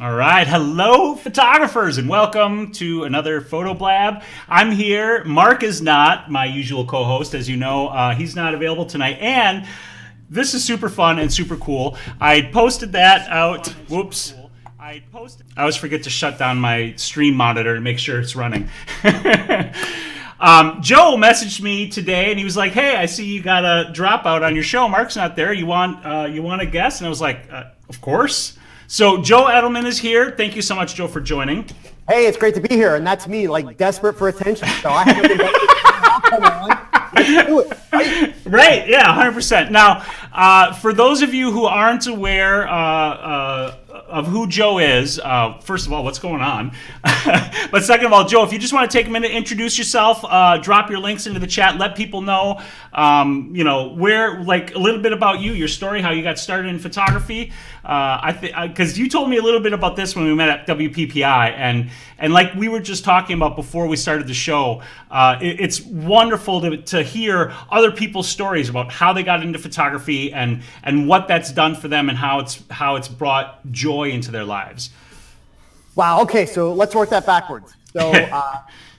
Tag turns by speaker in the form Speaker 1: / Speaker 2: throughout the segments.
Speaker 1: All right. Hello, photographers, and welcome to another Photo Blab. I'm here. Mark is not my usual co-host. As you know, he's not available tonight. And this is super fun and super cool. I posted that out. Whoops. I always forget to shut down my stream monitor to make sure it's running. Joe messaged me today, and he was like, "Hey, I see you got a dropout on your show. Mark's not there. You want a guest?" And I was like, "Of course." So Joe Edelman is here. Thank you so much, Joe, for joining.
Speaker 2: Hey, it's great to be here, and that's me, like desperate for attention. So I haven't been come on. Let's do it.
Speaker 1: Right? Yeah, 100%. Now, for those of you who aren't aware of who Joe is, first of all, what's going on? But second of all, Joe, if you just want to take a minute, introduce yourself, drop your links into the chat, let people know, where, like, a little bit about you, your story, how you got started in photography. Because you told me a little bit about this when we met at WPPI, and like we were just talking about before we started the show, it's wonderful to hear other people's stories about how they got into photography and what that's done for them and how it's brought joy into their lives.
Speaker 2: Wow. Okay, so let's work that backwards. So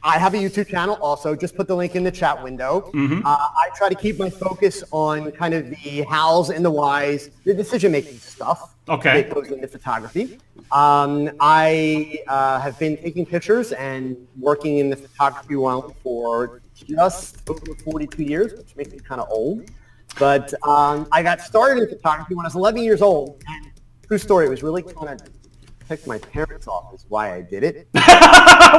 Speaker 2: I have a YouTube channel also. Just put the link in the chat window. I try to keep my focus on kind of the hows and the whys, the decision-making stuff that goes into photography. I have been taking pictures and working in the photography realm for just over 42 years, which makes me kind of old. But I got started in photography when I was 11 years old. And true story, it was really kind of ticked my parents off is why I did it.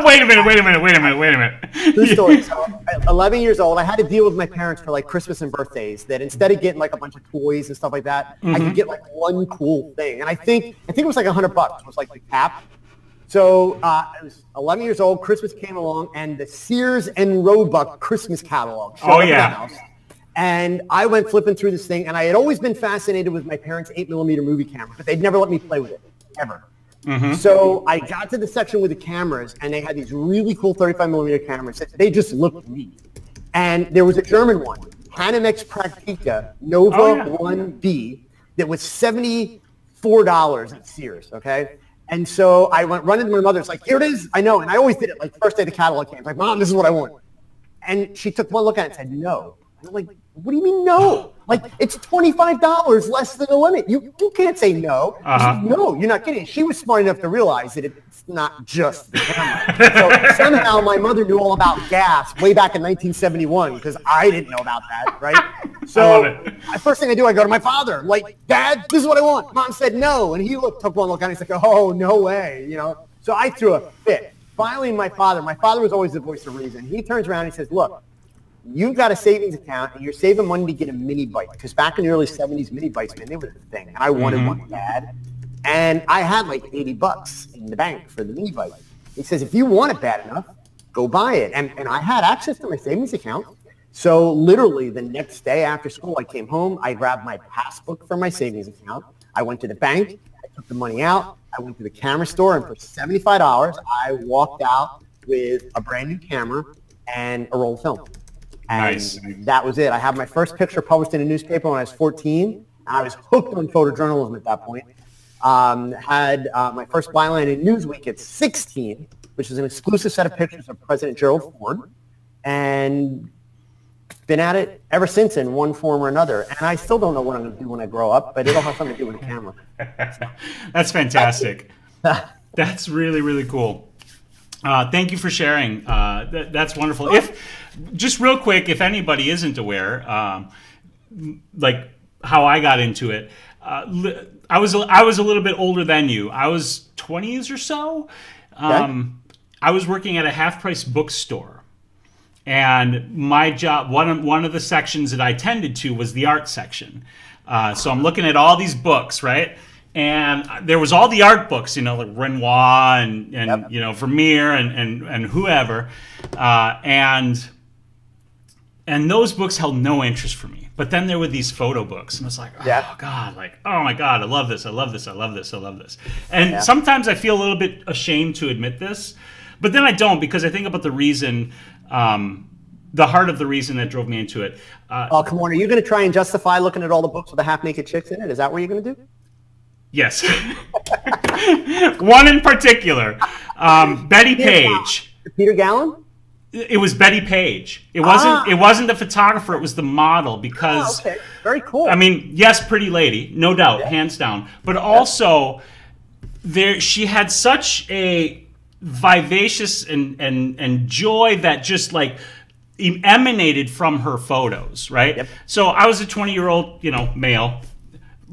Speaker 1: Wait a minute.
Speaker 2: True story. So, 11 years old, I had to deal with my parents for like Christmas and birthdays. That instead of getting like a bunch of toys and stuff like that, I could get like one cool thing. And I think it was like $100. It was like the cap. So I was 11 years old. Christmas came along, and the Sears and Roebuck Christmas catalog showed up at the house. And I went flipping through this thing, and I had always been fascinated with my parents' 8mm movie camera, but they'd never let me play with it, ever. So I got to the section with the cameras, and they had these really cool 35mm cameras. They just looked neat. And there was a German one, Heniadis Praktika Nova 1B, that was $74 at Sears, okay? And so I went running to my mother. It's like, here it is. I know. And I always did it, like, first day the catalog came. Like, Mom, this is what I want. And she took one look at it and said, no. And I'm like, what do you mean no? Like, it's $25 less than the limit. You can't say no. No, you're not kidding. She was smart enough to realize that it's not just the camera. So somehow my mother knew all about gas way back in 1971 because I didn't know about that, right? So first thing I do, I go to my father. Like, Dad, this is what I want. Mom said no. And he took one look at it and he's like, oh, no way, you know? So I threw a fit. Finally, my father was always the voice of reason. He turns around and he says, look, you've got a savings account, and you're saving money to get a mini bike. Because back in the early 70s, mini bikes, man, they were the thing. And I wanted one bad. And I had like $80 in the bank for the mini bike. He says, if you want it bad enough, go buy it. And I had access to my savings account. So literally the next day after school, I came home. I grabbed my passbook from my savings account. I went to the bank. I took the money out. I went to the camera store. And for $75, I walked out with a brand new camera and a roll of film. And that was it. I had my first picture published in a newspaper when I was 14. I was hooked on photojournalism at that point. Had my first byline in Newsweek at 16, which is an exclusive set of pictures of President Gerald Ford. And been at it ever since in one form or another. And I still don't know what I'm going to do when I grow up, but it'll have something to do with the camera.
Speaker 1: That's fantastic. That's really, really cool. Thank you for sharing. That's wonderful. Just real quick, if anybody isn't aware, like how I got into it, I was a little bit older than you. I was 20s or so. I was working at a half-price bookstore, and my job, one of the sections that I tended to was the art section. So I'm looking at all these books, right? And there was all the art books, you know, like Renoir and you know, Vermeer and whoever, and those books held no interest for me. But then there were these photo books, and it's like, oh God, like, oh my God, I love this, I love this, I love this, I love this. And sometimes I feel a little bit ashamed to admit this, but then I don't, because I think about the reason, the heart of the reason that drove me into it.
Speaker 2: Oh, come on, are you going to try and justify looking at all the books with the half-naked chicks in it? Is that what you're going to do?
Speaker 1: Yes. One in particular, Betty Page.
Speaker 2: Peter Gallen?
Speaker 1: It was Betty Page. It wasn't. It wasn't the photographer. It was the model. Because
Speaker 2: okay, very cool.
Speaker 1: I mean, yes, pretty lady, no doubt, hands down. But also, she had such a vivacious and joy that just like emanated from her photos, right?
Speaker 2: Yep.
Speaker 1: So I was a 20-year-old, male.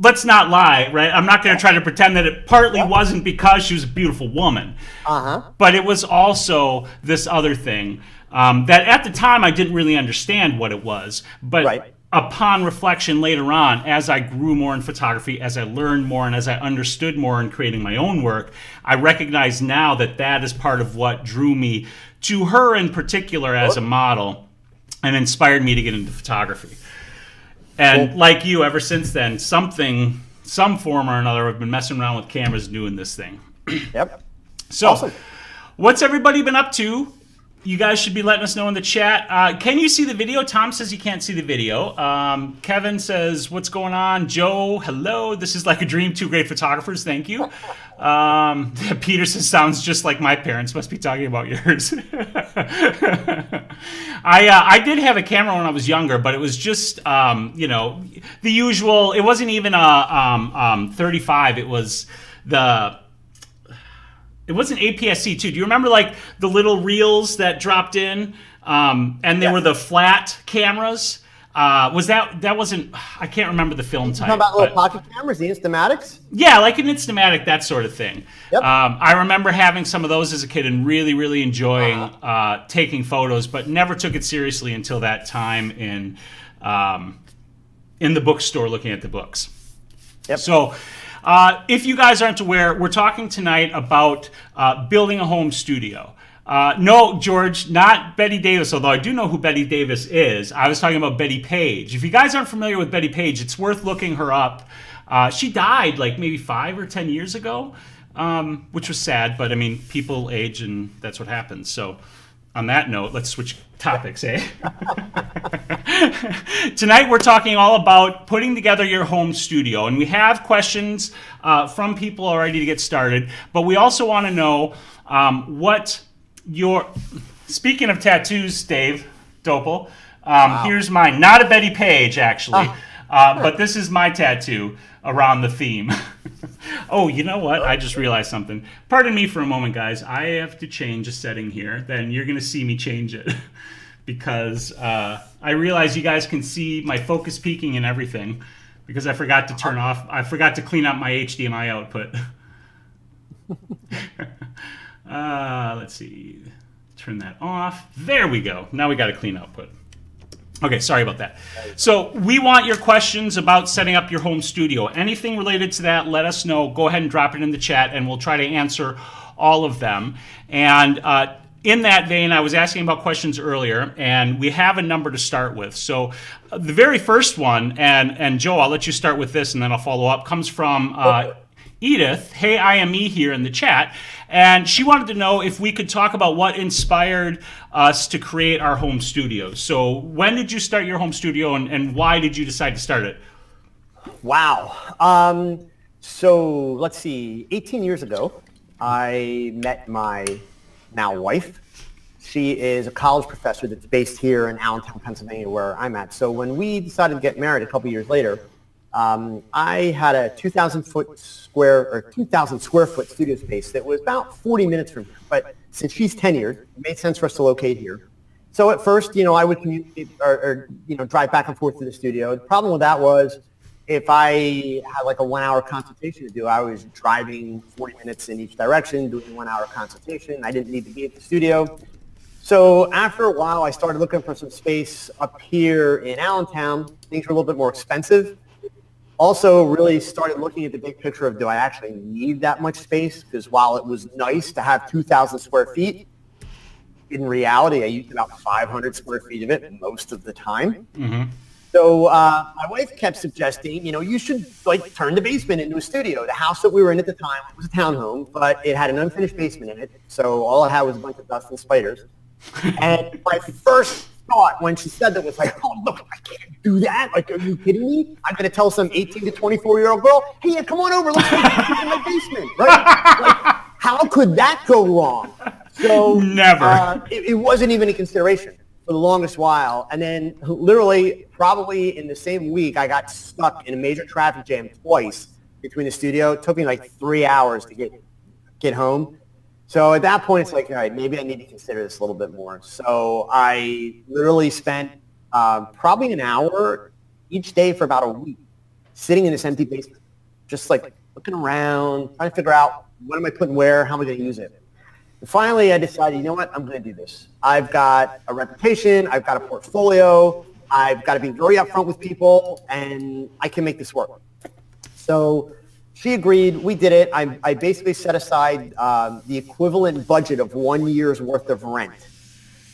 Speaker 1: Let's not lie, right? I'm not going to try to pretend that it partly wasn't because she was a beautiful woman. But it was also this other thing that at the time I didn't really understand what it was. But upon reflection later on, as I grew more in photography, as I learned more, and as I understood more in creating my own work, I recognize now that that is part of what drew me to her in particular as a model and inspired me to get into photography. And like you, ever since then, some form or another, I've been messing around with cameras doing this thing.
Speaker 2: Yep.
Speaker 1: So,
Speaker 2: awesome.
Speaker 1: What's everybody been up to? You guys should be letting us know in the chat. Can you see the video? Tom says you can't see the video. Kevin says, what's going on? Joe, hello. This is like a dream. Two great photographers. Thank you. Peter says, sounds just like my parents. Must be talking about yours. I did have a camera when I was younger, but it was just, the usual. It wasn't even a 35. It was It wasn't APS-C too. Do you remember like the little reels that dropped in, and they were the flat cameras? Was that wasn't? I can't remember the film type.
Speaker 2: Talking about little pocket cameras, the Instamatics.
Speaker 1: Yeah, like an Instamatic, that sort of thing.
Speaker 2: Yep.
Speaker 1: I remember having some of those as a kid and really, really enjoying taking photos, but never took it seriously until that time in the bookstore looking at the books.
Speaker 2: Yep.
Speaker 1: So. If you guys aren't aware, we're talking tonight about building a home studio. No, George, not Betty Davis, although I do know who Betty Davis is. I was talking about Betty Page. If you guys aren't familiar with Betty Page, it's worth looking her up. She died like maybe 5 or 10 years ago, which was sad, but I mean, people age and that's what happens. So on that note, let's switch topics, eh? Tonight we're talking all about putting together your home studio, and we have questions from people already to get started, but we also want to know what your... Speaking of tattoos, Dave Doppel, here's mine. Not a Betty Page, actually, but this is my tattoo around the theme. Oh, you know what? I just realized something. Pardon me for a moment, guys. I have to change a setting here. Then you're going to see me change it because I realize you guys can see my focus peaking and everything because I forgot to turn off. I forgot to clean up my HDMI output. Let's see. Turn that off. There we go. Now we got a clean output. Okay, sorry about that. So we want your questions about setting up your home studio. Anything related to that, let us know. Go ahead and drop it in the chat, and we'll try to answer all of them. And in that vein, I was asking about questions earlier, and we have a number to start with. So the very first one, and Joe, I'll let you start with this, and then I'll follow up, comes from Edith. Hey, I am me here in the chat. And she wanted to know if we could talk about what inspired us to create our home studio. So when did you start your home studio, and why did you decide to start it?
Speaker 2: Wow. So let's see, 18 years ago, I met my now wife. She is a college professor that's based here in Allentown, Pennsylvania, where I'm at. So when we decided to get married a couple years later, I had a 2,000 square foot studio space that was about 40 minutes from here. But since she's tenured, it made sense for us to locate here. So at first, I would commute or drive back and forth to the studio. The problem with that was if I had like a 1 hour consultation to do, I was driving 40 minutes in each direction, doing a 1 hour consultation. I didn't need to be at the studio. So after a while, I started looking for some space up here in Allentown. Things were a little bit more expensive. Also really started looking at the big picture of, do I actually need that much space? Because while it was nice to have 2,000 square feet, in reality, I used about 500 square feet of it most of the time. Mm-hmm. So my wife kept suggesting, you should like turn the basement into a studio. The house that we were in at the time was a townhome, but it had an unfinished basement in it. So all I had was a bunch of dust and spiders. And my thought when she said that was like, oh, look, I can't do that. Like, are you kidding me? I'm going to tell some 18 to 24-year-old girl, hey, yeah, come on over. Let's take pictures in my basement, right? Like, how could that go wrong? So
Speaker 1: never.
Speaker 2: It wasn't even a consideration for the longest while. And then literally probably in the same week, I got stuck in a major traffic jam twice between the studio. It took me like 3 hours to get home. So at that point, it's like, all right, maybe I need to consider this a little bit more. So I literally spent probably an hour each day for about a week sitting in this empty basement, just like looking around, trying to figure out what am I putting where, how am I going to use it. And finally, I decided, you know what, I'm going to do this. I've got a reputation, I've got a portfolio, I've got to be very upfront with people, and I can make this work. So she agreed. We did it. I basically set aside the equivalent budget of 1 year's worth of rent.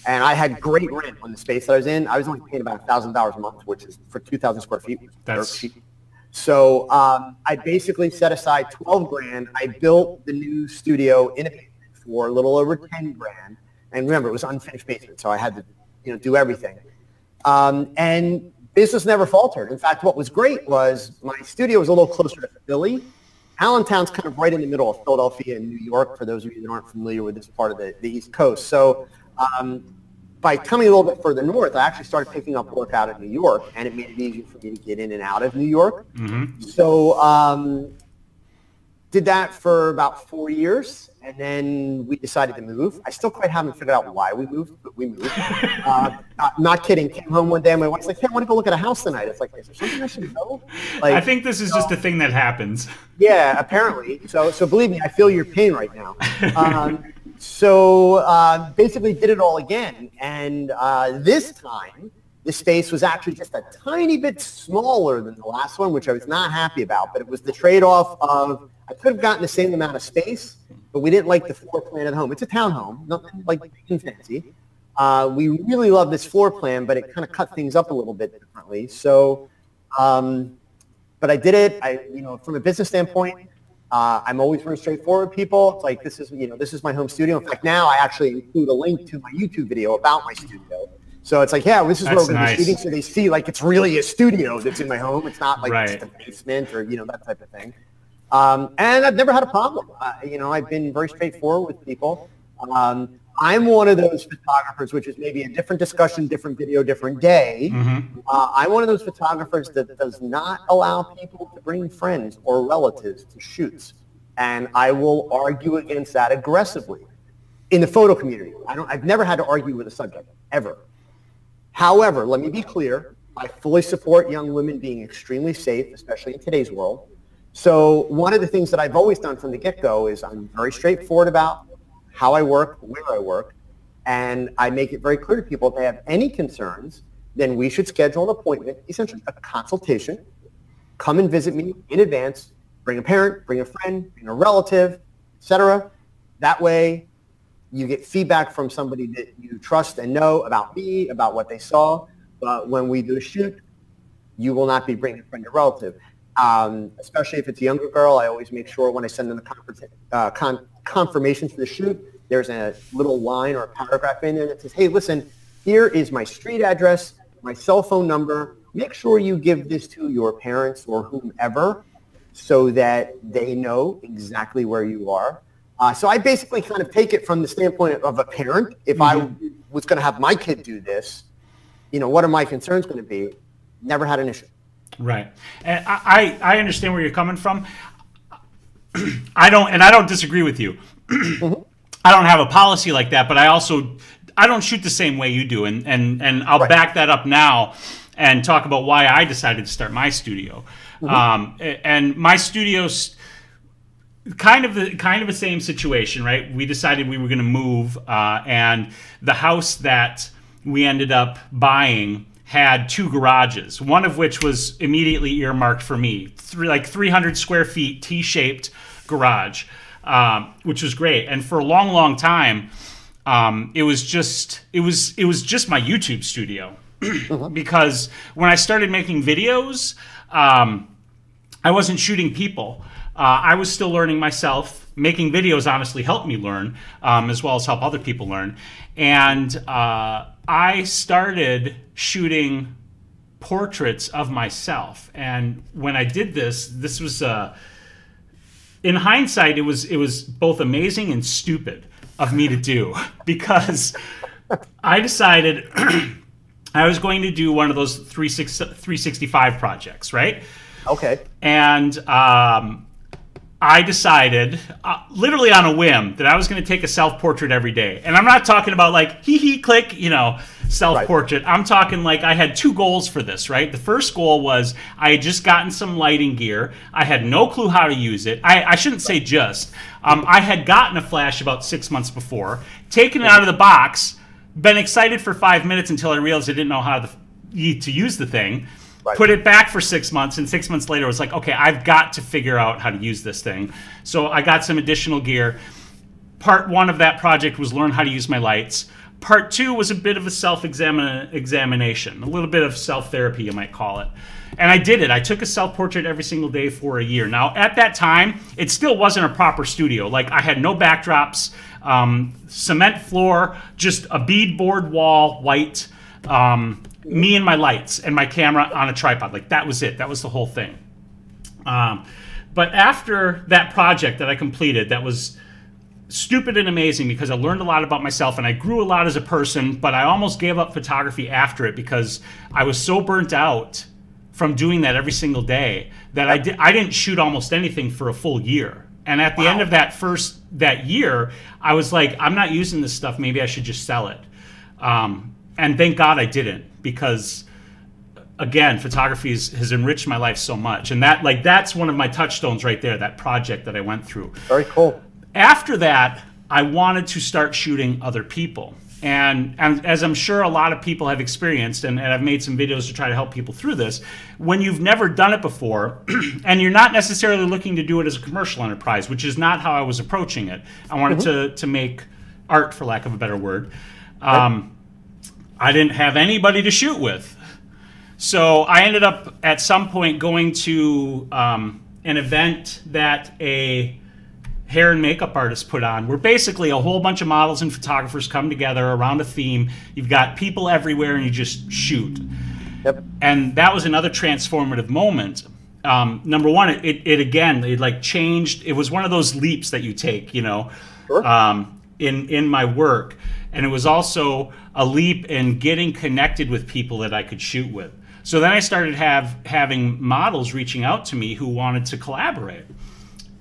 Speaker 2: And I had great rent on the space that I was in. I was only paying about $1,000 a month, which is for 2,000 square feet.
Speaker 1: That's
Speaker 2: cheap. So I basically set aside 12 grand. I built the new studio in a basement for a little over 10 grand. And remember, it was unfinished basement, so I had to do everything. And business never faltered. In fact, what was great was my studio was a little closer to Philly. Allentown's kind of right in the middle of Philadelphia and New York, for those of you that aren't familiar with this part of the East Coast. So by coming a little bit further north, I actually started picking up work out of New York, and it made it easier for me to get in and out of New York.
Speaker 1: Mm-hmm.
Speaker 2: So did that for about 4 years, and then we decided to move. I still quite haven't figured out why we moved, but we moved. Not kidding. Came home one day, and my wife's like, hey, I want to go look at a house tonight. It's like, is there something I should know? Like,
Speaker 1: I think this is just a thing that happens.
Speaker 2: Yeah, apparently. So believe me, I feel your pain right now. So basically did it all again. And this time, the space was actually just a tiny bit smaller than the last one, which I was not happy about. But it was the trade-off of I could have gotten the same amount of space, but we didn't like the floor plan at home. It's a townhome, nothing like big and fancy. We really love this floor plan, but it kind of cut things up a little bit differently. So, but I did it. From a business standpoint, I'm always very straightforward with people. It's like, this is my home studio. In fact, now I actually include a link to my YouTube video about my studio. So it's like, yeah, this is where we're going to be shooting. So they see like it's really a studio that's in my home. It's not like just a basement or, that type of thing. And I've never had a problem. I've been very straightforward with people. I'm one of those photographers, which is maybe a different discussion, different video, different day. Mm-hmm. I'm one of those photographers that does not allow people to bring friends or relatives to shoots. And I will argue against that aggressively in the photo community. I've never had to argue with a subject, ever. However, let me be clear. I fully support young women being extremely safe, especially in today's world. So one of the things that I've always done from the get-go is I'm very straightforward about how I work, where I work, and I make it very clear to people if they have any concerns, then we should schedule an appointment, essentially a consultation. Come and visit me in advance. Bring a parent, bring a friend, bring a relative, etc. That way, you get feedback from somebody that you trust and know about me, about what they saw. But when we do a shoot, you will not be bringing a friend or relative. Especially if it's a younger girl, I always make sure when I send them the confirmation for the shoot, there's a little line or a paragraph in there that says, hey, listen, here is my street address, my cell phone number. Make sure you give this to your parents or whomever so that they know exactly where you are. So I basically kind of take it from the standpoint of a parent. If I was going to have my kid do this, what are my concerns going to be? Never had an issue.
Speaker 1: Right. And I understand where you're coming from. I don't disagree with you. I don't have a policy like that, but I don't shoot the same way you do. And I'll back that up now and talk about why I decided to start my studio. And my studio's kind of the same situation, right? We decided we were going to move, and the house that we ended up buying had 2 garages, one of which was immediately earmarked for me, 300 square feet, T-shaped garage, which was great. And for a long, long time, it was just my YouTube studio because when I started making videos, I wasn't shooting people. I was still learning myself. Making videos honestly helped me learn, as well as help other people learn. And I started shooting portraits of myself. And when I did this, this was, in hindsight, it was both amazing and stupid of me to do, because I decided I was going to do one of those 365 projects, right?
Speaker 2: Okay.
Speaker 1: And I decided, literally on a whim, that I was going to take a self-portrait every day. And I'm not talking about like, hee click, you know, self-portrait. Right. I'm talking like I had 2 goals for this, right? The first goal was I had just gotten some lighting gear. I had no clue how to use it. I shouldn't say just. I had gotten a flash about 6 months before, taken it out of the box, been excited for 5 minutes until I realized I didn't know how to use the thing. Right. Put it back for 6 months, and 6 months later it was like, okay, I've got to figure out how to use this thing. So I got some additional gear. Part 1 of that project was learn how to use my lights. Part 2 was a bit of a self-examination, a little bit of self-therapy, you might call it. And I did it. I took a self-portrait every single day for a year. Now, at that time, it still wasn't a proper studio. Like, I had no backdrops, cement floor, just a beadboard wall, white, me and my lights and my camera on a tripod. Like, that was it. That was the whole thing. But after that project that I completed, that was stupid and amazing because I learned a lot about myself and I grew a lot as a person, but I almost gave up photography after it because I was so burnt out from doing that every single day that I didn't shoot almost anything for a full year. And at the end of that year, I was like, I'm not using this stuff. Maybe I should just sell it. And thank God I didn't, because again, photography has enriched my life so much. And that's one of my touchstones right there, that project that I went through.
Speaker 2: Very cool.
Speaker 1: After that, I wanted to start shooting other people. And as I'm sure a lot of people have experienced, and I've made some videos to try to help people through this, when you've never done it before, and you're not necessarily looking to do it as a commercial enterprise, which is not how I was approaching it. I wanted to make art, for lack of a better word. I didn't have anybody to shoot with. So I ended up at some point going to an event that a hair and makeup artist put on, where basically a whole bunch of models and photographers come together around a theme. You've got people everywhere and you just shoot.
Speaker 2: Yep. And
Speaker 1: that was another transformative moment. Number one, it like changed. It was one of those leaps that you take, you know, sure. In my work. And it was also a leap in getting connected with people that I could shoot with. So then I started having models reaching out to me who wanted to collaborate.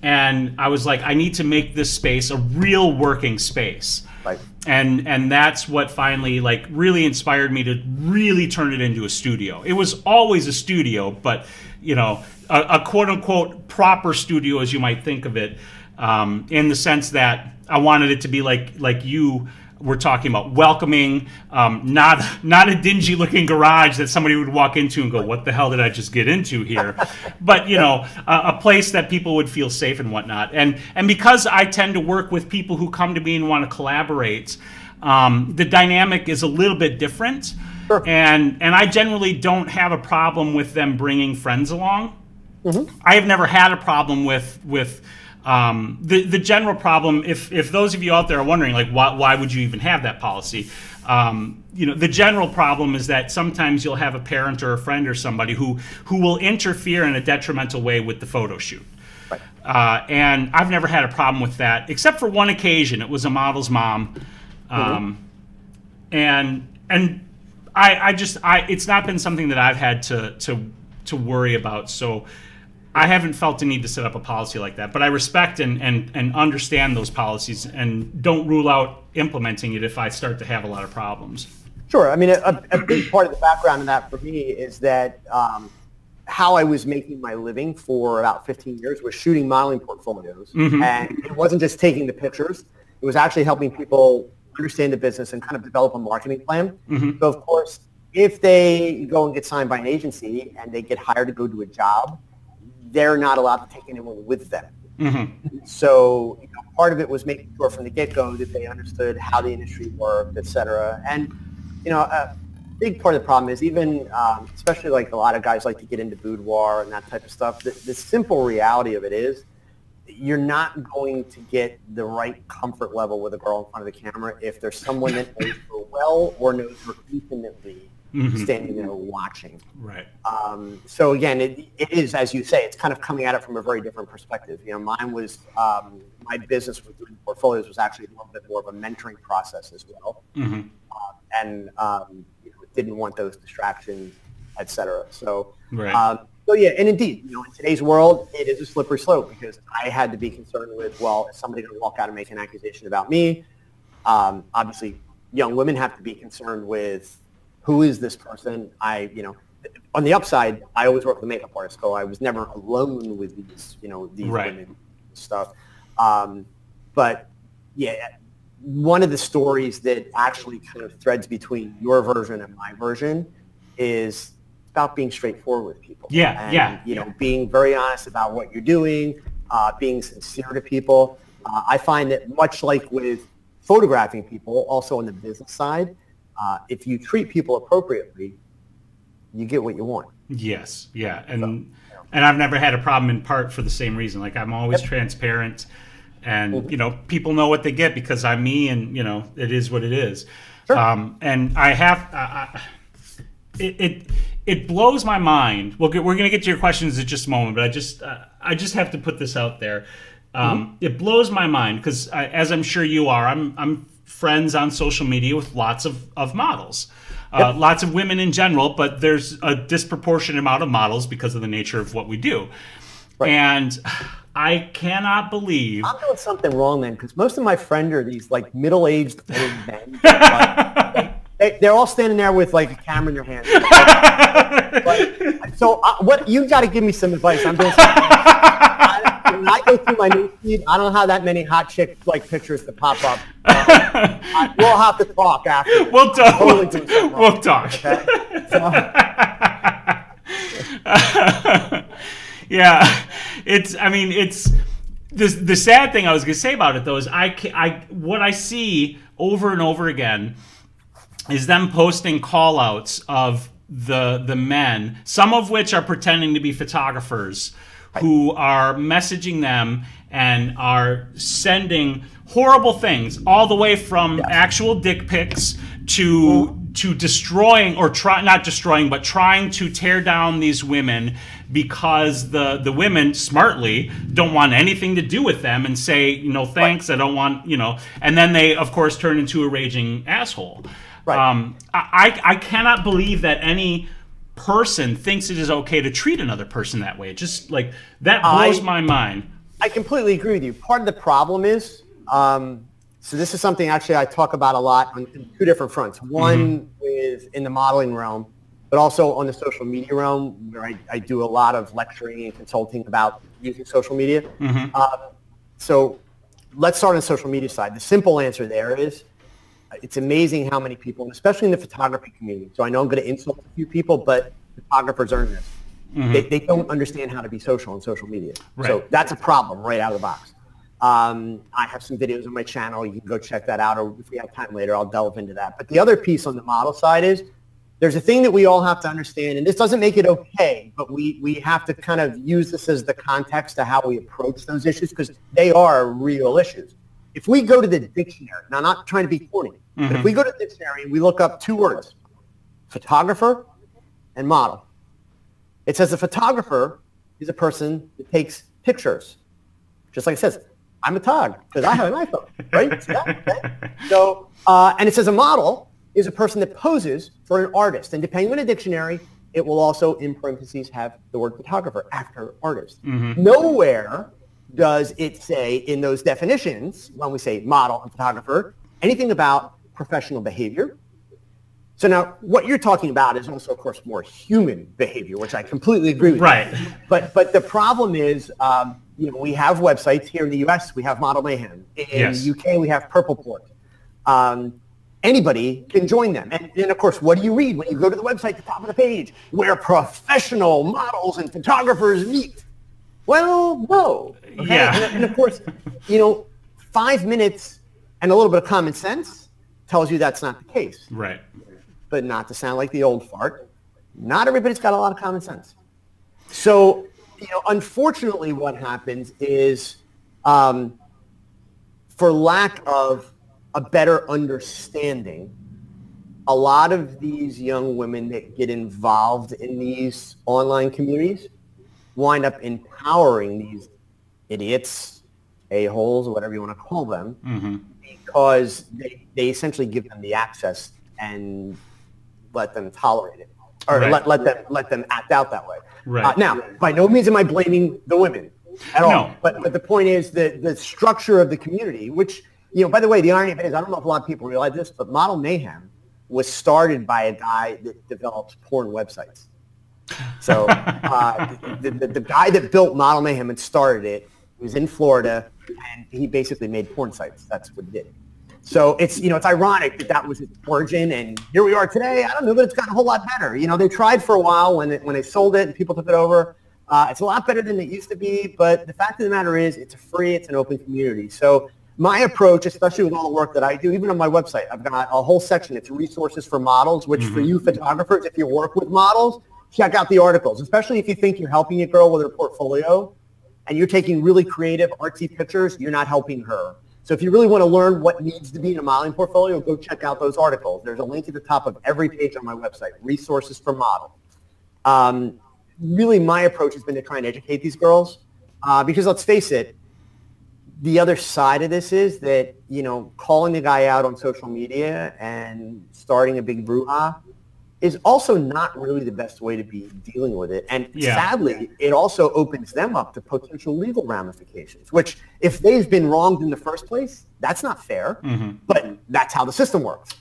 Speaker 1: And I was like, I need to make this space a real working space. Right. And that's what finally like really inspired me to really turn it into a studio. It was always a studio, but you know, a quote unquote proper studio, as you might think of it, in the sense that I wanted it to be like you were talking about, welcoming, not a dingy looking garage that somebody would walk into and go, what the hell did I just get into here? But you know, a place that people would feel safe and whatnot. And because I tend to work with people who come to me and want to collaborate, the dynamic is a little bit different. Sure. And I generally don't have a problem with them bringing friends along. Mm-hmm. I have never had a problem with the general problem, if those of you out there are wondering, like, why would you even have that policy? You know, the general problem is that sometimes you'll have a parent or a friend or somebody who will interfere in a detrimental way with the photo shoot. Right. And I've never had a problem with that, except for one occasion. It was a model's mom. Mm-hmm. And it's not been something that I've had to worry about. So I haven't felt the need to set up a policy like that, but I respect and understand those policies and don't rule out implementing it if I start to have a lot of problems.
Speaker 2: Sure. I mean, a big part of the background in that for me is that how I was making my living for about 15 years was shooting modeling portfolios. Mm-hmm. And it wasn't just taking the pictures. It was actually helping people understand the business and kind of develop a marketing plan. Mm-hmm. So, of course, if they go and get signed by an agency and they get hired to go do a job, they're not allowed to take anyone with them. Mm-hmm. So you know, part of it was making sure from the get-go that they understood how the industry worked, et cetera. And you know, a big part of the problem is even, especially like a lot of guys like to get into boudoir and that type of stuff, the simple reality of it is you're not going to get the right comfort level with a girl in front of the camera if there's someone that knows her well or knows her intimately standing there watching.
Speaker 1: Right.
Speaker 2: So again, it is, as you say, it's kind of coming at it from a very different perspective. You know, mine was, my business with doing portfolios was actually a little bit more of a mentoring process as well. And didn't want those distractions, et cetera. So, so yeah, and indeed, you know, in today's world, it is a slippery slope because I had to be concerned with, well, is somebody going to walk out and make an accusation about me? Obviously, young women have to be concerned with who is this person? On the upside, I always work with a makeup artist, so I was never alone with these, these women and stuff. But yeah, one of the stories that actually kind of threads between your version and my version is about being straightforward with people. Being very honest about what you're doing, being sincere to people. I find that much like with photographing people, also on the business side, if you treat people appropriately, you get what you want.
Speaker 1: Yes, yeah, and I've never had a problem in part for the same reason. Like I'm always transparent, and people know what they get because I'm me, and it is what it is. Sure. And I have it blows my mind. We're going to get to your questions in just a moment, but I just have to put this out there. It blows my mind because, as I'm sure you are, I'm friends on social media with lots of models, lots of women in general, but there's a disproportionate amount of models because of the nature of what we do. Right. And I cannot believe
Speaker 2: I'm doing something wrong then, because most of my friends are these like middle-aged old men. They're all standing there with like a camera in their hand. So what you got to give me some advice. I'm doing something. When I go through my news feed, I don't have that many hot chick like pictures to pop up. We'll have to talk after.
Speaker 1: We'll talk. We'll talk. Okay? Yeah, it's the sad thing I was going to say about it though is what I see over and over again is them posting call outs of the men, some of which are pretending to be photographers who are messaging them and are sending horrible things, all the way from actual dick pics to destroying, or not destroying, but trying to tear down these women because the women smartly don't want anything to do with them and say, no thanks, I don't want, and then they of course turn into a raging asshole. Right. I cannot believe that any person thinks it is okay to treat another person that way. Just like that blows my mind.
Speaker 2: I completely agree with you. Part of the problem is, so this is something actually I talk about a lot on two different fronts. One is in the modeling realm, but also on the social media realm, where I do a lot of lecturing and consulting about using social media. So let's start on the social media side. The simple answer there is, it's amazing how many people, especially in the photography community. So I know I'm going to insult a few people, but photographers earn this. They don't understand how to be social on social media. Right. So that's a problem right out of the box. I have some videos on my channel. You can go check that out, or if we have time later, I'll delve into that. But the other piece on the model side is there's a thing that we all have to understand, and this doesn't make it okay, but we have to kind of use this as the context to how we approach those issues, because they are real issues. If we go to the dictionary, now not trying to be corny, but if we go to the dictionary and we look up two words, photographer and model, it says a photographer is a person that takes pictures. Just like it says, I'm a tog, because I have an iPhone, right? See that? Okay. So, and it says a model is a person that poses for an artist. And depending on the dictionary, it will also, in parentheses, have the word photographer after artist. Nowhere does it say in those definitions, when we say model and photographer, anything about professional behavior. So now what you're talking about is also, of course, more human behavior, which I completely agree with.
Speaker 1: Right.
Speaker 2: But the problem is, we have websites here in the U.S. We have Model Mayhem. In the UK, we have Purple Port. Anybody can join them. And then, of course, what do you read when you go to the website at the top of the page? Where professional models and photographers meet. Well, no. Okay?
Speaker 1: Yeah.
Speaker 2: And of course, 5 minutes and a little bit of common sense tells you that's not the case.
Speaker 1: Right.
Speaker 2: But not to sound like the old fart, not everybody's got a lot of common sense. So, unfortunately what happens is For lack of a better understanding, a lot of these young women that get involved in these online communities wind up empowering these idiots, a-holes, whatever you want to call them, because they essentially give them the access and let them tolerate it, or let them act out that way. Now, by no means am I blaming the women at all, but the point is that the structure of the community, which, by the way, the irony of it is, I don't know if a lot of people realize this, but Model Mayhem was started by a guy that develops porn websites. So the guy that built Model Mayhem and started it was in Florida, and he basically made porn sites. That's what he did. So it's ironic that was its origin, and here we are today. I don't know that it's gotten a whole lot better. They tried for a while when they sold it and people took it over. It's a lot better than it used to be, but the fact of the matter is it's it's an open community. So my approach, especially with all the work that I do, even on my website, I've got a whole section. It's resources for models, which for you photographers, if you work with models, check out the articles, especially if you think you're helping a girl with her portfolio and you're taking really creative, artsy pictures, you're not helping her. So if you really want to learn what needs to be in a modeling portfolio, go check out those articles. There's a link at the top of every page on my website, resources for models. Really, my approach has been to try and educate these girls because let's face it, the other side of this is that, calling the guy out on social media and starting a big brouhaha is also not really the best way to be dealing with it. And sadly, it also opens them up to potential legal ramifications, which if they've been wronged in the first place, that's not fair, but that's how the system works.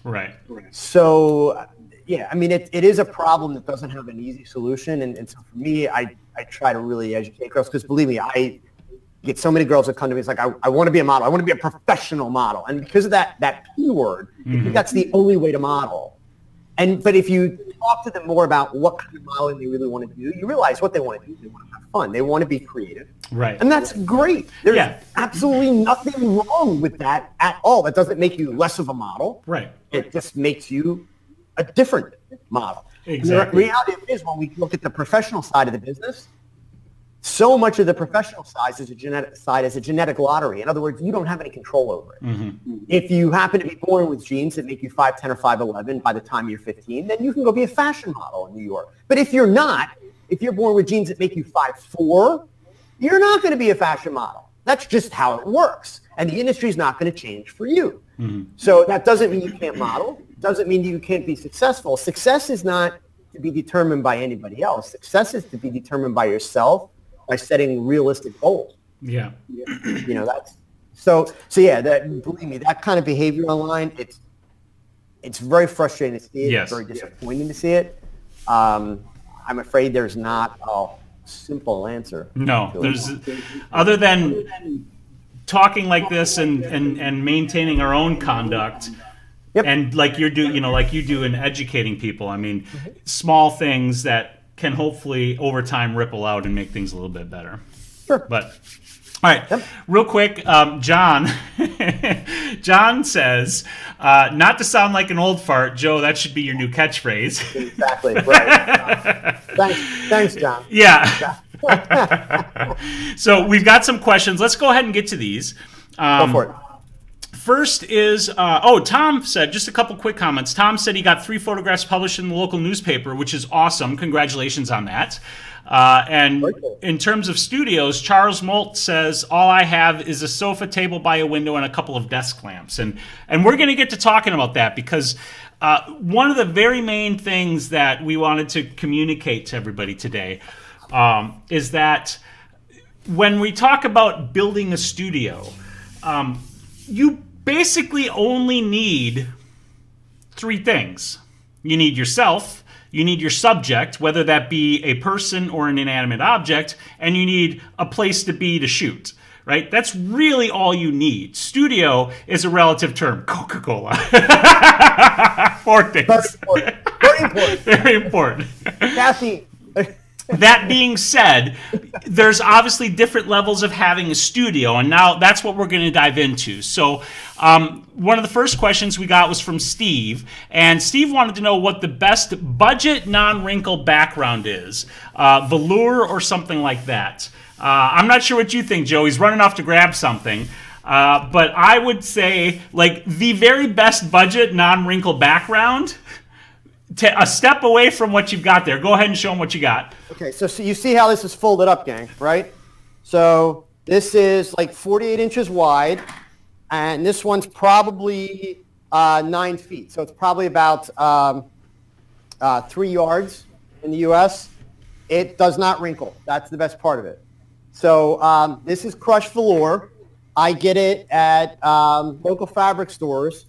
Speaker 2: So, it is a problem that doesn't have an easy solution. And so for me, I try to really educate girls because believe me, I get so many girls that come to me, it's like, I want to be a model. I want to be a professional model. And because of that P word, I think that's the only way to model. But if you talk to them more about what kind of modeling they really want to do, you realize what they want to do. They want to have fun. They want to be creative. And that's great. There's absolutely nothing wrong with that at all. That doesn't make you less of a model. It just makes you a different model. The reality is when we look at the professional side of the business, so much of the professional side is a genetic lottery. In other words, you don't have any control over it. If you happen to be born with genes that make you 5'10" or 5'11" by the time you're 15, then you can go be a fashion model in New York. But if you're not, if you're born with genes that make you 5'4", you're not going to be a fashion model. That's just how it works. And the industry is not going to change for you. So that doesn't mean you can't model. It doesn't mean you can't be successful. Success is not to be determined by anybody else. Success is to be determined by yourself, by setting realistic goals. That's so believe me, that kind of behavior online, it's very frustrating to see it. It's very disappointing to see it. I'm afraid there's not a simple answer. No,
Speaker 1: there's other than talking like this and maintaining our own conduct. And like you do in educating people. I mean, small things that can hopefully over time ripple out and make things a little bit better. But all right, real quick, John says, not to sound like an old fart, Joe, that should be your new catchphrase.
Speaker 2: Exactly, right. Thanks, John.
Speaker 1: So we've got some questions. Let's go ahead and get to these.
Speaker 2: Go for it.
Speaker 1: First is, Tom said, just a couple quick comments. Tom said he got 3 photographs published in the local newspaper, which is awesome. Congratulations on that. And in terms of studios, Charles Molt says, all I have is a sofa table by a window and a couple of desk lamps. And we're going to get to talking about that because one of the very main things that we wanted to communicate to everybody today is that when we talk about building a studio, you basically only need 3 things. You need yourself, you need your subject, whether that be a person or an inanimate object, and you need a place to be to shoot, right? That's really all you need. Studio is a relative term. Coca-Cola. 4 things.
Speaker 2: Very important.
Speaker 1: Very important.
Speaker 2: Caffeine.
Speaker 1: That being said, there's obviously different levels of having a studio, and now that's what we're going to dive into. So one of the first questions we got was from Steve, and Steve wanted to know what the best budget non-wrinkle background is, velour or something like that. I'm not sure what you think, Joe. He's running off to grab something. But I would say, like, the very best budget non-wrinkle background, a step away from what you've got there. Go ahead and show them what you got.
Speaker 2: Okay, so you see how this is folded up, gang, right? So this is like 48 inches wide, and this one's probably 9 feet. So it's probably about 3 yards in the U.S. It does not wrinkle. That's the best part of it. So this is crushed velour. I get it at local fabric stores.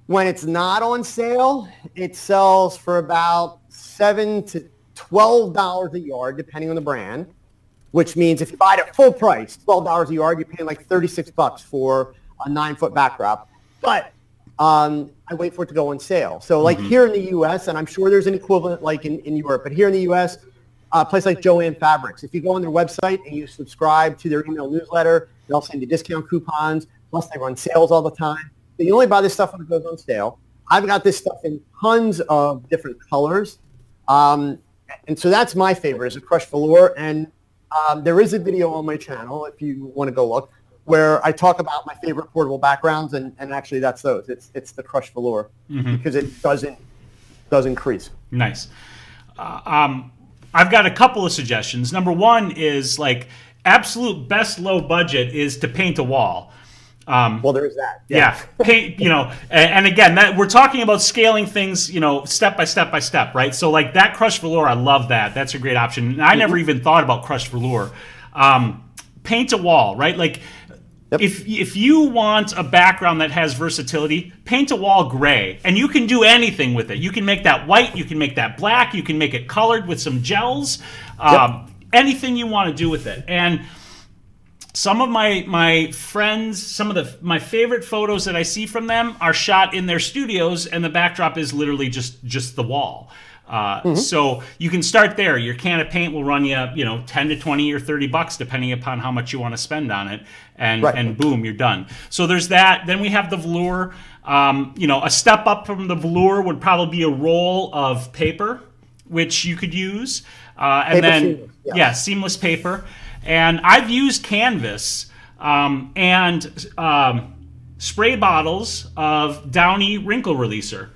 Speaker 2: When it's not on sale, it sells for about $7 to $12 a yard, depending on the brand, which means if you buy it at full price, $12 a yard, you're paying like 36 bucks for a 9-foot backdrop. But I wait for it to go on sale. So like here in the U.S., and I'm sure there's an equivalent like in Europe, but here in the U.S., a place like Joann Fabrics, if you go on their website and you subscribe to their email newsletter, they'll send you discount coupons, plus they run sales all the time. But you only buy this stuff when it goes on sale. I've got this stuff in tons of different colors. And so that's my favorite, is a crushed velour. And there is a video on my channel, if you want to go look, where I talk about my favorite portable backgrounds, and actually that's those. It's the crushed velour because it doesn't crease.
Speaker 1: Nice. I've got a couple of suggestions. Number one is, like, absolute best low budget is to paint a wall.
Speaker 2: Well, there is that.
Speaker 1: Yeah, paint, and again, that we're talking about scaling things, step by step by step, right? So like that crushed velour, I love that. That's a great option. And I never even thought about crushed velour. Paint a wall, right? Like if you want a background that has versatility, paint a wall gray, and you can do anything with it. You can make that white, you can make that black, you can make it colored with some gels, anything you want to do with it. And some of my friends, my favorite photos that I see from them are shot in their studios, and the backdrop is literally just the wall. So you can start there. Your can of paint will run you, 10 to 20 or 30 bucks, depending upon how much you want to spend on it, and boom, you're done. So there's that. Then we have the velour. A step up from the velour would probably be a roll of paper, which you could use, and then seamless paper. And I've used canvas and spray bottles of Downy wrinkle releaser.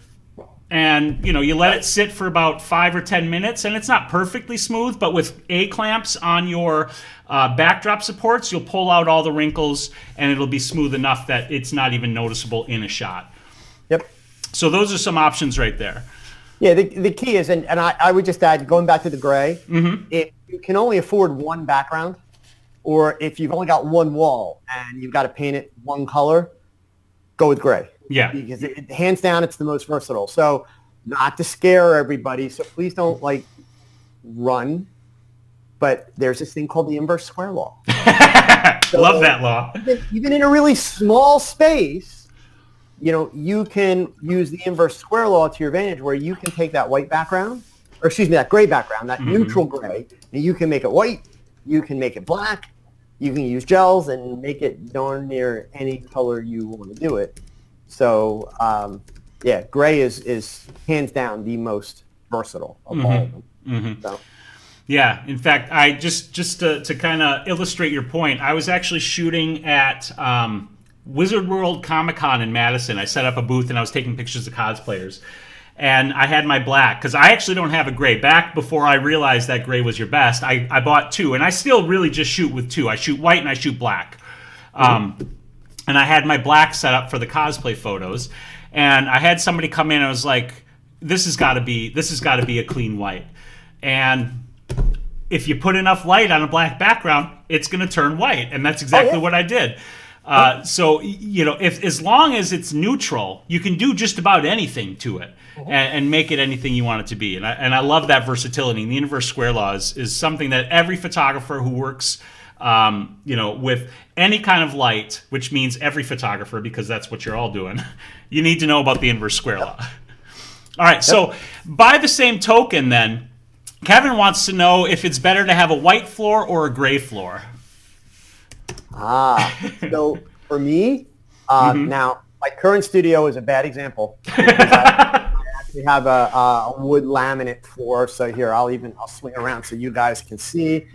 Speaker 1: And, you let it sit for about 5 or 10 minutes, and it's not perfectly smooth, but with A-clamps on your backdrop supports, you'll pull out all the wrinkles, and it'll be smooth enough that it's not even noticeable in a shot.
Speaker 2: Yep.
Speaker 1: So those are some options right there.
Speaker 2: Yeah, the key is, and I would just add, going back to the gray, if you can only afford one background, or if you've only got one wall and you've got to paint it one color, go with gray.
Speaker 1: Yeah.
Speaker 2: Because hands down, it's the most versatile. So not to scare everybody, so please don't, run, but there's this thing called the inverse square law. So
Speaker 1: love that law.
Speaker 2: Even in a really small space, you can use the inverse square law to your advantage, where you can take that white background, or excuse me, that gray background, that neutral gray, and you can make it white, you can make it black, you can use gels and make it darn near any color you want to do it. So, gray is hands down the most versatile of all of them. So.
Speaker 1: Yeah, in fact, I just to kind of illustrate your point, I was actually shooting at Wizard World Comic-Con in Madison. I set up a booth and I was taking pictures of cosplayers. And I had my black, because I actually don't have a gray. Back before I realized that gray was your best, I bought two, and I still really just shoot with two. I shoot white and I shoot black. And I had my black set up for the cosplay photos. And I had somebody come in and I was like, this has got to be a clean white. And if you put enough light on a black background, it's going to turn white. And that's exactly what I did. So, if as long as it's neutral, you can do just about anything to it and make it anything you want it to be. And I love that versatility. And the inverse square law is something that every photographer who works, with any kind of light, which means every photographer, because that's what you're all doing, you need to know about the inverse square law. All right. So by the same token, then, Kevin wants to know if it's better to have a white floor or a gray floor.
Speaker 2: So for me, now my current studio is a bad example. I actually have a wood laminate floor. So here, I'll swing around so you guys can see.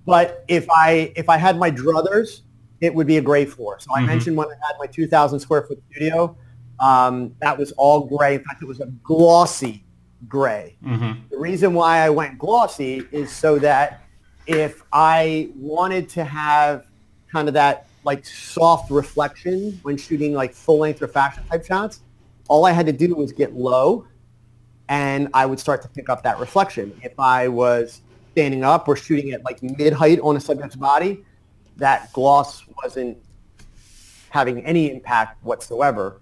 Speaker 2: But if I had my druthers, it would be a gray floor. So I mentioned when I had my 2,000 square foot studio, that was all gray. In fact, it was a glossy gray. The reason why I went glossy is so that if I wanted to have kind of that like soft reflection when shooting like full length or fashion type shots, all I had to do was get low and I would start to pick up that reflection. If I was standing up or shooting at like mid height on a subject's body, that gloss wasn't having any impact whatsoever.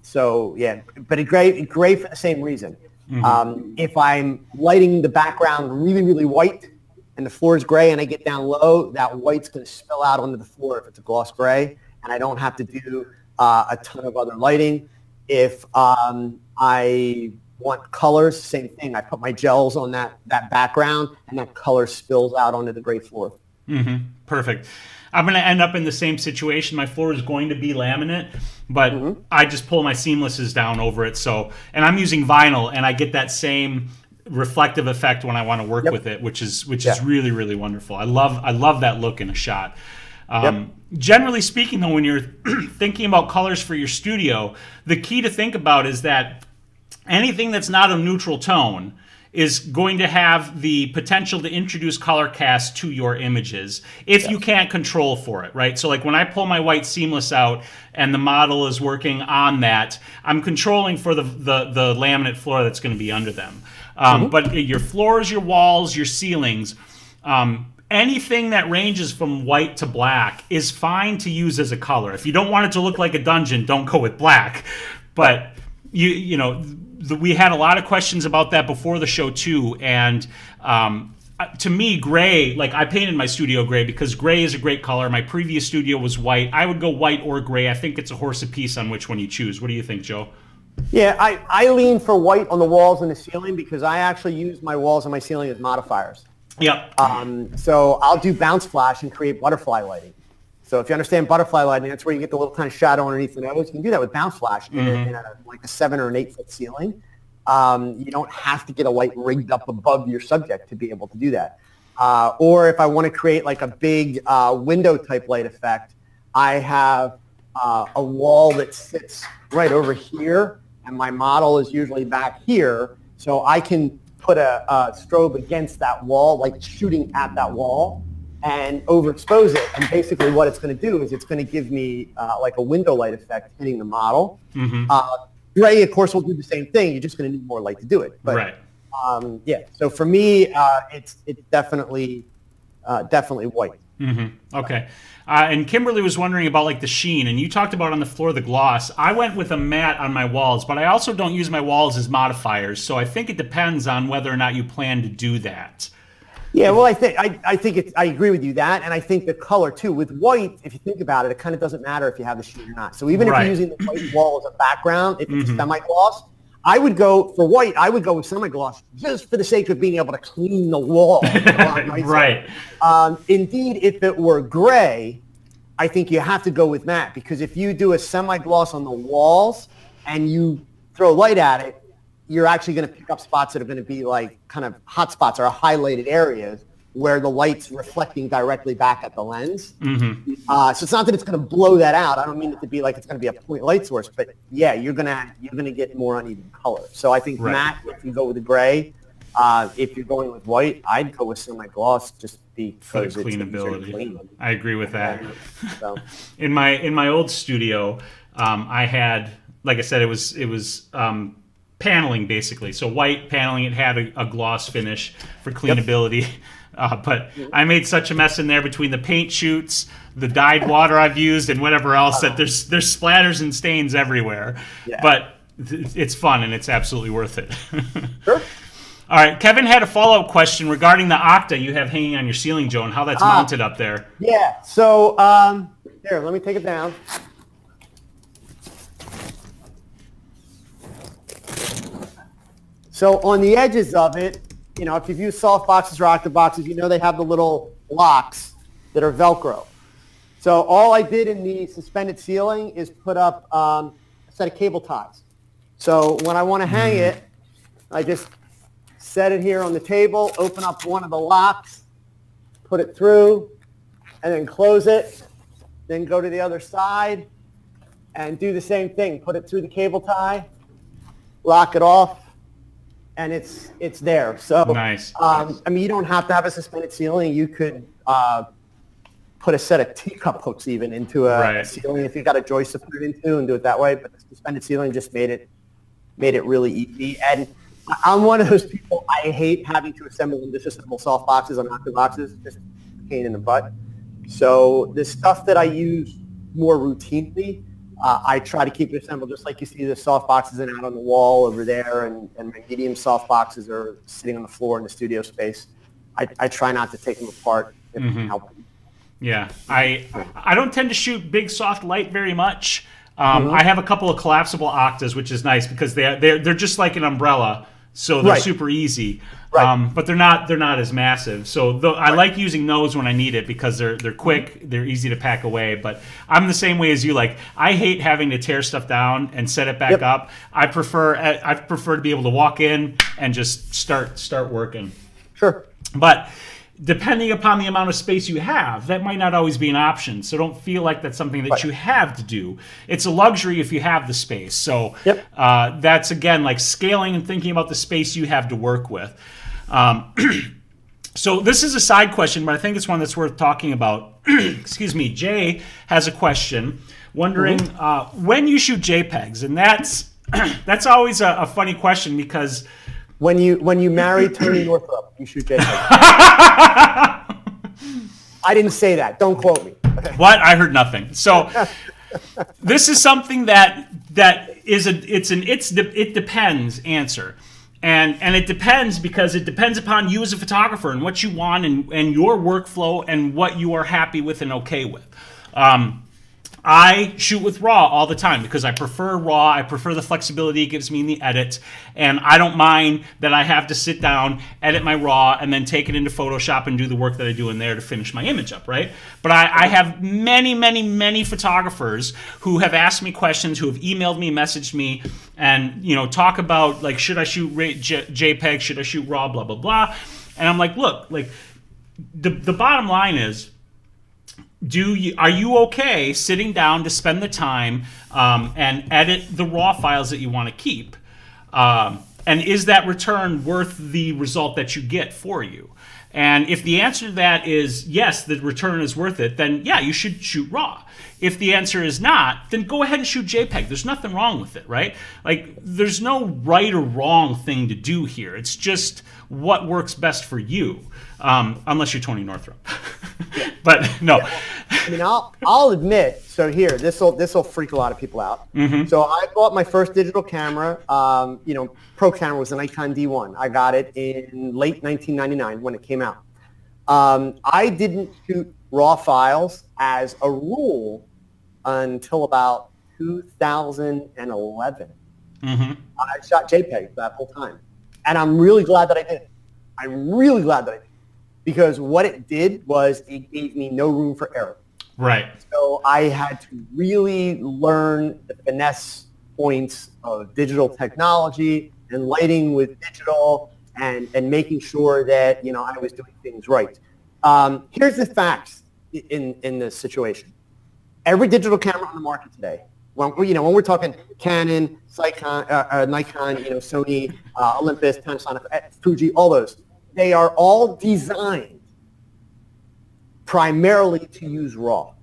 Speaker 2: So yeah, but great for the same reason. If I'm lighting the background really, really white and the floor is gray and I get down low, that white's going to spill out onto the floor if it's a gloss gray, and I don't have to do a ton of other lighting. If I want colors, same thing. I put my gels on that background and that color spills out onto the gray floor.
Speaker 1: Perfect. I'm going to end up in the same situation. My floor is going to be laminate, but I just pull my seamlesses down over it. So, and I'm using vinyl, and I get that same reflective effect when I want to work with it, which is really, really wonderful. I love that look in a shot. Generally speaking, though, when you're thinking about colors for your studio, the key to think about is that anything that's not a neutral tone is going to have the potential to introduce color cast to your images if you can't control for it, right? So like when I pull my white seamless out and the model is working on that, I'm controlling for the laminate floor that's going to be under them. But your floors, your walls, your ceilings, anything that ranges from white to black is fine to use as a color. If you don't want it to look like a dungeon, don't go with black. But you know, we had a lot of questions about that before the show too, and to me, gray, like I painted my studio gray because gray is a great color. My previous studio was white. I would go white or gray. I think it's a horse apiece on which one you choose. What do you think, Joe?
Speaker 2: Yeah, I lean for white on the walls and the ceiling because I actually use my walls and my ceiling as modifiers.
Speaker 1: Yep.
Speaker 2: So I'll do bounce flash and create butterfly lighting. So if you understand butterfly lighting, that's where you get the little kind of shadow underneath the nose. You can do that with bounce flash in like a 7 or an 8 foot ceiling. You don't have to get a light rigged up above your subject to be able to do that. Or if I want to create like a big window type light effect, I have a wall that sits right over here, and my model is usually back here. So I can put a strobe against that wall, like shooting at that wall, and overexpose it. And basically what it's going to do is it's going to give me like a window light effect hitting the model. Gray, of course, will do the same thing. You're just going to need more light to do it. But, yeah, so for me, it's definitely white.
Speaker 1: Okay. And Kimberly was wondering about like the sheen, and you talked about on the floor the gloss. I went with a matte on my walls, but I also don't use my walls as modifiers, so I think it depends on whether or not you plan to do that.
Speaker 2: Yeah, well, I think I agree with you that, and I think the color too. With white, if you think about it, it kind of doesn't matter if you have the sheen or not. So even if you're using the white wall as a background, if it's semi-gloss, I would go for white. I would go with semi-gloss just for the sake of being able to clean the wall.
Speaker 1: Right.
Speaker 2: Indeed, if it were gray, I think you have to go with matte, because if you do a semi-gloss on the walls and you throw light at it, you're actually going to pick up spots that are going to be like kind of hot spots or highlighted areas where the light's reflecting directly back at the lens. So it's not that it's going to blow that out. I don't mean it to be like it's going to be a point light source, but yeah, you're going to get more uneven color. So I think matte, if you go with the gray, if you're going with white, I'd go with semi-gloss just because
Speaker 1: for the cleanability.
Speaker 2: Clean.
Speaker 1: I agree with that.
Speaker 2: So.
Speaker 1: In my old studio, I had, like I said, it was paneling basically. So white paneling, it had a gloss finish for cleanability. But I made such a mess in there between the paint shoots, the dyed water I've used, and whatever else that there's splatters and stains everywhere. Yeah. But it's fun and it's absolutely worth it.
Speaker 2: Sure.
Speaker 1: All right, Kevin had a follow-up question regarding the Octa you have hanging on your ceiling, Joe, and how that's mounted up there.
Speaker 2: Yeah. So here, let me take it down. So on the edges of it, you know, if you've used soft boxes or Octa boxes, you know they have the little locks that are Velcro. So all I did in the suspended ceiling is put up a set of cable ties. So when I want to hang it, I just set it here on the table, open up one of the locks, put it through, and then close it. Then go to the other side and do the same thing. Put it through the cable tie, lock it off, and it's there. So
Speaker 1: nice.
Speaker 2: I mean, you don't have to have a suspended ceiling. You could put a set of teacup hooks even into a ceiling if you've got a joist to put it into and do it that way. But the suspended ceiling just made it really easy. And I'm one of those people, I hate having to assemble and disassemble soft boxes on octave boxes. Just a pain in the butt. So the stuff that I use more routinely, I try to keep it assembled just like you see the soft boxes and out on the wall over there, and my medium soft boxes are sitting on the floor in the studio space. I try not to take them apart if I can help them.
Speaker 1: Yeah, I don't tend to shoot big soft light very much. I have a couple of collapsible octas, which is nice because they're just like an umbrella, so they're super easy. But they're not as massive. So I like using those when I need it because they're quick, they're easy to pack away. But I'm the same way as you. Like, I hate having to tear stuff down and set it back up. I prefer to be able to walk in and just start working.
Speaker 2: Sure.
Speaker 1: But depending upon the amount of space you have, that might not always be an option. So don't feel like that's something that you have to do. It's a luxury if you have the space. So that's, again, like scaling and thinking about the space you have to work with. So this is a side question, but I think it's one that's worth talking about. Excuse me. Jay has a question wondering when you shoot JPEGs. And that's always a funny question because...
Speaker 2: When you marry Tony Northrup, you shoot JPEG. I didn't say that. Don't quote me. Okay.
Speaker 1: What? I heard nothing. So this is something that is it depends answer. And it depends because it depends upon you as a photographer and what you want and your workflow and what you are happy with and okay with. I shoot with RAW all the time because I prefer RAW. I prefer the flexibility it gives me in the edit. And I don't mind that I have to sit down, edit my RAW, and then take it into Photoshop and do the work that I do in there to finish my image up, right? But I have many photographers who have asked me questions, who have emailed me, messaged me, and talk about, like, should I shoot JPEG, should I shoot RAW, blah, blah, blah. And I'm like, look, like, the bottom line is, are you okay sitting down to spend the time and edit the raw files that you want to keep? And is that return worth the result that you get for you? And if the answer to that is yes, the return is worth it, then yeah, you should shoot raw. If the answer is not, then go ahead and shoot JPEG. There's nothing wrong with it, right? Like, there's no right or wrong thing to do here. It's just what works best for you, unless you're Tony Northrup. But no.
Speaker 2: I mean, I'll admit. So here, this will freak a lot of people out. So I bought my first digital camera. Pro camera was a Nikon D1. I got it in late 1999 when it came out. I didn't shoot raw files as a rule until about 2011. I shot JPEG that whole time, and I'm really glad that I did. I'm really glad that I did, because what it did was it gave me no room for error.
Speaker 1: Right.
Speaker 2: So I had to really learn the finesse points of digital technology and lighting with digital, and making sure that I was doing things right. Here's the facts in this situation. Every digital camera on the market today, when we're talking Canon, Nikon, Sony, Olympus, Panasonic, Fuji, all those, they are all designed primarily to use RAW.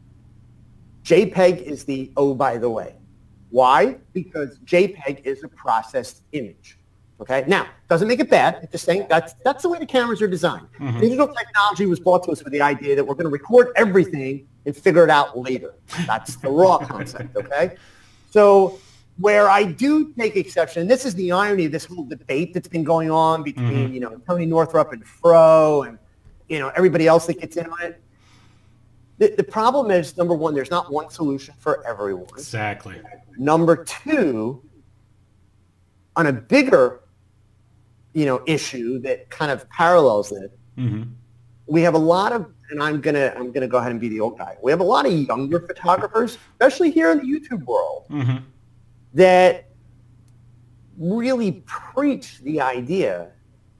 Speaker 2: JPEG is the by the way. Why? Because JPEG is a processed image. Okay. Now, doesn't make it bad. It's just saying that's the way the cameras are designed. Digital technology was brought to us with the idea that we're going to record everything and figure it out later. That's the RAW concept. Okay. So where I do take exception, and this is the irony of this whole debate that's been going on between Tony Northrup and Fro and everybody else that gets in on it. The problem is, number one, there's not one solution for everyone.
Speaker 1: Exactly.
Speaker 2: Number two, on a bigger issue that kind of parallels it, we have a lot of, and I'm gonna go ahead and be the old guy. We have a lot of younger photographers, especially here in the YouTube world, that really preach the idea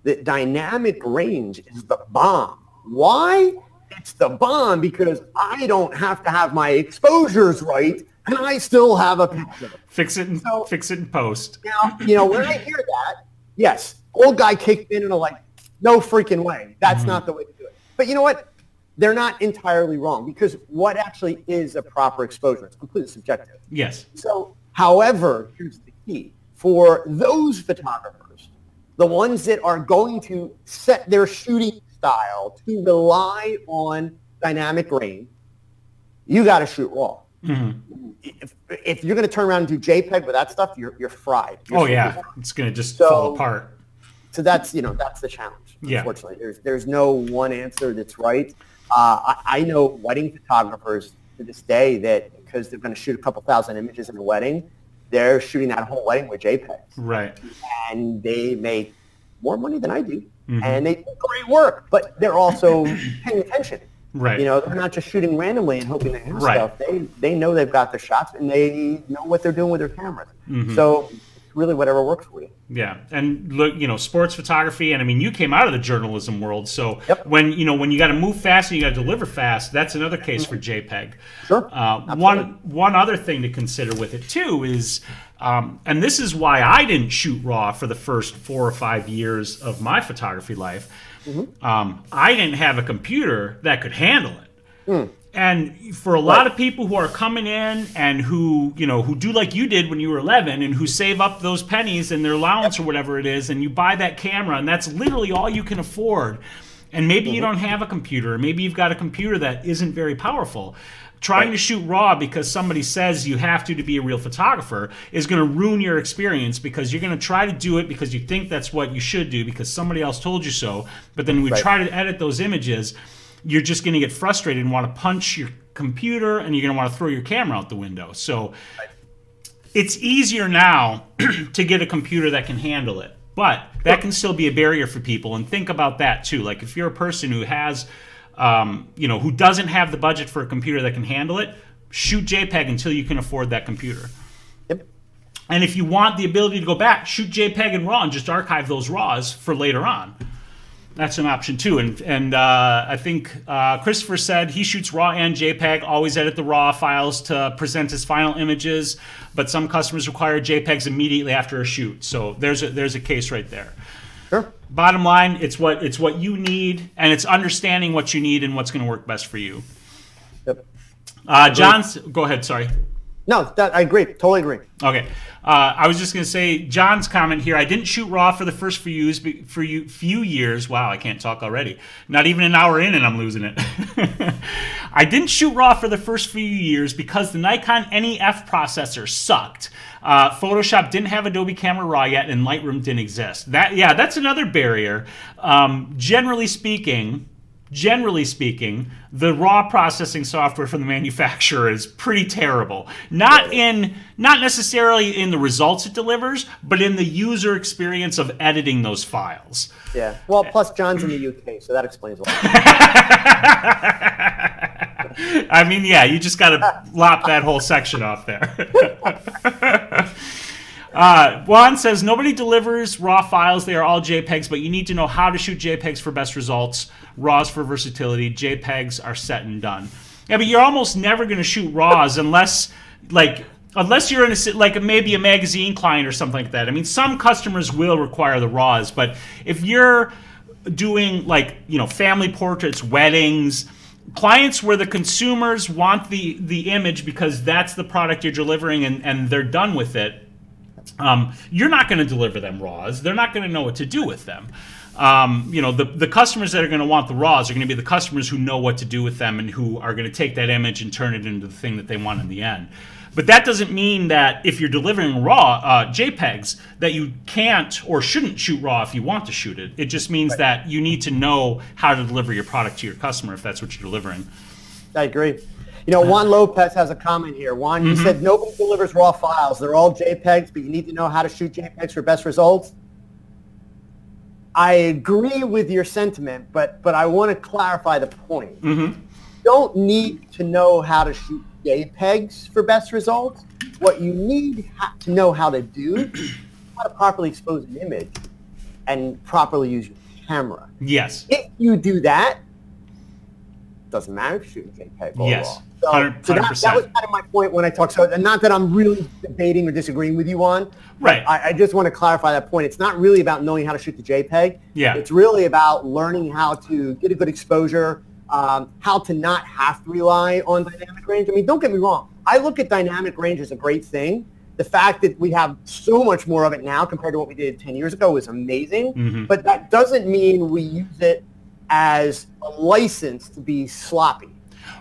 Speaker 2: that dynamic range is the bomb. Why? it's the bomb because I don't have to have my exposures right, and I still have a picture.
Speaker 1: Fix it in post.
Speaker 2: Now, when I hear that, yes, old guy kicked in and I'm like, no freaking way. That's not the way to do it. But you know what? They're not entirely wrong because what actually is a proper exposure? It's completely subjective.
Speaker 1: Yes.
Speaker 2: So, however, here's the key. For those photographers, the ones that are going to set their shooting style to rely on dynamic range, you got to shoot raw. If you're going to turn around and do JPEG with that stuff, you're fried.
Speaker 1: It's going to just fall apart.
Speaker 2: So that's that's the challenge. Unfortunately, there's no one answer that's right. I know wedding photographers to this day that because they're going to shoot a couple thousand images in a wedding, they're shooting that whole wedding with JPEGs.
Speaker 1: Right.
Speaker 2: And they make more money than I do, and they do great work, but they're also paying attention.
Speaker 1: Right.
Speaker 2: They're not just shooting randomly and hoping they have stuff. They know they've got their shots, and they know what they're doing with their cameras. So it's really whatever works for you.
Speaker 1: Yeah, and look, sports photography, and I mean, you came out of the journalism world, so when you got to move fast and you got to deliver fast, that's another case for JPEG.
Speaker 2: Sure.
Speaker 1: One other thing to consider with it too is, and this is why I didn't shoot RAW for the first 4 or 5 years of my photography life. I didn't have a computer that could handle it. And for a lot of people who are coming in and who do like you did when you were 11 and who save up those pennies in their allowance or whatever it is, and you buy that camera and that's literally all you can afford, and maybe you don't have a computer, or maybe you've got a computer that isn't very powerful, trying to shoot RAW because somebody says you have to be a real photographer is going to ruin your experience, because you're going to try to do it because you think that's what you should do because somebody else told you so, but then when we try to edit those images, you're just going to get frustrated and want to punch your computer, and you're going to want to throw your camera out the window. So it's easier now to get a computer that can handle it, but that can still be a barrier for people. And think about that too. Like if you're a person who has, who doesn't have the budget for a computer that can handle it, shoot JPEG until you can afford that computer. And if you want the ability to go back, shoot JPEG and RAW and just archive those RAWs for later on. That's an option too, and I think Christopher said he shoots RAW and JPEG, always edit the RAW files to present as final images, but some customers require JPEGs immediately after a shoot. So there's a case right there.
Speaker 2: Sure.
Speaker 1: Bottom line, it's what you need, and it's understanding what you need and what's going to work best for you. John's, go ahead. Sorry.
Speaker 2: No, I agree. Totally agree.
Speaker 1: Okay. I was just going to say, John's comment here, I didn't shoot RAW for the first few years. Wow, I can't talk already. Not even an hour in and I'm losing it. I didn't shoot RAW for the first few years because the Nikon NEF processor sucked. Photoshop didn't have Adobe Camera Raw yet, and Lightroom didn't exist. That's another barrier. Generally speaking, the raw processing software from the manufacturer is pretty terrible. Not necessarily in the results it delivers, but in the user experience of editing those files.
Speaker 2: Yeah. Well, plus John's in the UK, so that explains a lot.
Speaker 1: I mean, yeah, you just got to lop that whole section off there. Juan says, nobody delivers RAW files. They are all JPEGs, but you need to know how to shoot JPEGs for best results. RAWs for versatility. JPEGs are set and done. Yeah, but you're almost never going to shoot RAWs unless you're in maybe a magazine client or something like that. I mean, some customers will require the RAWs, but if you're doing family portraits, weddings, clients where the consumers want the image because that's the product you're delivering and they're done with it, you're not going to deliver them RAWs. They're not going to know what to do with them. The customers that are going to want the RAWs are going to be the customers who know what to do with them and who are going to take that image and turn it into the thing that they want in the end. But that doesn't mean that if you're delivering RAW JPEGs that you can't or shouldn't shoot RAW if you want to shoot it. It just means that you need to know how to deliver your product to your customer if that's what you're delivering.
Speaker 2: I agree. Juan Lopez has a comment here. Juan, you said nobody delivers RAW files. They're all JPEGs, but you need to know how to shoot JPEGs for best results. I agree with your sentiment, but I want to clarify the point. You don't need to know how to shoot JPEGs for best results. What you need to know how to do is how to properly expose an image and properly use your camera.
Speaker 1: Yes.
Speaker 2: If you do that, doesn't matter if you're shooting JPEG or
Speaker 1: Yes,
Speaker 2: RAW.
Speaker 1: 100%.
Speaker 2: So that was kind of my point when I talked. So, and not that I'm really debating or disagreeing with you on.
Speaker 1: Right.
Speaker 2: I just want to clarify that point. It's not really about knowing how to shoot the JPEG.
Speaker 1: Yeah.
Speaker 2: It's really about learning how to get a good exposure, how to not have to rely on dynamic range. I mean, don't get me wrong. I look at dynamic range as a great thing. The fact that we have so much more of it now compared to what we did 10 years ago is amazing.
Speaker 1: Mm-hmm.
Speaker 2: But that doesn't mean we use it as a license to be sloppy.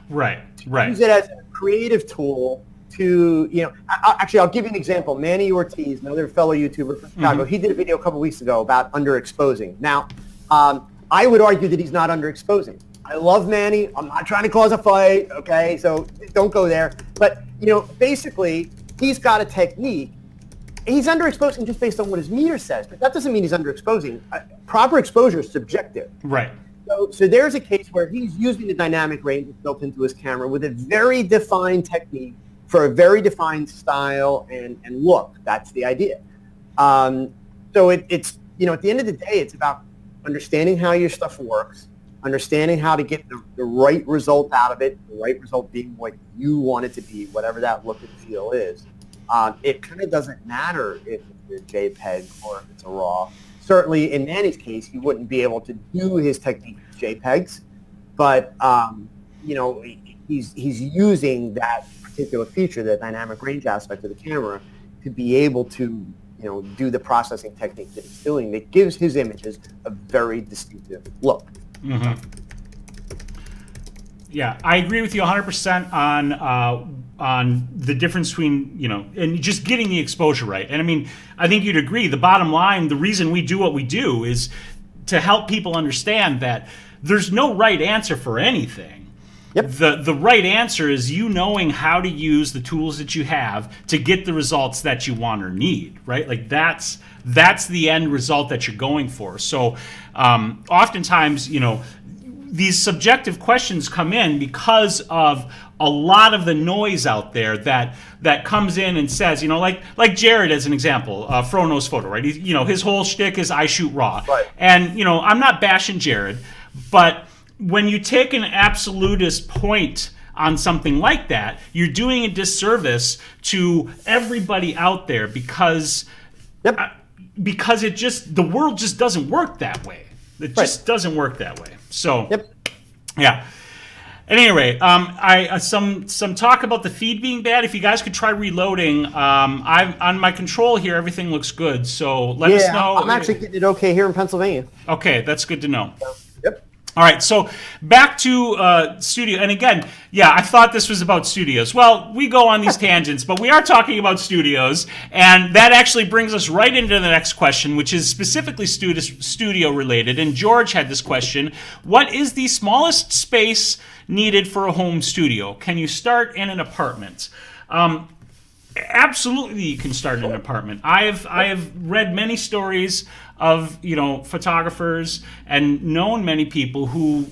Speaker 1: Right, right.
Speaker 2: Use it as a creative tool to, you know, actually, I'll give you an example. Manny Ortiz, another fellow YouTuber from Chicago, he did a video a couple weeks ago about underexposing. Now, I would argue that he's not underexposing. I love Manny. I'm not trying to cause a fight, okay? So don't go there. But, you know, basically, he's got a technique. He's underexposing just based on what his meter says, but that doesn't mean he's underexposing. Proper exposure is subjective.
Speaker 1: Right.
Speaker 2: So there's a case where he's using the dynamic range built into his camera with a very defined technique for a very defined style and look. That's the idea. So it's, you know, at the end of the day, it's about understanding how your stuff works, understanding how to get the right result out of it, the right result being what you want it to be, whatever that look and feel is. It kind of doesn't matter if it's a JPEG or if it's a RAW. Certainly, in Manny's case, he wouldn't be able to do his technique with JPEGs, but you know, he's using that particular feature, the dynamic range aspect of the camera, to be able to, you know, do the processing technique that he's doing that gives his images a very distinctive look.
Speaker 1: Mm-hmm. Yeah, I agree with you 100% on the difference between, you know, and just getting the exposure right. And I mean, I think you'd agree, the bottom line, the reason we do what we do is to help people understand that there's no right answer for anything. Yep. The right answer is you knowing how to use the tools that you have to get the results that you want or need, right? Like that's the end result that you're going for. So oftentimes, you know, these subjective questions come in because of a lot of the noise out there that comes in and says, you know, like Jared as an example, Frono's photo, right? He, you know, his whole shtick is I shoot raw.
Speaker 2: Right.
Speaker 1: And, you know, I'm not bashing Jared, but when you take an absolutist point on something like that, you're doing a disservice to everybody out there because it just, the world just doesn't work that way. It just doesn't work that way. So, yeah. At any rate, some talk about the feed being bad. If you guys could try reloading, I'm on my control here. Everything looks good. So let us know.
Speaker 2: I'm actually getting it okay here in Pennsylvania.
Speaker 1: Okay, that's good to know.
Speaker 2: Yep.
Speaker 1: All right, so back to studio. And again, yeah, I thought this was about studios. Well, we go on these tangents, but we are talking about studios. And that actually brings us right into the next question, which is specifically studio related. And George had this question. What is the smallest space needed for a home studio? Can you start in an apartment? Absolutely, you can start in an apartment. I have read many stories of, you know, photographers and known many people who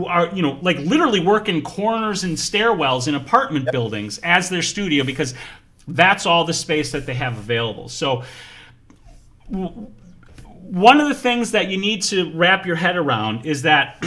Speaker 1: are, you know, like literally work in corners and stairwells in apartment buildings as their studio because that's all the space that they have available. So one of the things that you need to wrap your head around is that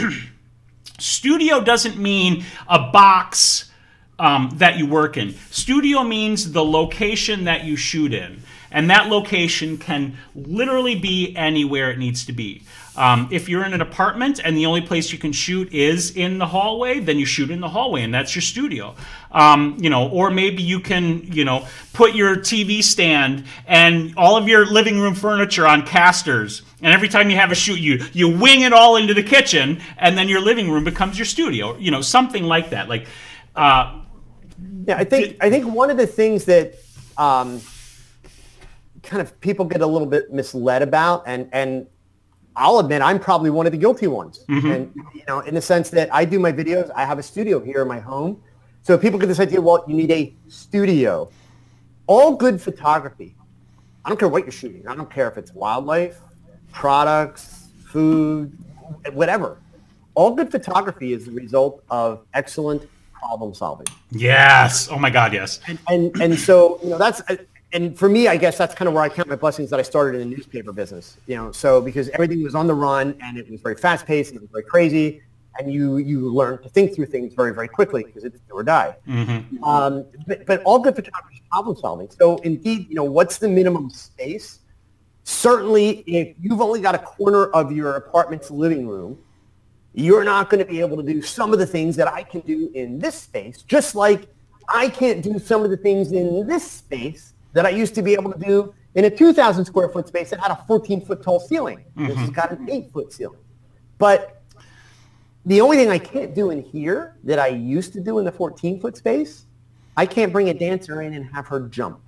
Speaker 1: studio doesn't mean a box that you work in. Studio means the location that you shoot in. And that location can literally be anywhere it needs to be. If you're in an apartment and the only place you can shoot is in the hallway, then you shoot in the hallway and that's your studio. You know, or maybe you can, you know, put your TV stand and all of your living room furniture on casters. And every time you have a shoot, you wing it all into the kitchen and then your living room becomes your studio. You know, something like that. Like,
Speaker 2: yeah, I think one of the things that kind of people get a little bit misled about, and I'll admit I'm probably one of the guilty ones. Mm-hmm. And you know, in the sense that I do my videos, I have a studio here in my home. So people get this idea, well, you need a studio. All good photography, I don't care what you're shooting. I don't care if it's wildlife, products, food, whatever. All good photography is the result of excellent problem solving.
Speaker 1: Yes. Oh my God, yes.
Speaker 2: And so, you know, that's, and for me, I guess that's kind of where I count my blessings that I started in the newspaper business, you know, so because everything was on the run and it was very fast paced and it was very crazy. and you learn to think through things very, very quickly because it's do or die. But all good photography is problem solving. So indeed, what's the minimum space? Certainly, if you've only got a corner of your apartment's living room, you're not going to be able to do some of the things that I can do in this space, just like I can't do some of the things in this space that I used to be able to do in a 2,000 square foot space that had a 14-foot tall ceiling. This has got an 8-foot ceiling. But the only thing I can't do in here that I used to do in the 14-foot space, I can't bring a dancer in and have her jump.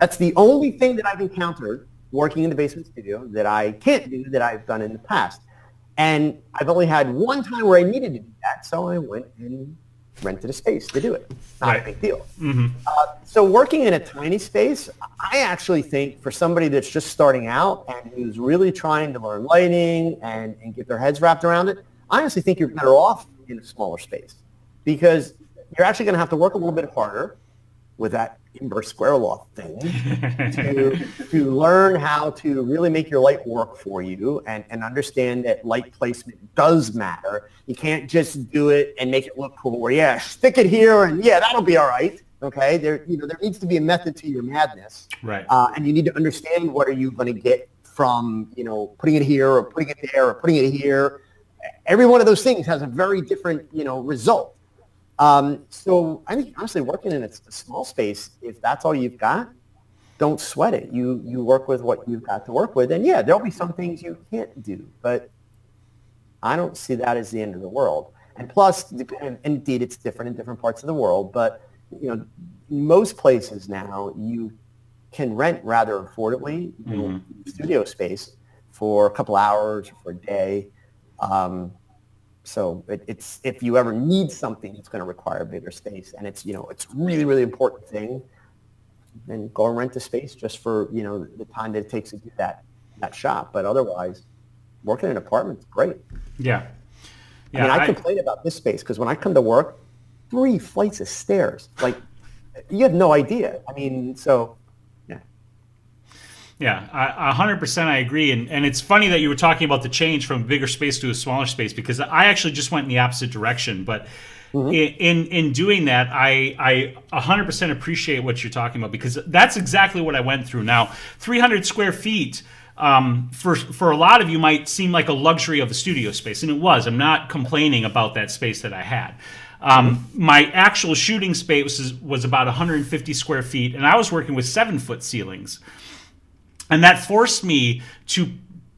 Speaker 2: That's the only thing that I've encountered working in the basement studio that I can't do that I've done in the past. And I've only had one time where I needed to do that, so I went and rented a space to do it. Not a big deal. So working in a tiny space, I actually think for somebody that's just starting out and who's really trying to learn lighting and get their heads wrapped around it, I honestly think you're better off in a smaller space because you're actually going to have to work a little bit harder with that inverse square law thing to learn how to really make your light work for you and understand that light placement does matter. You can't just do it and make it look cool where, stick it here and that'll be all right. Okay, there needs to be a method to your madness.
Speaker 1: Right.
Speaker 2: And you need to understand what are you going to get from, putting it here or putting it there or putting it here. Every one of those things has a very different, result. So I think honestly working in a small space, if that's all you've got, don't sweat it. You work with what you've got to work with. And there'll be some things you can't do, but I don't see that as the end of the world. And plus, and indeed, it's different in different parts of the world, but most places now you can rent rather affordably studio space for a couple hours or for a day. So it's if you ever need something that's going to require a bigger space, and it's it's really, really important thing, then go and rent a space just for the time that it takes to do that shop. But otherwise, working in an apartment is great.
Speaker 1: Yeah.
Speaker 2: I mean, I complain about this space because when I come to work, 3 flights of stairs, like you have no idea. I mean, so.
Speaker 1: Yeah, 100% I agree. And it's funny that you were talking about the change from a bigger space to a smaller space because I actually just went in the opposite direction. But in doing that, I 100% appreciate what you're talking about because that's exactly what I went through. Now, 300 square feet for a lot of you might seem like a luxury of a studio space, and it was. I'm not complaining about that space that I had. My actual shooting space was about 150 square feet, and I was working with 7-foot ceilings. And that forced me to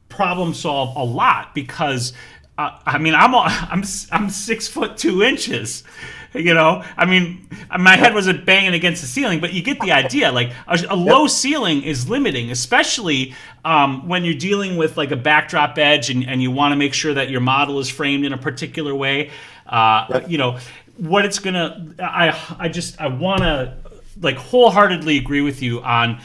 Speaker 1: problem solve a lot because, I mean, I'm 6 foot 2 inches. I mean, my head wasn't banging against the ceiling, but you get the idea. Like a low ceiling is limiting, especially when you're dealing with like a backdrop edge and you want to make sure that your model is framed in a particular way. What it's gonna. I want to like wholeheartedly agree with you on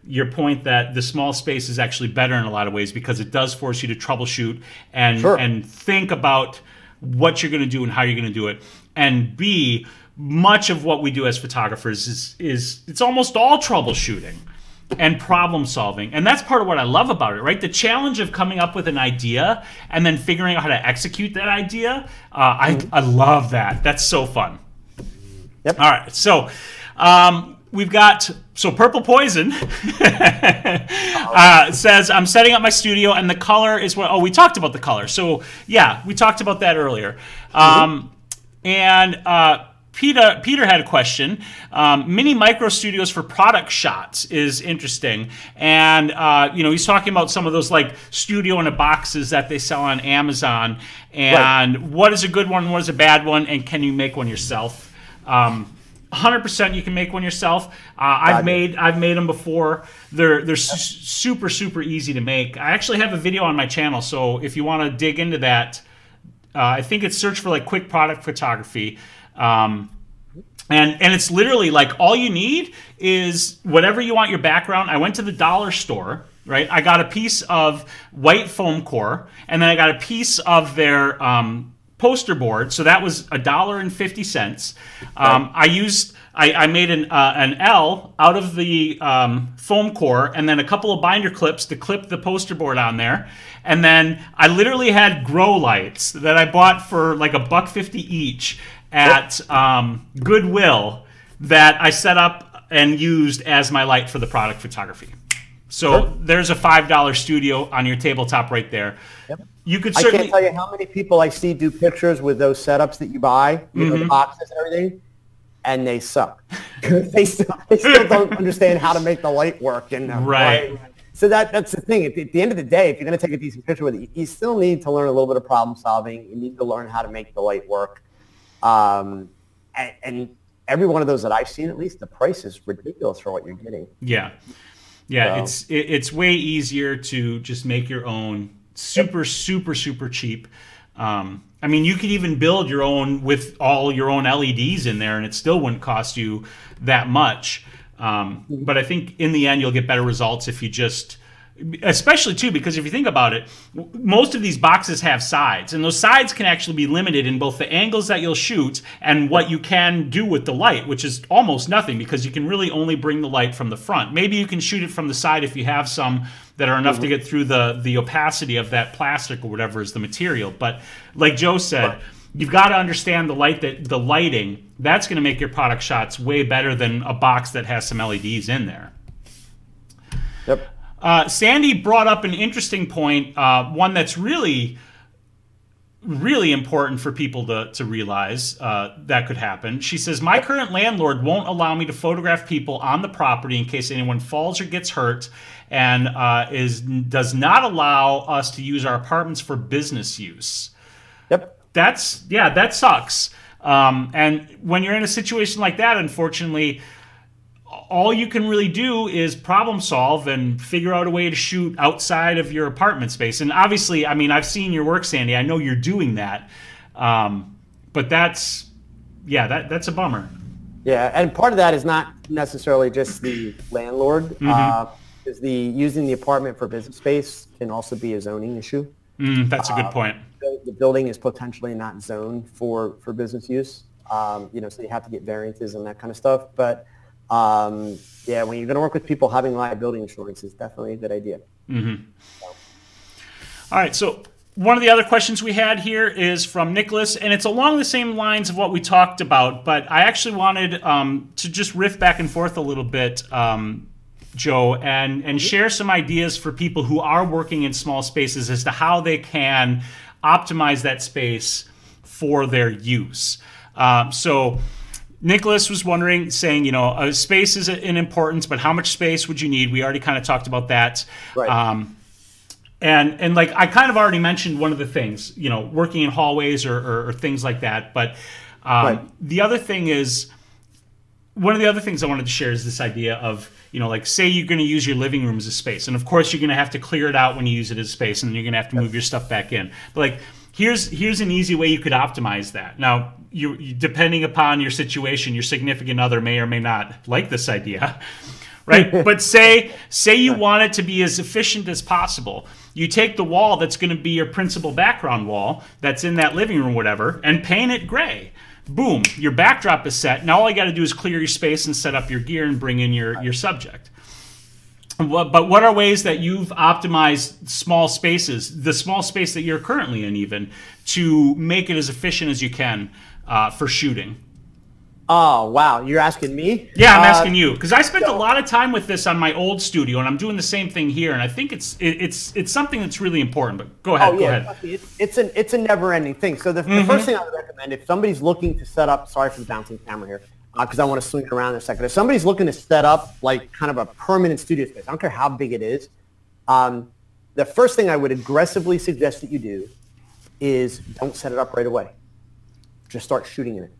Speaker 1: your point that the small space is actually better in a lot of ways because it does force you to troubleshoot and think about what you're going to do and how you're going to do it. And B, much of what we do as photographers is it's almost all troubleshooting and problem solving. And that's part of what I love about it, right? The challenge of coming up with an idea and then figuring out how to execute that idea. I love that. That's so fun.
Speaker 2: Yep.
Speaker 1: All right. So, we've got, Purple Poison says, I'm setting up my studio and the color is what, we talked about the color. So yeah, we talked about that earlier. Peter had a question. Mini micro studios for product shots is interesting. And, he's talking about some of those like studio in a boxes that they sell on Amazon. And what is a good one? What is a bad one? And can you make one yourself? 100% you can make one yourself. I've made them before. They're super, super easy to make. I actually have a video on my channel, so if you want to dig into that, I think it's search for like quick product photography. And it's literally like all you need is whatever you want your background. I went to the dollar store, right? I got a piece of white foam core, and then I got a piece of their poster board, so that was $1.50. I made an L out of the foam core, and then a couple of binder clips to clip the poster board on there. And then I literally had grow lights that I bought for like $1.50 each at Goodwill that I set up and used as my light for the product photography. So there's a $5 studio on your tabletop right there. Yep. You could certainly...
Speaker 2: I can't tell you how many people I see do pictures with those setups that you buy, you know, the boxes and everything, and they suck. they still don't understand how to make the light work. And
Speaker 1: right.
Speaker 2: So that's the thing. At the end of the day, if you're going to take a decent picture with it, you still need to learn a little bit of problem solving. You need to learn how to make the light work. And every one of those that I've seen, at least, the price is ridiculous for what you're getting.
Speaker 1: Yeah. Yeah, so it's way easier to just make your own super cheap. I mean, you could even build your own with all your own LEDs in there, and it still wouldn't cost you that much. But I think in the end, you'll get better results if you just, especially too, because if you think about it, most of these boxes have sides, and those sides can actually be limited in both the angles that you'll shoot and what you can do with the light, which is almost nothing because you can really only bring the light from the front. Maybe you can shoot it from the side if you have some that are enough to get through the opacity of that plastic or whatever is the material. But like Joe said, you've got to understand the lighting. That's going to make your product shots way better than a box that has some LEDs in there.
Speaker 2: Yep.
Speaker 1: Sandy brought up an interesting point, one that's really important for people to realize that could happen. She says, my current landlord won't allow me to photograph people on the property in case anyone falls or gets hurt, and does not allow us to use our apartments for business use.
Speaker 2: Yep.
Speaker 1: That sucks. And when you're in a situation like that, unfortunately, all you can really do is problem solve and figure out a way to shoot outside of your apartment space. And obviously, I mean, I've seen your work, Sandy. I know you're doing that. But that's a bummer.
Speaker 2: Yeah, and part of that is not necessarily just the landlord. Is using the apartment for business space can also be a zoning issue.
Speaker 1: That's a good point.
Speaker 2: The building is potentially not zoned for business use. So you have to get variances and that kind of stuff. But when you're going to work with people, having liability insurance is definitely a good idea.
Speaker 1: All right, so one of the other questions we had here is from Nicholas, and it's along the same lines of what we talked about, but I actually wanted to just riff back and forth a little bit, Joe, and share some ideas for people who are working in small spaces as to how they can optimize that space for their use. So Nicholas was wondering, saying, space is an importance, but how much space would you need? We already kind of talked about that.
Speaker 2: Right.
Speaker 1: And like I kind of already mentioned one of the things, working in hallways or things like that. But the other thing is, one of the other things I wanted to share is this idea of, like say you're going to use your living room as a space. And of course you're going to have to clear it out when you use it as space, and then you're going to have to move your stuff back in. But like, here's an easy way you could optimize that. Now, you depending upon your situation, your significant other may or may not like this idea, right? But say you want it to be as efficient as possible. You take the wall that's going to be your principal background wall that's in that living room, whatever, and paint it gray. Boom, your backdrop is set. Now all you got to do is clear your space and set up your gear and bring in your subject. But what are ways that you've optimized small spaces, the small space that you're currently in even, to make it as efficient as you can for shooting?
Speaker 2: Oh, wow. You're asking me?
Speaker 1: Yeah, I'm asking you. Because I spent a lot of time with this on my old studio, and I'm doing the same thing here. And I think it's something that's really important. But go ahead. Go ahead.
Speaker 2: It's a never-ending thing. So the first thing I would recommend, if somebody's looking to set up, sorry for the bouncing camera here, because I want to swing it around in a second. If somebody's looking to set up like kind of a permanent studio space, I don't care how big it is, the first thing I would aggressively suggest that you do is don't set it up right away. Just start shooting in it.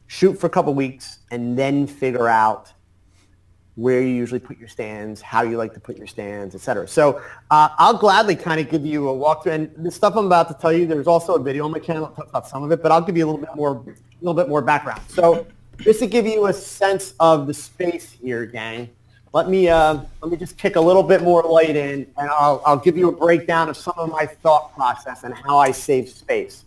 Speaker 2: Shoot for a couple weeks and then figure out where you usually put your stands, how you like to put your stands, etc. So I'll gladly kind of give you a walkthrough. And the stuff I'm about to tell you, there's also a video on my channel that talks about some of it, but I'll give you a little bit more background. So just to give you a sense of the space here, gang, let me just kick a little bit more light in, and I'll give you a breakdown of some of my thought process and how I save space.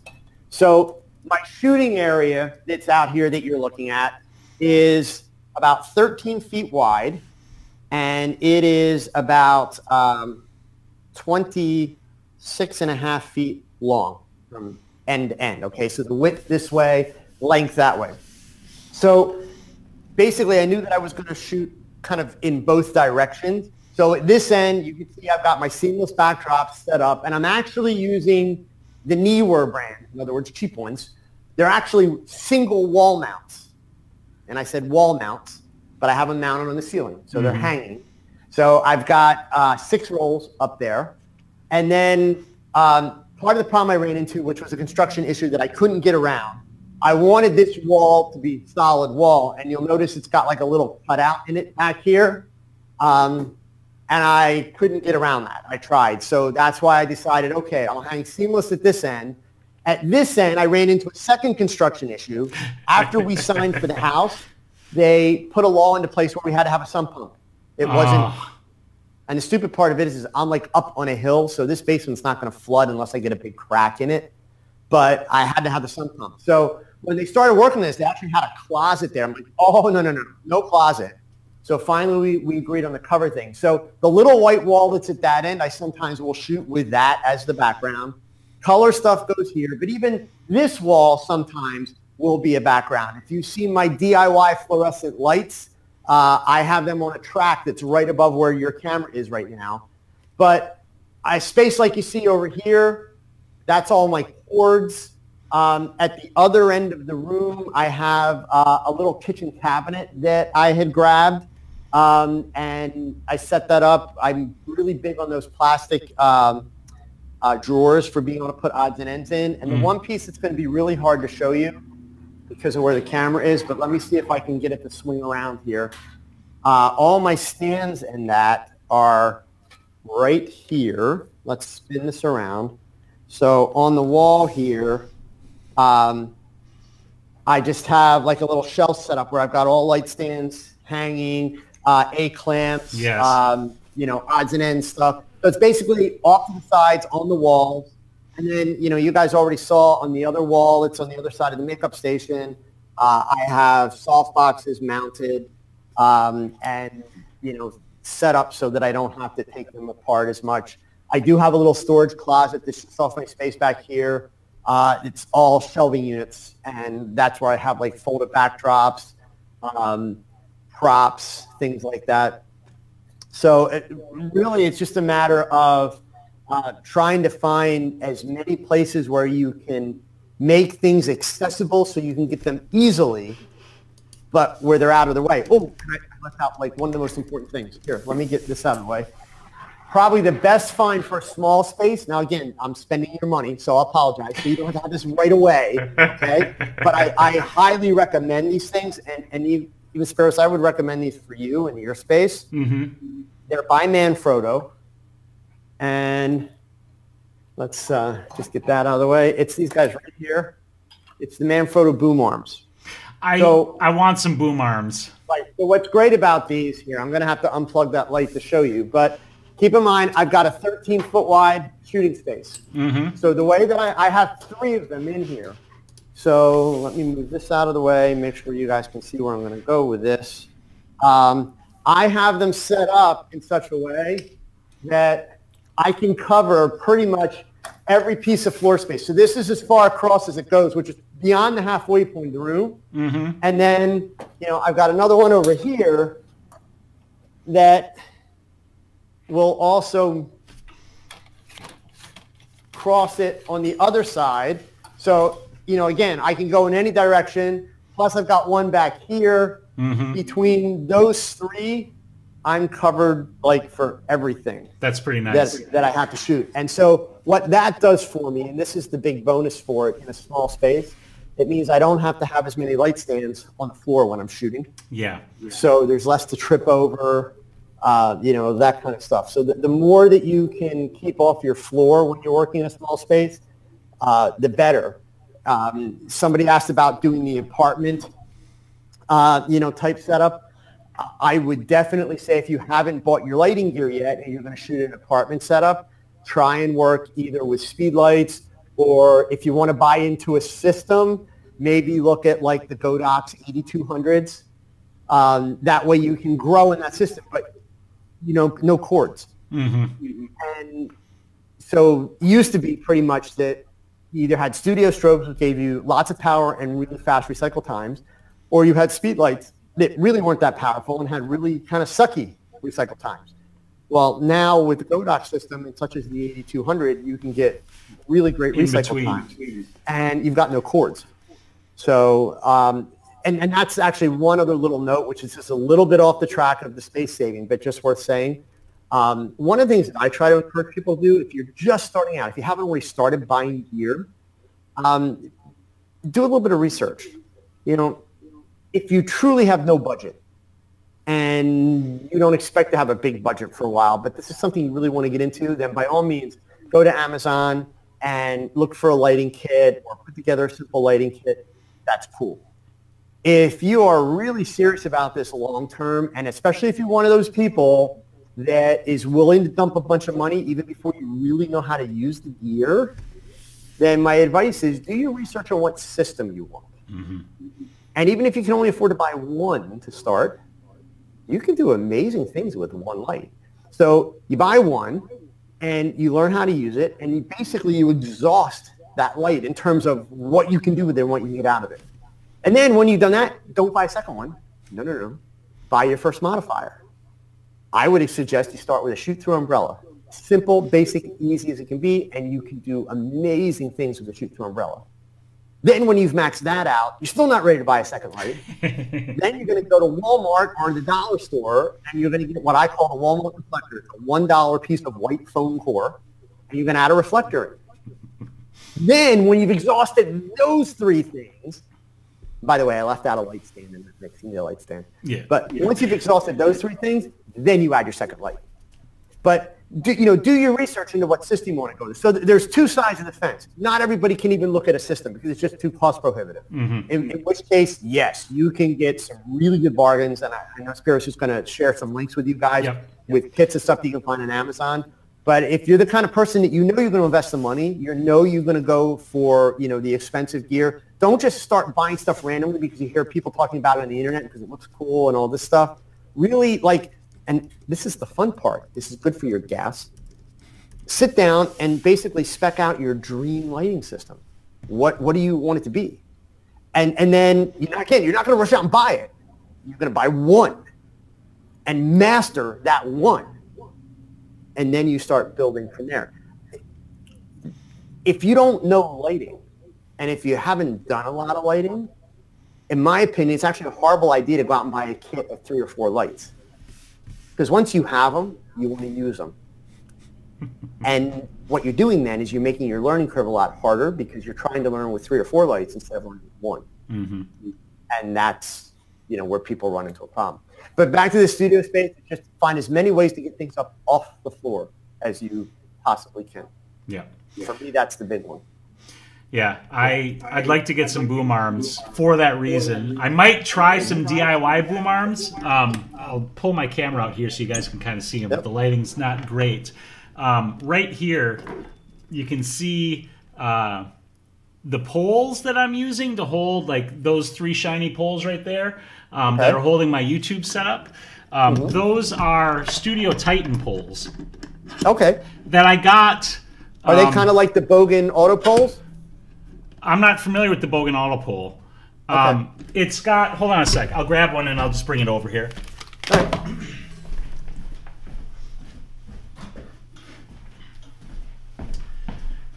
Speaker 2: So my shooting area that's out here that you're looking at is about 13 feet wide, and it is about 26 and a half feet long from end to end. Okay, so the width this way, length that way. So basically, I knew that I was going to shoot kind of in both directions. So at this end, you can see I've got my seamless backdrops set up, and I'm actually using the Neewer brand, in other words, cheap ones. They're actually single wall mounts. And I said wall mounts, but I have them mounted on the ceiling, so they're hanging. So I've got 6 rolls up there. And then part of the problem I ran into, which was a construction issue that I couldn't get around, I wanted this wall to be solid wall, and you'll notice it's got like a little cutout in it back here. And I couldn't get around that. I tried. So that's why I decided, okay, I'll hang seamless at this end. At this end, I ran into a second construction issue. After we signed for the house, they put a law into place where we had to have a sump pump. It wasn't, and the stupid part of it is I'm like up on a hill, so this basement's not going to flood unless I get a big crack in it. But I had to have the sump pump. So when they started working on this, they actually had a closet there. I'm like, oh, no closet. So finally, we agreed on the cover thing. So the little white wall that's at that end, I sometimes will shoot with that as the background. Color stuff goes here, but even this wall sometimes will be a background. If you see my DIY fluorescent lights, I have them on a track that's right above where your camera is right now. But I space like you see over here, that's all my cords. At the other end of the room, I have a little kitchen cabinet that I had grabbed, and I set that up. I'm really big on those plastic drawers for being able to put odds and ends in. And the one piece that's going to be really hard to show you because of where the camera is, but let me see if I can get it to swing around here. All my stands and that are right here. Let's spin this around. So on the wall here, I just have like a little shelf set up where I've got all light stands hanging, A-clamps,
Speaker 1: yes.
Speaker 2: Odds and ends stuff. So it's basically off to the sides on the walls. And then, you guys already saw on the other wall, it's on the other side of the makeup station. I have soft boxes mounted and, set up so that I don't have to take them apart as much. I do have a little storage closet. This is off my space back here. It's all shelving units, and that's where I have like folded backdrops, props, things like that. So it's just a matter of trying to find as many places where you can make things accessible so you can get them easily, but where they're out of the way. Oh, I left out like one of the most important things. Here, let me get this out of the way. Probably the best find for a small space. Now, again, I'm spending your money, so I'll apologize. So you don't have to have this right away, okay? But I highly recommend these things, and even Spyros, I would recommend these for you and your space. Mm-hmm. They're by Manfrotto, and let's just get that out of the way. It's these guys right here. It's the Manfrotto boom arms.
Speaker 1: I want some boom arms.
Speaker 2: Right. So what's great about these here, I'm going to have to unplug that light to show you, but keep in mind, I've got a 13-foot wide shooting space. Mm-hmm. So the way that I have 3 of them in here. So let me move this out of the way, make sure you guys can see where I'm going to go with this. I have them set up in such a way that I can cover pretty much every piece of floor space. So this is as far across as it goes, which is beyond the halfway point of the room. Mm-hmm. And then, I've got another one over here that will also cross it on the other side. So, again, I can go in any direction. Plus, I've got one back here. Mm-hmm. Between those 3, I'm covered like for everything.
Speaker 1: That's pretty nice.
Speaker 2: That I have to shoot. And so what that does for me, and this is the big bonus for it in a small space, it means I don't have to have as many light stands on the floor when I'm shooting. Yeah. So there's less to trip over. That kind of stuff. So the more that you can keep off your floor when you're working in a small space, the better. Somebody asked about doing the apartment, type setup. I would definitely say if you haven't bought your lighting gear yet and you're going to shoot an apartment setup, try and work either with speed lights, or if you want to buy into a system, maybe look at like the Godox 8200s. That way you can grow in that system, but no cords.
Speaker 1: Mm-hmm.
Speaker 2: And so it used to be pretty much that you either had studio strobes, which gave you lots of power and really fast recycle times, or you had speed lights that really weren't that powerful and had really kind of sucky recycle times. Well, now with the Godox system, and such as the 8200, you can get really great recycle times, and you've got no cords. So, and that's actually one other little note, which is just a little bit off the track of the space saving, but just worth saying. One of the things that I try to encourage people to do, if you're just starting out, if you haven't already started buying gear, do a little bit of research. If you truly have no budget and you don't expect to have a big budget for a while, but this is something you really want to get into, then by all means, go to Amazon and look for a lighting kit or put together a simple lighting kit. That's cool. If you are really serious about this long term, and especially if you're one of those people that is willing to dump a bunch of money even before you really know how to use the gear, then my advice is do your research on what system you want.
Speaker 1: Mm-hmm.
Speaker 2: And even if you can only afford to buy one to start, you can do amazing things with one light. So you buy one and you learn how to use it, and you exhaust that light in terms of what you can do with it and what you get out of it. And then when you've done that, don't buy a second one. No. Buy your first modifier. I would suggest you start with a shoot-through umbrella. Simple, basic, easy as it can be, and you can do amazing things with a shoot-through umbrella. Then when you've maxed that out, you're still not ready to buy a second light. Then you're going to go to Walmart or the dollar store, and you're going to get what I call the Walmart reflector. It's a $1 piece of white foam core, and you're going to add a reflector in. Then when you've exhausted those three things, by the way, I left out a light stand in the mix. You need a light stand.
Speaker 1: Yeah.
Speaker 2: But once you've exhausted those three things, then you add your second light. But do your research into what system you want to go to. So there's two sides of the fence. Not everybody can even look at a system because it's just too cost prohibitive.
Speaker 1: Mm-hmm.
Speaker 2: In which case, yes, you can get some really good bargains. And I know Spyros is going to share some links with you guys with kits and stuff that you can find on Amazon. But if you're the kind of person that you're going to invest the money, you're going to go for the expensive gear. Don't just start buying stuff randomly because you hear people talking about it on the internet because it looks cool and all this stuff. Really, and this is the fun part. This is good for your gas. Sit down and basically spec out your dream lighting system. What do you want it to be? And then, you're not going to rush out and buy it. You're going to buy one and master that one. And then you start building from there. If you don't know lighting, and if you haven't done a lot of lighting, in my opinion, it's actually a horrible idea to go out and buy a kit of 3 or 4 lights. Because once you have them, you want to use them. And what you're doing then is you're making your learning curve a lot harder because you're trying to learn with 3 or 4 lights instead of learning with one.
Speaker 1: Mm-hmm.
Speaker 2: And that's where people run into a problem. But back to the studio space, just find as many ways to get things up off the floor as you possibly can.
Speaker 1: Yeah.
Speaker 2: For me, that's the big one.
Speaker 1: Yeah, I'd like to get some boom arms for that reason. I might try some DIY boom arms. I'll pull my camera out here so you guys can kind of see them, but the lighting's not great. Right here, you can see the poles that I'm using to hold, like those 3 shiny poles right there that are holding my YouTube setup. Those are Studio Titan poles.
Speaker 2: Okay.
Speaker 1: That I got.
Speaker 2: Are they kind of like the Bogan auto poles?
Speaker 1: I'm not familiar with the Bogan auto pole. It's got, hold on a sec. I'll grab one and I'll just bring it over here.
Speaker 2: All right.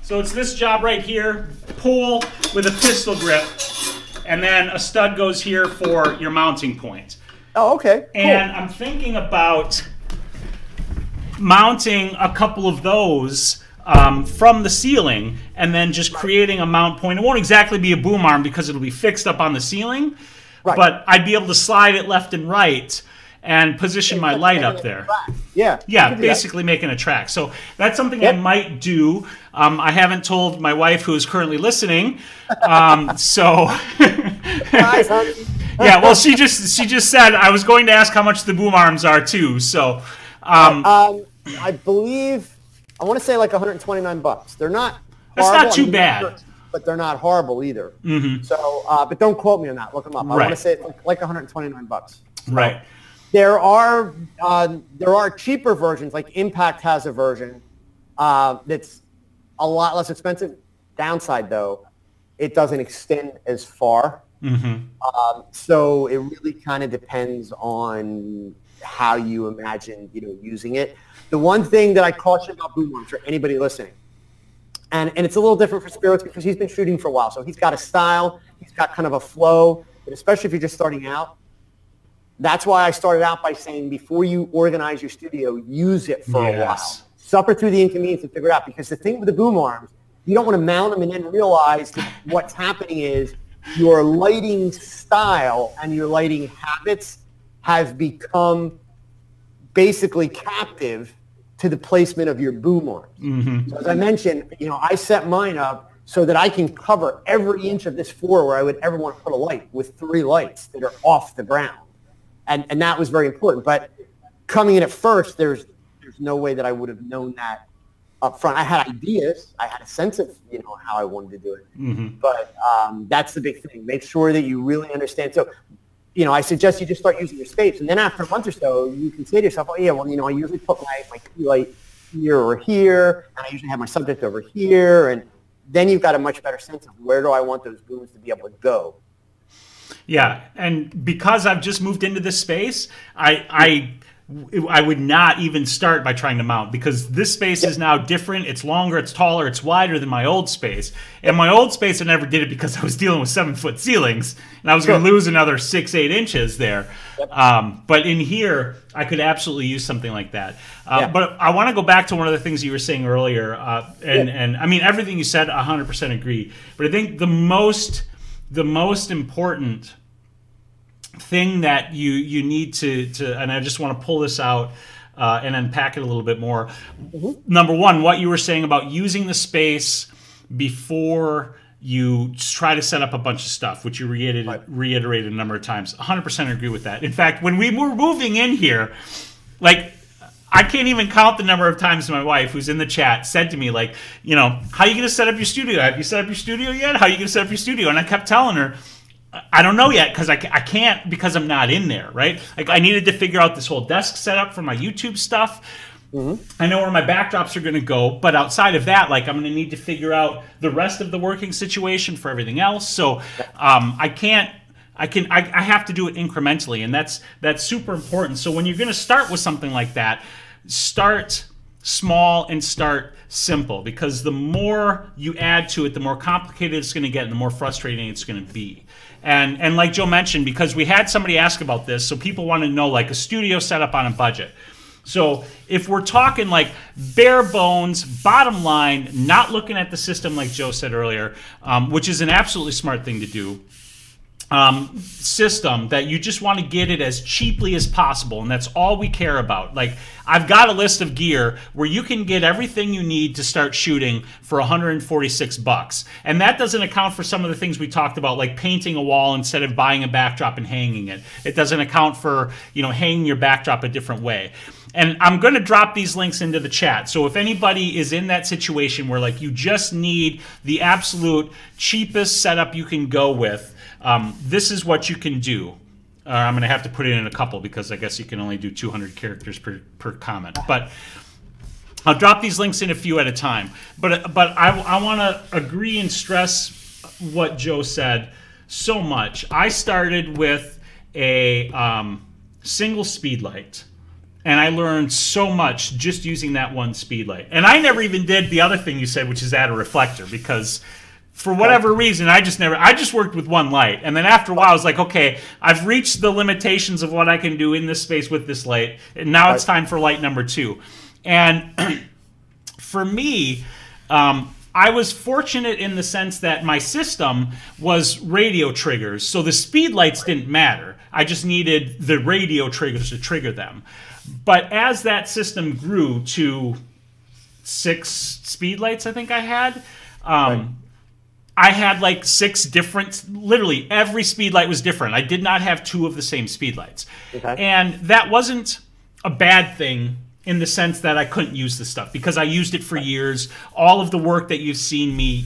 Speaker 1: So it's this job right here, pole with a pistol grip, and then a stud goes here for your mounting point.
Speaker 2: Oh, okay. Cool.
Speaker 1: And I'm thinking about mounting a couple of those from the ceiling and then just creating a mount point. It won't exactly be a boom arm because it'll be fixed up on the ceiling, but I'd be able to slide it left and right and position my light up there. Yeah, basically making a track. So that's something I might do. I haven't told my wife, who is currently listening. So Yeah, well, she just said I was going to ask how much the boom arms are too. So,
Speaker 2: I believe I want to say like $129. They're not.
Speaker 1: That's
Speaker 2: horrible.
Speaker 1: not too bad,
Speaker 2: but they're not horrible either. So, but don't quote me on that. Look them up. I want to say it's like $129.
Speaker 1: Right.
Speaker 2: There are cheaper versions. Like Impact has a version that's a lot less expensive. Downside though, it doesn't extend as far. So it really kind of depends on how you imagine, using it. The one thing that I caution about boom arms for anybody listening, and it's a little different for Spyros because he's been shooting for a while, so he's got a style, he's got kind of a flow, but especially if you're just starting out, that's why I started out by saying before you organize your studio, use it for a while. Suffer through the inconvenience and figure it out, because the thing with the boom arms, you don't want to mount them and then realize that what's happening is your lighting style and your lighting habits have become basically captive to the placement of your boom arms. So as I mentioned, I set mine up so that I can cover every inch of this floor where I would ever want to put a light with 3 lights that are off the ground. And that was very important. But coming in at first, there's no way that I would have known that up front. I had ideas. I had a sense of, how I wanted to do it. But that's the big thing. Make sure that you really understand. So, I suggest you just start using your space. And then after a month or so, you can say to yourself, oh, yeah, well, I usually put my key light here or here, and I usually have my subject over here. And then you've got a much better sense of where do I want those booms to be able to go.
Speaker 1: Yeah, and because I've just moved into this space, I would not even start by trying to mount, because this space is now different. It's longer, it's taller, it's wider than my old space. And my old space, I never did it because I was dealing with 7-foot ceilings, and I was going to lose another 6-8 inches there. But in here, I could absolutely use something like that. But I want to go back to one of the things you were saying earlier, and I mean, everything you said, 100% agree. But I think the most important thing that you need to and I just want to pull this out and unpack it a little bit more. Number one, what you were saying about using the space before you try to set up a bunch of stuff, which you reiterated a number of times. 100% agree with that. In fact, when we were moving in here, like, I can't even count the number of times my wife, who's in the chat, said to me, like, how are you going to set up your studio? Have you set up your studio yet? How are you going to set up your studio? And I kept telling her, I don't know yet, because I can't, because I'm not in there, right? Like, I needed to figure out this whole desk setup for my YouTube stuff. I know where my backdrops are going to go, but outside of that, like, I'm going to need to figure out the rest of the working situation for everything else. So I have to do it incrementally, and that's super important. So when you're going to start with something like that, start small and start simple, because the more you add to it, the more complicated it's going to get and the more frustrating it's going to be. And like Joe mentioned, because we had somebody ask about this, so people want to know, like, a studio setup on a budget. So if we're talking like bare bones, bottom line, not looking at the system like Joe said earlier, which is an absolutely smart thing to do, system that you just want to get it as cheaply as possible, and that's all we care about. Like, I've got a list of gear where you can get everything you need to start shooting for $146, and that doesn't account for some of the things we talked about, like painting a wall instead of buying a backdrop and hanging it. It doesn't account for, hanging your backdrop a different way. And I'm going to drop these links into the chat. So if anybody is in that situation where, like, you just need the absolute cheapest setup you can go with, this is what you can do. I'm going to have to put it in a couple, because I guess you can only do 200 characters per comment. But I'll drop these links in a few at a time. But I want to agree and stress what Joe said so much. I started with a single speed light, and I learned so much just using that one speed light. And I never even did the other thing you said, which is add a reflector, because for whatever reason, I just worked with one light. And then after a while, I was like, okay, I've reached the limitations of what I can do in this space with this light. And now it's time for light number 2. And for me, I was fortunate in the sense that my system was radio triggers. So the speed lights didn't matter. I just needed the radio triggers to trigger them. But as that system grew to 6 speed lights, I think I had, I had like 6 different, literally every speed light was different. I did not have 2 of the same speed lights.
Speaker 2: Okay.
Speaker 1: And that wasn't a bad thing in the sense that I couldn't use the stuff because I used it for years. All of the work that you've seen me,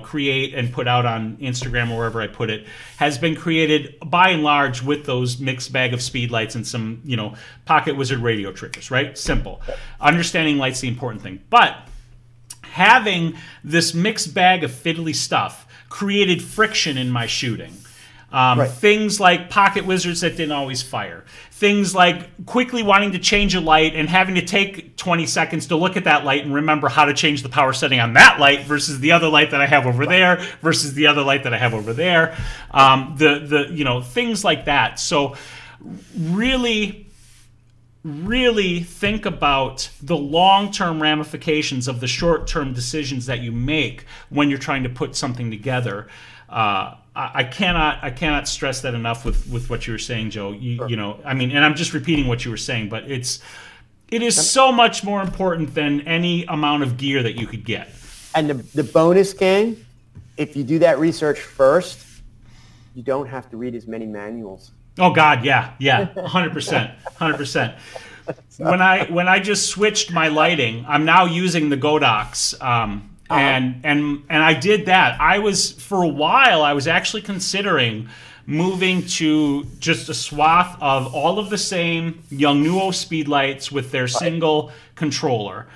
Speaker 1: create and put out on Instagram or wherever I put it has been created by and large with those mixed bag of speed lights and some, pocket wizard radio triggers, right? Simple. Understanding light's the important thing. But having this mixed bag of fiddly stuff created friction in my shooting. Things like pocket wizards that didn't always fire. Things like quickly wanting to change a light and having to take 20 seconds to look at that light and remember how to change the power setting on that light versus the other light that I have over there versus the other light that I have over there. Things like that. So really think about the long-term ramifications of the short-term decisions that you make when you're trying to put something together. I cannot stress that enough with what you were saying, Joe. And I'm just repeating what you were saying, but it is so much more important than any amount of gear that you could get.
Speaker 2: And the bonus, gang, if you do that research first, you don't have to read as many manuals.
Speaker 1: Oh God, yeah, 100%, 100%. When I just switched my lighting, I'm now using the Godox, and I did that. For a while, I was actually considering moving to just a swath of all of the same Yongnuo speed lights with their single controller.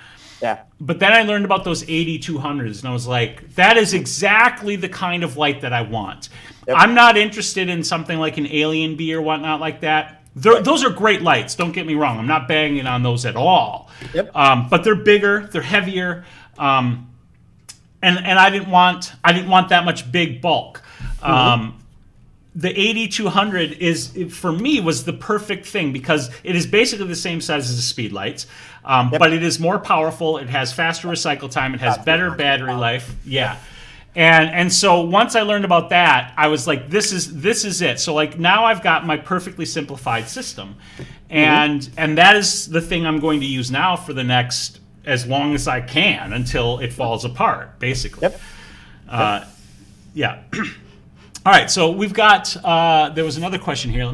Speaker 2: Yeah.
Speaker 1: But then I learned about those 8200s, and I was like, that is exactly the kind of light that I want. Yep. I'm not interested in something like an Alien Bee or whatnot like that. Those are great lights. Don't get me wrong. I'm not banging on those at all. Yep. But they're bigger. They're heavier. And I didn't want that much big bulk. The 8200 for me was the perfect thing because it is basically the same size as the speed lights, but it is more powerful. It has faster recycle time. It has better battery life. Yeah. And so once I learned about that, I was like, this is it. So like now I've got my perfectly simplified system, and that is the thing I'm going to use now for the next as long as I can until it falls apart, basically. Yep. Yeah. All right, so we've got, there was another question here.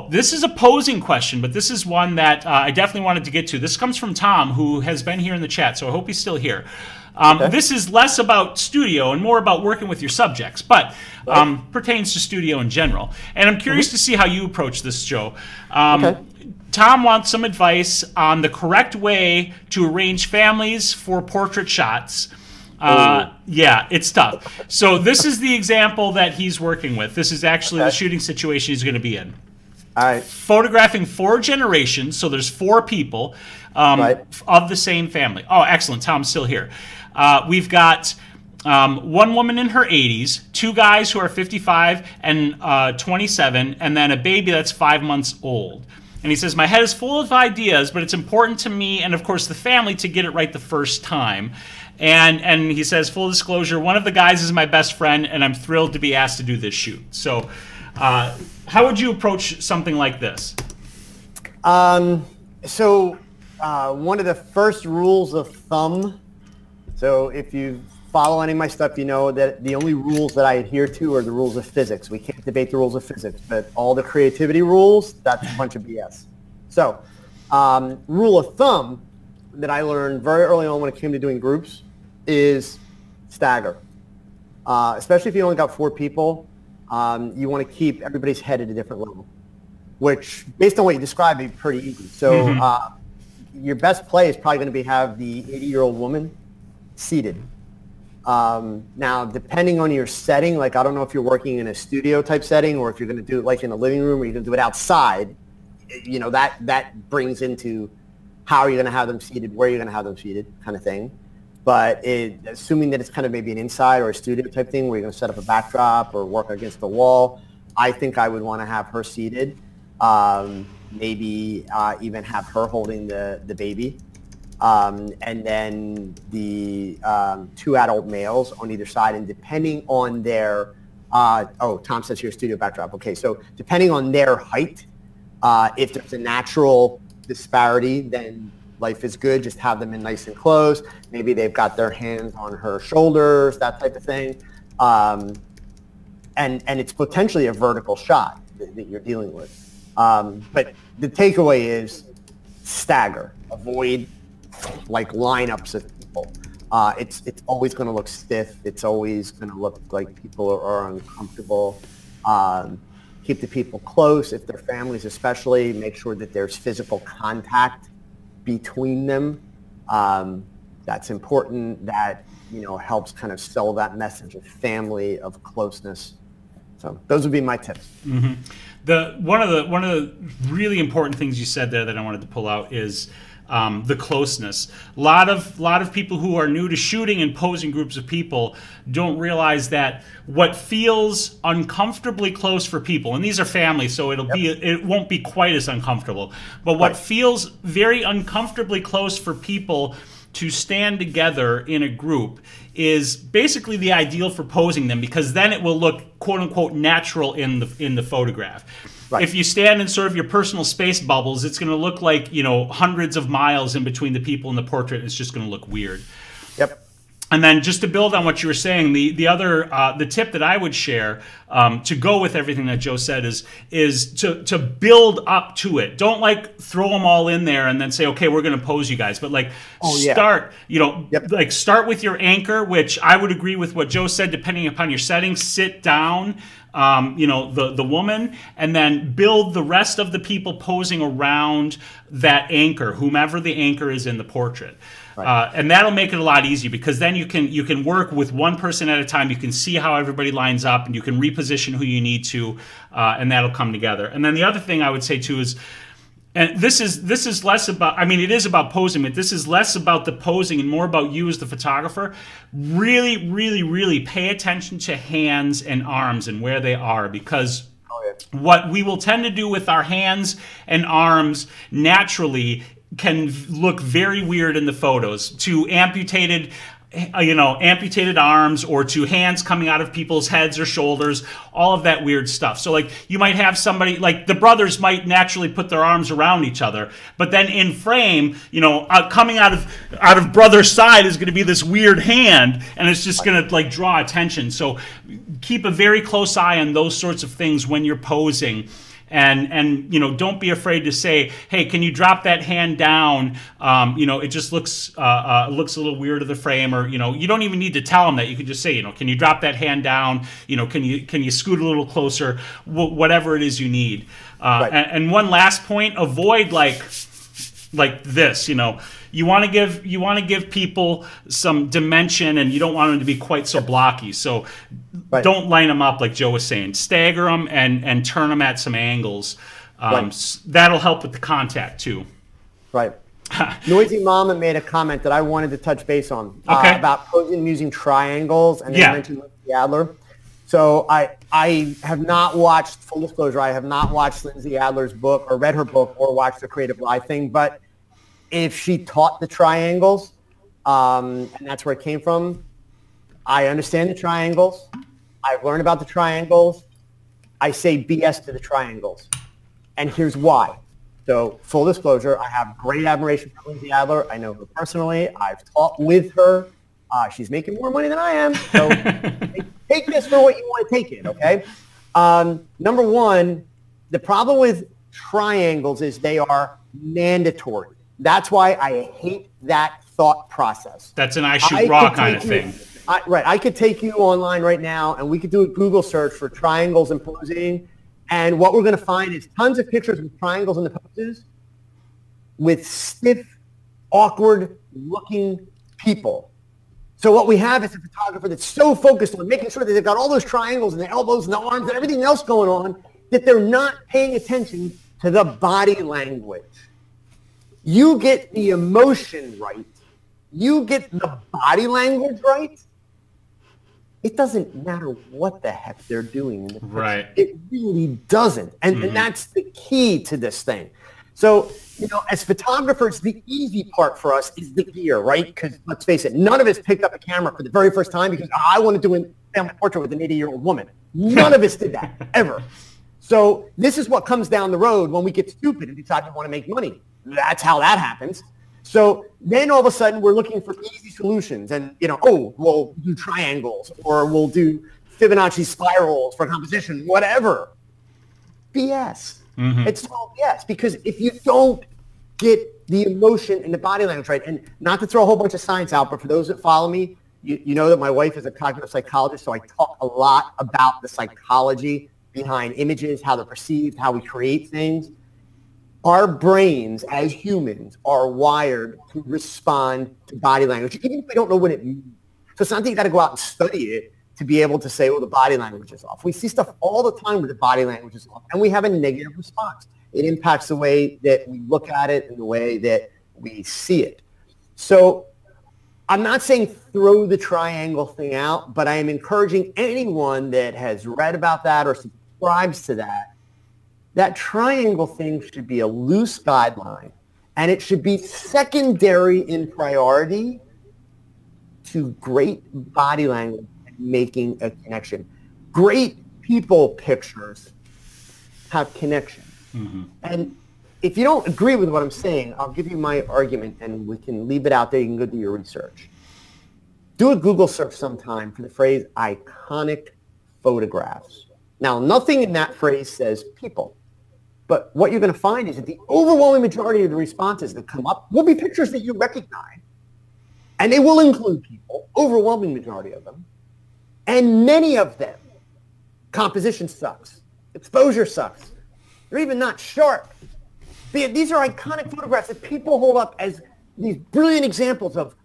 Speaker 1: This is a posing question, but this is one that I definitely wanted to get to. This comes from Tom, who has been here in the chat, so I hope he's still here. This is less about studio and more about working with your subjects, but pertains to studio in general. And I'm curious to see how you approach this, Joe. Tom wants some advice on the correct way to arrange families for portrait shots. Yeah, it's tough. So this is the example that he's working with. This is actually the shooting situation he's going to be in.
Speaker 2: All right.
Speaker 1: Photographing 4 generations, so there's 4 people of the same family. Oh, excellent. Tom's still here. We've got one woman in her 80s, 2 guys who are 55 and 27, and then a baby that's 5 months old. And he says, my head is full of ideas, but it's important to me and, of course, the family to get it right the first time. And he says, full disclosure, one of the guys is my best friend, and I'm thrilled to be asked to do this shoot. So how would you approach something like this?
Speaker 2: One of the first rules of thumb, so if you follow any of my stuff, you know that the only rules that I adhere to are the rules of physics. We can't debate the rules of physics, but all the creativity rules, that's a bunch of BS. So rule of thumb that I learned very early on when it came to doing groups is stagger. Especially if you only got 4 people, you want to keep everybody's head at a different level, which, based on what you described, is pretty easy. So your best play is probably going to have the 80-year-old woman seated. Now, depending on your setting, like I don't know if you're working in a studio type setting or if you're going to do it like in a living room or you're going to do it outside, you know, that brings into how you're going to have them seated, where you're going to have them seated kind of thing. But assuming that it's kind of maybe an inside or a studio type thing where you're going to set up a backdrop or work against the wall, I think I would want to have her seated, maybe even have her holding the baby. And then the 2 adult males on either side, and depending on their, Tom says here studio backdrop. Okay, so depending on their height, if there's a natural disparity, then life is good. Just have them in nice and close. Maybe they've got their hands on her shoulders, that type of thing. and it's potentially a vertical shot that you're dealing with. But the takeaway is stagger, avoid like lineups of people. It's always going to look stiff. It's always going to look like people are uncomfortable. Keep the people close. If they're families especially, make sure that there's physical contact between them. That's important. That, you know, helps kind of sell that message of family, of closeness. So those would be my tips.
Speaker 1: Mm-hmm. One of the really important things you said there that I wanted to pull out is the closeness. A lot of people who are new to shooting and posing groups of people don't realize that what feels uncomfortably close for people, and these are families, so it won't be quite as uncomfortable, but what feels very uncomfortably close for people to stand together in a group is basically the ideal for posing them, because then it will look quote unquote natural in the photograph. Right. If you stand in sort of your personal space bubbles, it's going to look like, you know, hundreds of miles in between the people in the portrait. It's just going to look weird.
Speaker 2: Yep.
Speaker 1: And then just to build on what you were saying, the tip that I would share to go with everything that Joe said is to build up to it. Don't like throw them all in there and then say, okay, we're going to pose you guys, but like start, you know, like start with your anchor, which I would agree with what Joe said, depending upon your settings. Sit down, you know, the woman, and then build the rest of the people posing around that anchor, whomever the anchor is in the portrait. Right. And that'll make it a lot easier, because then you can work with one person at a time. You can see how everybody lines up, and you can reposition who you need to, and that'll come together. And then the other thing I would say too is, and this is less about, I mean, it is about posing, but this is less about the posing and more about you as the photographer. Really, really, really pay attention to hands and arms and where they are, because what we will tend to do with our hands and arms naturally can look very weird in the photos, to amputated arms, or to hands coming out of people's heads or shoulders, all of that weird stuff. So like you might have somebody, like the brothers might naturally put their arms around each other, but then in frame, you know, coming out of brother's side is going to be this weird hand, and it's just going to like draw attention. So keep a very close eye on those sorts of things when you're posing. And you know, don't be afraid to say, hey, can you drop that hand down? You know, it just looks a little weird to the frame, or, you know, you don't even need to tell them that. You can just say, you know, can you drop that hand down? You know, can you scoot a little closer? Whatever it is you need. And one last point: avoid like this. You know, you want to give people some dimension, and you don't want them to be quite so blocky. So don't line them up like Joe was saying. Stagger them and turn them at some angles. That'll help with the contact too. Right.
Speaker 2: Noisy Mama made a comment that I wanted to touch base on about posing using triangles, and they mentioned Lindsay Adler. So I have not watched, full disclosure, I have not watched Lindsay Adler's book or read her book or watched the Creative Live thing, but if she taught the triangles, and that's where it came from, I understand the triangles. I've learned about the triangles. I say BS to the triangles. And here's why. So full disclosure, I have great admiration for Lindsay Adler. I know her personally. I've taught with her. She's making more money than I am. So take this for what you want to take it, okay? Number one, the problem with triangles is they are mandatory. That's why I hate that thought process.
Speaker 1: That's an I shoot raw kind of thing.
Speaker 2: I could take you online right now, and we could do a Google search for triangles and posing, and what we're going to find is tons of pictures with triangles in the poses with stiff, awkward-looking people. So what we have is a photographer that's so focused on making sure that they've got all those triangles and the elbows and the arms and everything else going on that they're not paying attention to the body language. You get the emotion right, you get the body language right, it doesn't matter what the heck they're doing in the picture.
Speaker 1: Right.
Speaker 2: It really doesn't. And that's the key to this thing. So, you know, as photographers, the easy part for us is the gear, right? Because let's face it, none of us picked up a camera for the very first time because I want to do a family portrait with an 80-year-old woman. None of us did that, ever. So this is what comes down the road when we get stupid and decide we want to make money. That's how that happens. So then all of a sudden we're looking for easy solutions and, oh, we'll do triangles or we'll do Fibonacci spirals for composition, whatever. BS. It's all BS because if you don't get the emotion and the body language right, and not to throw a whole bunch of science out, but for those that follow me, you know that my wife is a cognitive psychologist, so I talk a lot about the psychology behind images, how they're perceived, how we create things. Our brains as humans are wired to respond to body language, even if we don't know what it means. So it's not that you got to go out and study it to be able to say, well, the body language is off. We see stuff all the time where the body language is off, and we have a negative response. It impacts the way that we look at it and the way that we see it. So I'm not saying throw the triangle thing out, but I am encouraging anyone that has read about that or subscribes to that triangle thing should be a loose guideline, and it should be secondary in priority to great body language and making a connection. Great people pictures have connection. And if you don't agree with what I'm saying, I'll give you my argument and we can leave it out there. You can go do your research. Do a Google search sometime for the phrase iconic photographs. Now, nothing in that phrase says people. But what you're going to find is that the overwhelming majority of the responses that come up will be pictures that you recognize. And they will include people, overwhelming majority of them. And many of them, composition sucks. Exposure sucks. They're even not sharp. These are iconic photographs that people hold up as these brilliant examples of,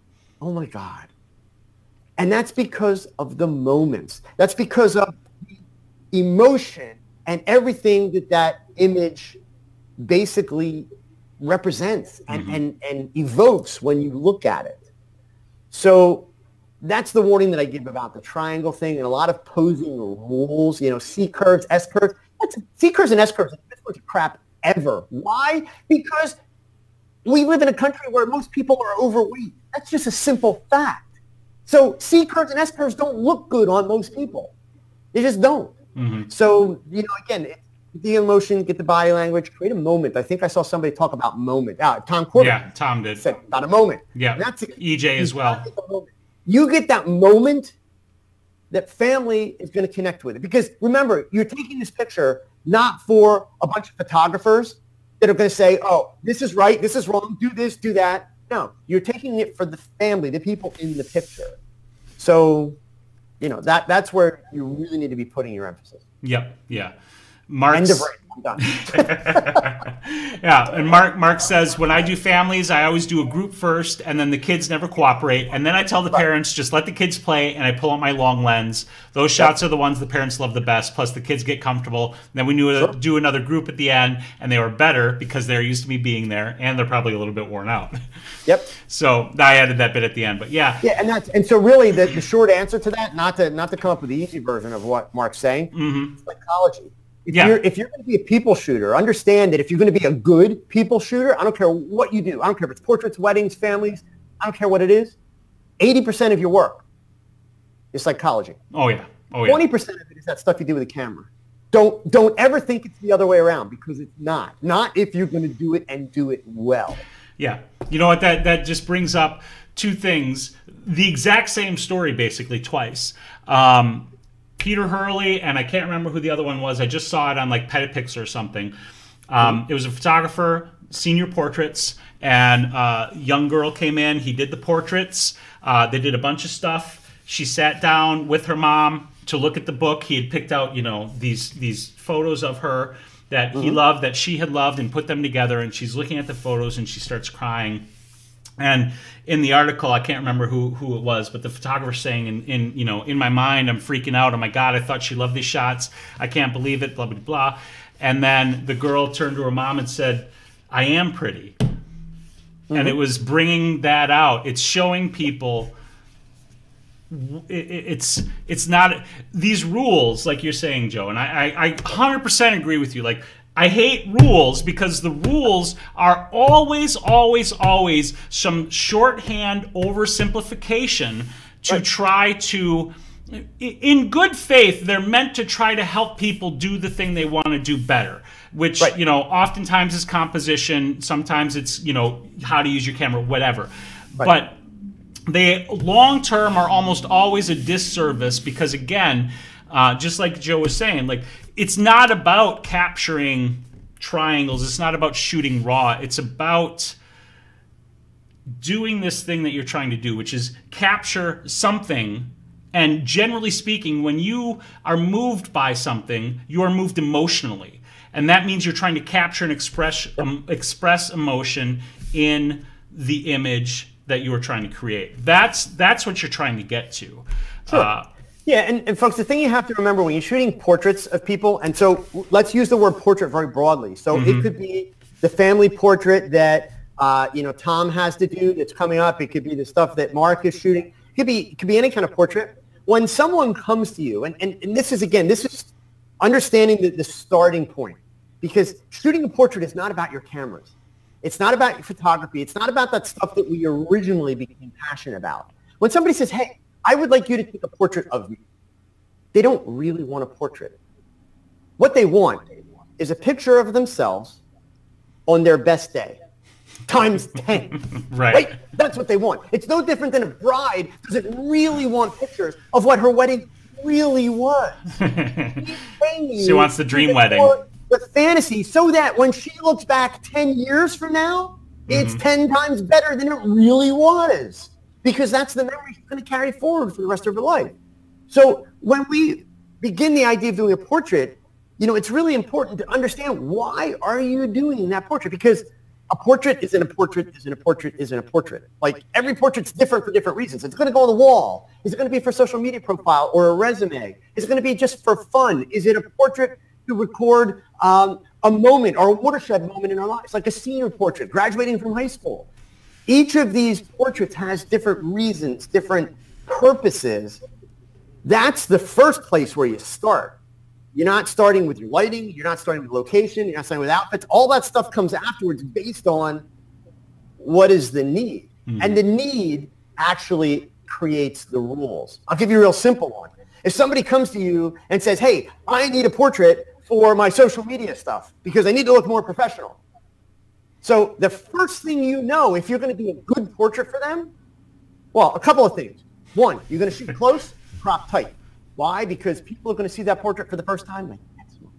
Speaker 2: oh my God. And that's because of the moments. That's because of the emotion and everything that image basically represents and evokes when you look at it. So that's the warning that I give about the triangle thing and a lot of posing rules, C curves, S curves. C curves and S curves are the best bunch of crap ever. Why? Because we live in a country where most people are overweight. That's just a simple fact. So C curves and S curves don't look good on most people. They just don't. So, again, the emotion, get the body language, create a moment. I think I saw somebody talk about moment. Tom Corbett.
Speaker 1: Yeah, Tom did.
Speaker 2: Said about a moment.
Speaker 1: Yeah, that's EJ as well.
Speaker 2: You get that moment, that family is going to connect with it. Because remember, you're taking this picture not for a bunch of photographers that are going to say, oh, this is right, this is wrong, do this, do that. No, you're taking it for the family, the people in the picture. So, that's where you really need to be putting your emphasis.
Speaker 1: Yep, yeah. Mark's,
Speaker 2: end of rant. I'm done.
Speaker 1: Yeah, and Mark says, when I do families, I always do a group first, and then the kids never cooperate. And then I tell the parents, just let the kids play, and I pull out my long lens. Those shots are the ones the parents love the best, plus the kids get comfortable. Then we do another group at the end, and they were better because they're used to me being there, and they're probably a little bit worn out.
Speaker 2: Yep.
Speaker 1: So I added that bit at the end, but yeah.
Speaker 2: Yeah, and so really the short answer to that, not to come up with the easy version of what Mark's saying, it's psychology. If you're going to be a people shooter, understand that if you're going to be a good people shooter, I don't care what you do. I don't care if it's portraits, weddings, families. I don't care what it is. 80% of your work is psychology.
Speaker 1: Oh, yeah.
Speaker 2: 20% of it is that stuff you do with a camera. Don't ever think it's the other way around because it's not. Not if you're going to do it and do it well.
Speaker 1: Yeah. You know what? That just brings up two things. The exact same story basically twice. Peter Hurley, and I can't remember who the other one was. I just saw it on like Petapix or something. It was a photographer, senior portraits, and a young girl came in. He did the portraits. They did a bunch of stuff. She sat down with her mom to look at the book. He had picked out, these photos of her that he loved, that she had loved, and put them together. And she's looking at the photos, and she starts crying. And in the article, I can't remember who it was, but the photographer's saying, in my mind, I'm freaking out. Oh my God, I thought she loved these shots. I can't believe it, blah, blah, blah. And then the girl turned to her mom and said, I am pretty. And it was bringing that out. It's showing people it's not these rules, like you're saying, Joe, and I 100% agree with you. Like, I hate rules because the rules are always some shorthand oversimplification to try to in good faith, they're meant to try to help people do the thing they want to do better, which,
Speaker 2: Right.
Speaker 1: oftentimes is composition. Sometimes it's, how to use your camera, whatever.
Speaker 2: Right.
Speaker 1: But they long term are almost always a disservice because, again, just like Joe was saying, like, it's not about capturing triangles. It's not about shooting raw. It's about doing this thing that you're trying to do, which is capture something. And generally speaking, when you are moved by something, you are moved emotionally. And that means you're trying to capture and express emotion in the image that you are trying to create. That's what you're trying to get to.
Speaker 2: Sure. Yeah, and folks, the thing you have to remember when you're shooting portraits of people, and so let's use the word portrait very broadly. So it could be the family portrait that Tom has to do that's coming up. It could be the stuff that Mark is shooting. It could be any kind of portrait. When someone comes to you, and this is understanding the starting point, because shooting a portrait is not about your cameras. It's not about your photography. It's not about that stuff that we originally became passionate about. When somebody says, hey, I would like you to take a portrait of me, they don't really want a portrait. What they want is a picture of themselves on their best day, times 10.
Speaker 1: Right.
Speaker 2: That's what they want. It's no different than a bride doesn't really want pictures of what her wedding really was.
Speaker 1: She wants the dream wedding.
Speaker 2: The fantasy, so that when she looks back 10 years from now, it's 10 times better than it really was. Because that's the memory she's going to carry forward for the rest of her life. So when we begin the idea of doing a portrait, it's really important to understand, why are you doing that portrait? Because a portrait isn't a portrait, isn't a portrait, isn't a portrait. Like, every portrait's different for different reasons. It's going to go on the wall. Is it going to be for a social media profile or a resume? Is it going to be just for fun? Is it a portrait to record a moment or a watershed moment in our lives, like a senior portrait, graduating from high school? Each of these portraits has different reasons, different purposes. That's the first place where you start. You're not starting with your lighting. You're not starting with location. You're not starting with outfits. All that stuff comes afterwards based on what is the need. And the need actually creates the rules. I'll give you a real simple one. If somebody comes to you and says, hey, I need a portrait for my social media stuff because I need to look more professional. So the first thing if you're going to do a good portrait for them, well, a couple of things. One, you're going to shoot close, crop tight. Why? Because people are going to see that portrait for the first time.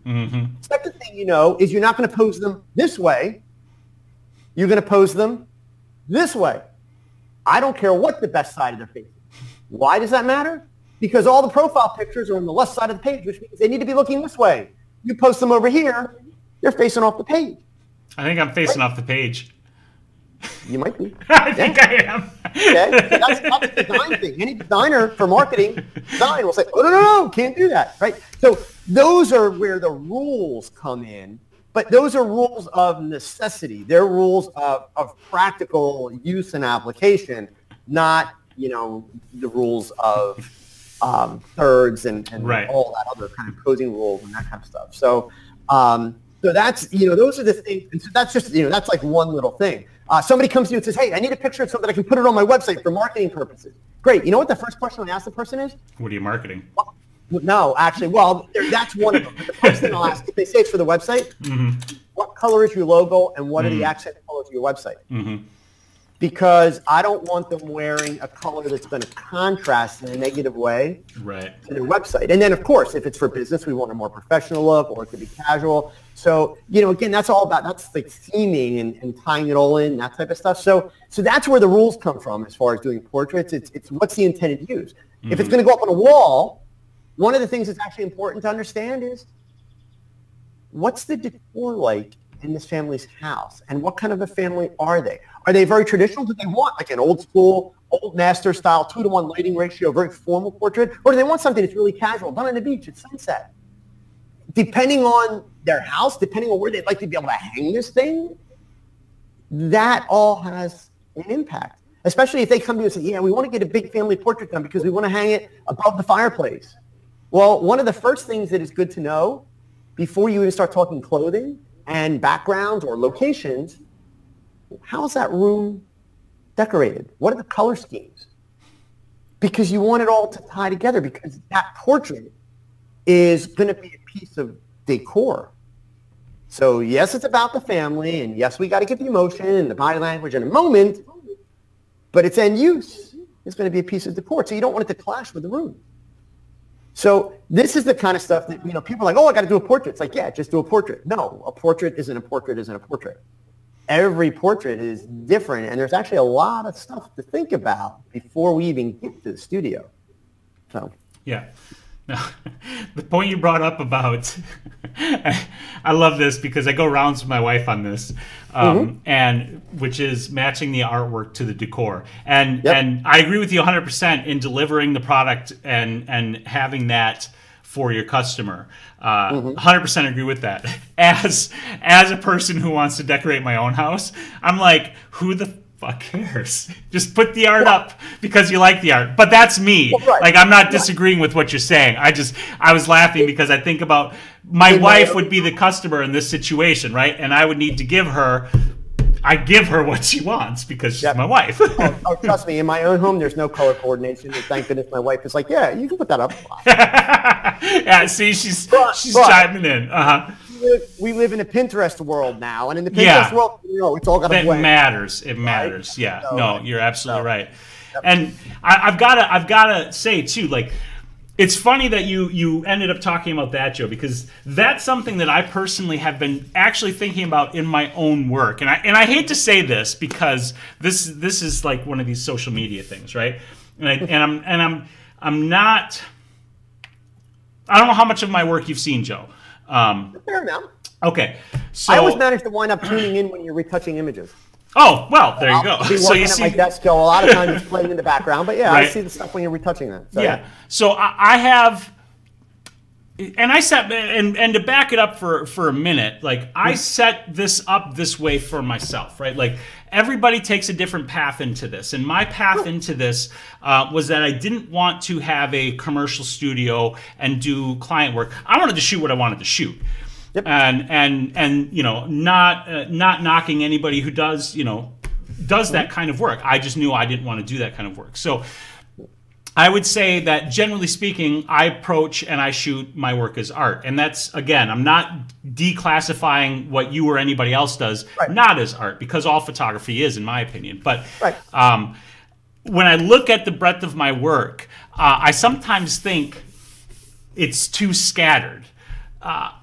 Speaker 2: Second thing is you're not going to pose them this way. You're going to pose them this way. I don't care what the best side of their face is. Why does that matter? Because all the profile pictures are on the left side of the page, which means they need to be looking this way. You post them over here, they're facing off the page.
Speaker 1: I think I'm facing off the page.
Speaker 2: You might be.
Speaker 1: I think I am.
Speaker 2: Okay, so that's a design thing. Any designer for marketing design will say, oh, no, can't do that, right? So those are where the rules come in, but those are rules of necessity. They're rules of practical use and application, not, the rules of thirds and
Speaker 1: right.
Speaker 2: all that other kind of posing rules and that kind of stuff. So that's, those are the things. And so that's just, that's like one little thing. Somebody comes to you and says, hey, I need a picture so that I can put it on my website for marketing purposes. Great. You know what the first question I ask the person is?
Speaker 1: What are you marketing?
Speaker 2: No, actually, that's one of them. But the first thing I'll ask, if they say it's for the website, what color is your logo and what are the accent colors of your website? Because I don't want them wearing a color that's going to contrast in a negative way to their website. And then, of course, if it's for business, we want a more professional look, or it could be casual. So, again, that's like theming and tying it all in, that type of stuff. So that's where the rules come from as far as doing portraits. It's what's the intended use. If it's going to go up on a wall, one of the things that's actually important to understand is, what's the decor like in this family's house, and what kind of a family are they? Are they very traditional? Do they want like an old school, old master style 2-to-1 lighting ratio, very formal portrait? Or do they want something that's really casual, done on the beach at sunset? Depending on their house, depending on where they'd like to be able to hang this thing, that all has an impact. Especially if they come to you and say, yeah, we want to get a big family portrait done because we want to hang it above the fireplace. Well, one of the first things that is good to know before you even start talking clothing and backgrounds or locations, how's that room decorated? What are the color schemes? because you want it all to tie together, because that portrait is going to be a piece of decor. So yes, it's about the family, and yes, we got to get the emotion and the body language in a moment, but its end use is going to be a piece of decor. So you don't want it to clash with the room. So this is the kind of stuff that, people are like, oh, I got to do a portrait. It's like, yeah, just do a portrait. No, a portrait isn't a portrait isn't a portrait. Every portrait is different, and there's actually a lot of stuff to think about before we even get to the studio. So
Speaker 1: yeah. Now, the point you brought up about, I love this because I go rounds with my wife on this, and which is matching the artwork to the decor. And I agree with you 100% in delivering the product and having that for your customer. 100% agree with that. As a person who wants to decorate my own house, I'm like, who the fuck cares? Just put the art up because you like the art. But that's me. Like, I'm not disagreeing with what you're saying. I was laughing because I think about my wife would be the customer in this situation, right? And I would need to give her what she wants because she's my wife.
Speaker 2: Oh, trust me, in my own home, there's no color coordination. And thank goodness my wife is like, yeah, you can put that up.
Speaker 1: Yeah, see, she's chiming in.
Speaker 2: We live in a Pinterest world now, and in the Pinterest world, it's all got to blend.
Speaker 1: It matters. Yeah, so, no, you're absolutely right. Yep. And I've gotta say too, like, it's funny that you ended up talking about that, Joe, because that's something that I personally have been actually thinking about in my own work, and I hate to say this because this is like one of these social media things, right? And I'm not. I don't know how much of my work you've seen, Joe.
Speaker 2: Fair amount.
Speaker 1: Okay, so
Speaker 2: I always manage to wind up tuning in when you're retouching images.
Speaker 1: Oh, well, there you go.
Speaker 2: I'll be working at my desk, so a lot of times it's playing in the background, but yeah, right. I see the stuff when you're retouching that. So,
Speaker 1: yeah. So I have, and I set, and to back it up for a minute, like, I set this up this way for myself, right? Like, everybody takes a different path into this, and my path into this was that I didn't want to have a commercial studio and do client work. I wanted to shoot what I wanted to shoot. Yep. And not knocking anybody who does that kind of work. I just knew I didn't want to do that kind of work. So I would say that generally speaking, I approach and I shoot my work as art. And that's, again, I'm not declassifying what you or anybody else does not as art, because all photography is, in my opinion. But when I look at the breadth of my work, I sometimes think it's too scattered.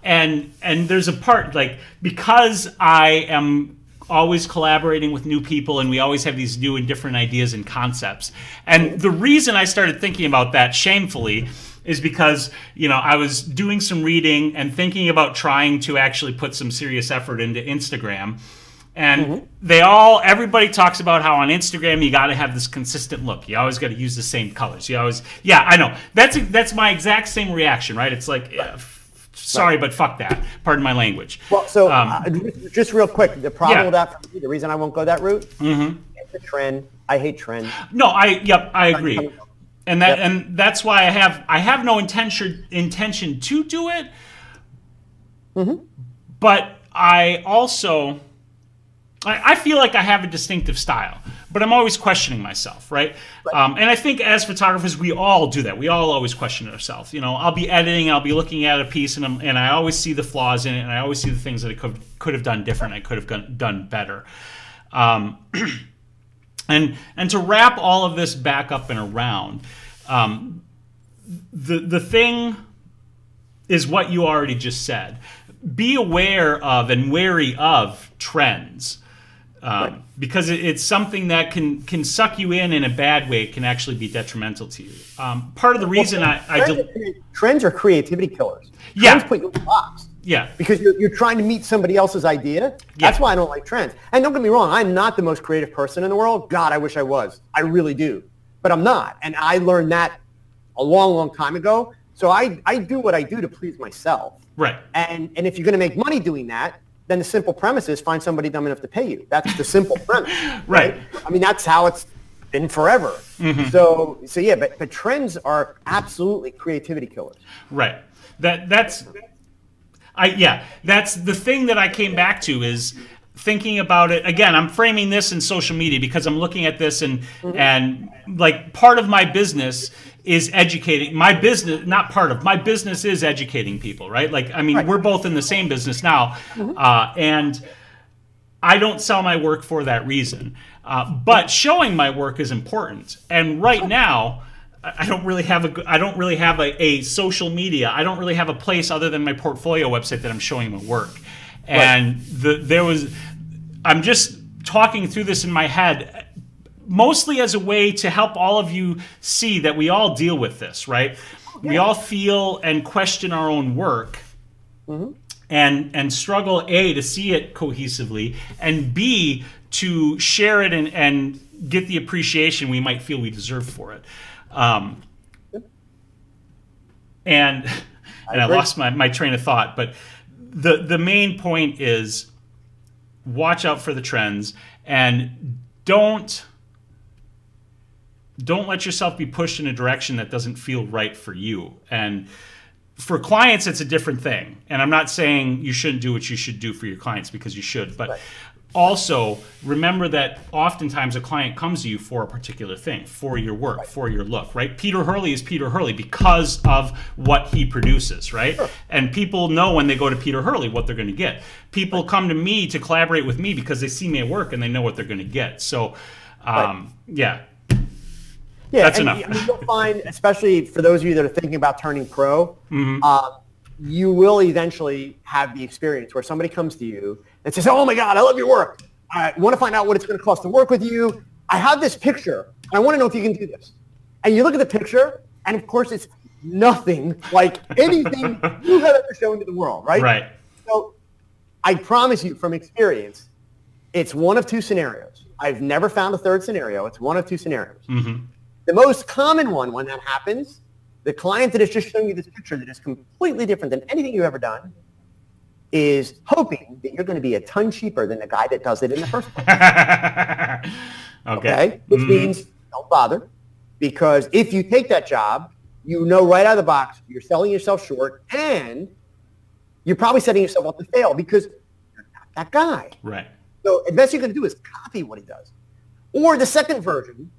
Speaker 1: And there's a part, like, because I am always collaborating with new people and we always have these new and different ideas and concepts. And the reason I started thinking about that shamefully is because, I was doing some reading and thinking about trying to actually put some serious effort into Instagram. And everybody talks about how on Instagram you got to have this consistent look. You always got to use the same colors. Yeah, I know. That's my exact same reaction, right? It's like, sorry, but fuck that. Pardon my language.
Speaker 2: Well, so just real quick, the problem with that for me, the reason I won't go that route, it's a trend. I hate trends.
Speaker 1: No, I agree. And that's why I have no intention to do it. But I also I feel like I have a distinctive style, but I'm always questioning myself, right? And I think as photographers, we all do that. We all always question ourselves. I'll be editing, I'll be looking at a piece, and I always see the flaws in it, and I always see the things that I could have done different, I could have done better. And to wrap all of this back up and around, the thing is what you already just said. Be aware of and wary of trends. Because it's something that can suck you in a bad way. It can actually be detrimental to you. Part of the reason
Speaker 2: trends are creativity killers.
Speaker 1: Yeah.
Speaker 2: Trends put you in a box.
Speaker 1: Yeah.
Speaker 2: Because you're trying to meet somebody else's idea. That's why I don't like trends. And don't get me wrong, I'm not the most creative person in the world. God, I wish I was. I really do. But I'm not. And I learned that a long, long time ago. So I do what I do to please myself.
Speaker 1: Right. And
Speaker 2: if you're going to make money doing that, then the simple premise is find somebody dumb enough to pay you. That's the simple premise.
Speaker 1: Right.
Speaker 2: I mean, that's how it's been forever. So yeah, but trends are absolutely creativity killers.
Speaker 1: Right. That's the thing that I came back to is thinking about it again, I'm framing this in social media because I'm looking at this and like part of my business is educating my business, not part of my business is educating people, right? Like, I mean, we're both in the same business now, and I don't sell my work for that reason, but showing my work is important. And right now, I don't really have a social media. I don't really have a place other than my portfolio website that I'm showing my work. And I'm just talking through this in my head, mostly as a way to help all of you see that we all deal with this, right? We all feel and question our own work, and struggle, A, to see it cohesively, and B, to share it and get the appreciation we might feel we deserve for it. And I lost my train of thought, but the main point is watch out for the trends and don't let yourself be pushed in a direction that doesn't feel right for you. And for clients, it's a different thing. And I'm not saying you shouldn't do what you should do for your clients, because you should. But also remember that oftentimes a client comes to you for a particular thing, for your work, for your look, right? Peter Hurley is Peter Hurley because of what he produces, right? And people know when they go to Peter Hurley what they're going to get. People come to me to collaborate with me because they see me at work and they know what they're going to get. So, yeah.
Speaker 2: Yeah,
Speaker 1: that's enough.
Speaker 2: I mean, you'll find, especially for those of you that are thinking about turning pro, you will eventually have the experience where somebody comes to you and says, "Oh my God, I love your work. I want to find out what it's going to cost to work with you. I have this picture, and I want to know if you can do this." And you look at the picture, and of course, it's nothing like anything you have ever shown to the world, right?
Speaker 1: Right.
Speaker 2: So I promise you from experience, it's one of two scenarios. I've never found a third scenario. It's one of two scenarios. The most common one when that happens, the client that is just showing you this picture that is completely different than anything you've ever done, is hoping that you're going to be a ton cheaper than the guy that does it in the first place. Okay? Which means don't bother, because if you take that job, you know right out of the box you're selling yourself short, and you're probably setting yourself up to fail because you're not that guy.
Speaker 1: Right.
Speaker 2: So the best you're going to do is copy what he does. Or the second version,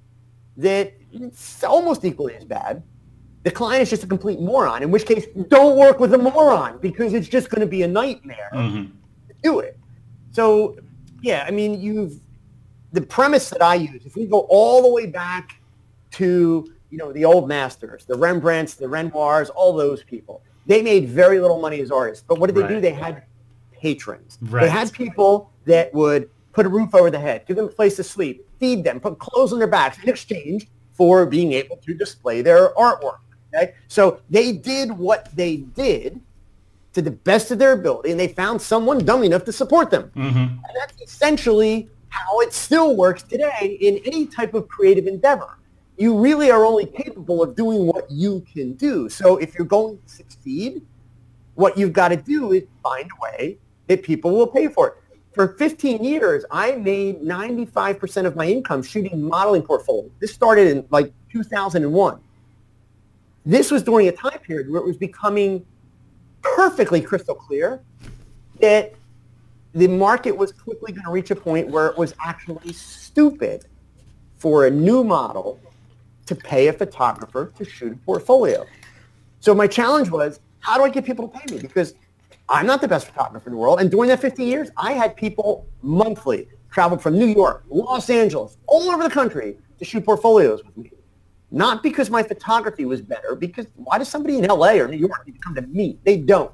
Speaker 2: that it's almost equally as bad. The client is just a complete moron, in which case don't work with a moron, because it's just going to be a nightmare to do it. So, yeah, I mean, the premise that I use, if we go all the way back to, the old masters, the Rembrandts, the Renoirs, all those people, they made very little money as artists. But what did they do? They had patrons. They had people that would put a roof over the head, give them a place to sleep, feed them, put clothes on their backs in exchange for being able to display their artwork. Okay? So they did what they did to the best of their ability, and they found someone dumb enough to support them. And that's essentially how it still works today in any type of creative endeavor. You really are only capable of doing what you can do. So if you're going to succeed, what you've got to do is find a way that people will pay for it. For 15 years, I made 95% of my income shooting modeling portfolios. This started in like 2001. This was during a time period where it was becoming perfectly crystal clear that the market was quickly going to reach a point where it was actually stupid for a new model to pay a photographer to shoot a portfolio. So my challenge was, how do I get people to pay me? Because I'm not the best photographer in the world. And during that 15 years, I had people monthly travel from New York, Los Angeles, all over the country to shoot portfolios with me. Not because my photography was better, because why does somebody in LA or New York need to come to me? They don't.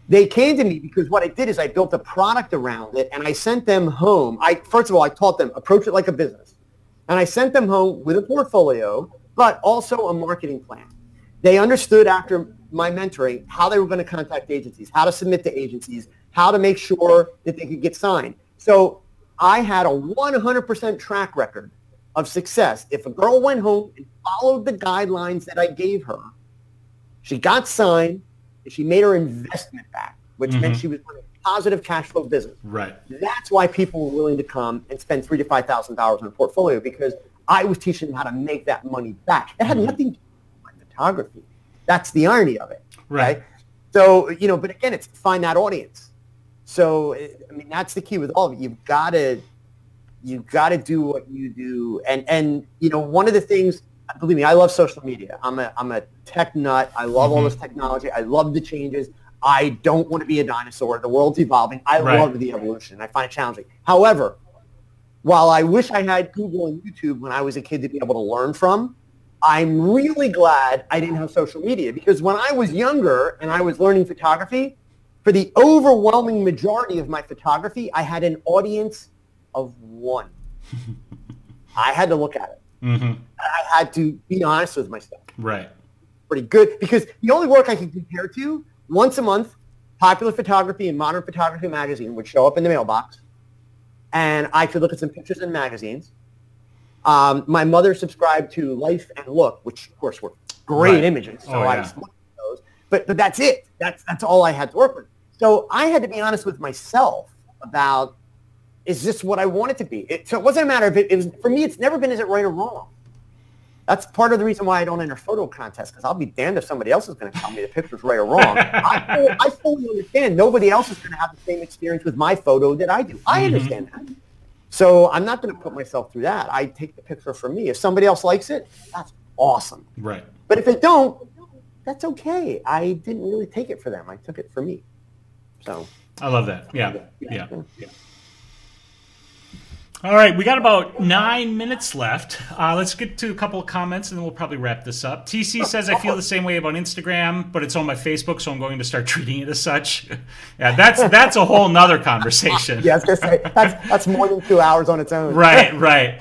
Speaker 2: They came to me because what I did is I built a product around it, and I sent them home. First of all, I taught them, approach it like a business. And I sent them home with a portfolio, but also a marketing plan. They understood after my mentoring how they were going to contact agencies, how to submit to agencies, how to make sure that they could get signed. So I had a 100% track record of success. If a girl went home and followed the guidelines that I gave her, she got signed, and she made her investment back, which meant she was running a positive cash flow business.
Speaker 1: Right.
Speaker 2: That's why people were willing to come and spend $3,000 to $5,000 on a portfolio, because I was teaching them how to make that money back. It had nothing to do with my photography. That's the irony of it. Right. So, but again, it's find that audience. So, I mean, that's the key with all of it. You've got to do what you do. And you know, one of the things, believe me, I love social media. I'm a tech nut. I love all this technology. I love the changes. I don't want to be a dinosaur. The world's evolving. I love the evolution. I find it challenging. However, while I wish I had Google and YouTube when I was a kid to be able to learn from, I'm really glad I didn't have social media, because when I was younger and I was learning photography, for the overwhelming majority of my photography, I had an audience of one. I had to look at it. I had to be honest with myself.
Speaker 1: Right.
Speaker 2: Pretty good, because the only work I could compare to, once a month, Popular Photography and Modern Photography magazine would show up in the mailbox, and I could look at some pictures in magazines. My mother subscribed to Life and Look, which of course were great images, so I was looking at those. But that's it. That's all I had to work with. So I had to be honest with myself about, is this what I want it to be? So it wasn't a matter of it was, for me, it's never been, is it right or wrong? That's part of the reason why I don't enter photo contests, because I'll be damned if somebody else is going to tell me the picture's right or wrong. I fully understand nobody else is going to have the same experience with my photo that I do. I understand that. So I'm not going to put myself through that. I take the picture for me. If somebody else likes it, that's awesome.
Speaker 1: Right.
Speaker 2: But if they don't, that's okay. I didn't really take it for them. I took it for me. So
Speaker 1: I love that. Yeah. All right, we got about 9 minutes left. Let's get to a couple of comments, and then we'll probably wrap this up. TC says, I feel the same way about Instagram, but it's owned by Facebook, so I'm going to start treating it as such. Yeah, that's a whole nother conversation.
Speaker 2: Yeah, I was going to say, that's more than 2 hours on its own.
Speaker 1: Right.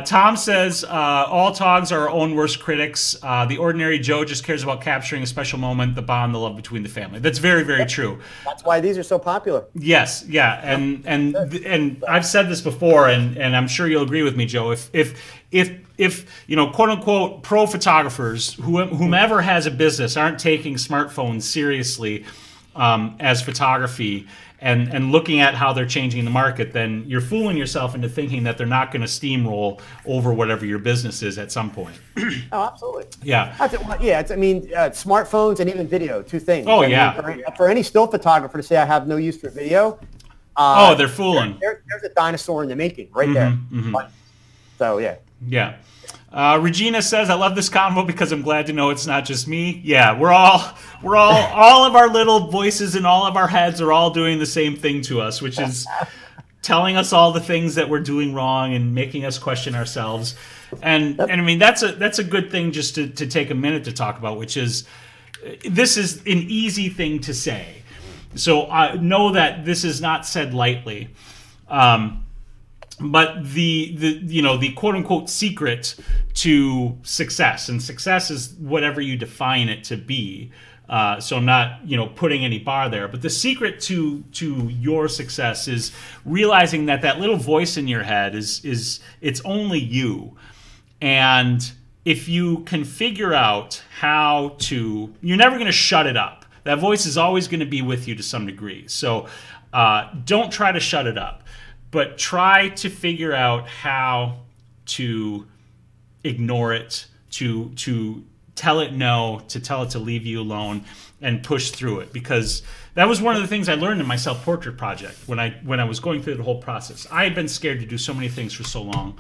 Speaker 1: Tom says, all togs are our own worst critics. The ordinary Joe just cares about capturing a special moment, the bond, the love between the family. That's very, very true.
Speaker 2: That's why these are so popular.
Speaker 1: Yes, yeah, and I've said this before, and I'm sure you'll agree with me, Joe. If you know, quote unquote, pro photographers, whomever has a business, aren't taking smartphones seriously as photography and looking at how they're changing the market, then you're fooling yourself into thinking that they're not going to steamroll over whatever your business is at some point.
Speaker 2: Oh, absolutely.
Speaker 1: Yeah.
Speaker 2: Smartphones and even video, two things.
Speaker 1: Oh,
Speaker 2: For any still photographer to say I have no use for video,
Speaker 1: they're fooling.
Speaker 2: There's a dinosaur in the making right there. So, yeah.
Speaker 1: Yeah. Regina says, I love this convo because I'm glad to know it's not just me. Yeah, we're all of our little voices in all of our heads are all doing the same thing to us, which is telling us all the things that we're doing wrong and making us question ourselves. And I mean, that's a good thing just to take a minute to talk about, which is, this is an easy thing to say. So I know that this is not said lightly. But the quote unquote secret to success, and success is whatever you define it to be. So I'm not, putting any bar there, but the secret to your success is realizing that little voice in your head is it's only you. And if you can figure out how to, you're never going to shut it up. That voice is always going to be with you to some degree. So don't try to shut it up, but try to figure out how to ignore it, to tell it no, to tell it to leave you alone, and push through it. Because that was one of the things I learned in my self-portrait project when I was going through the whole process. I had been scared to do so many things for so long.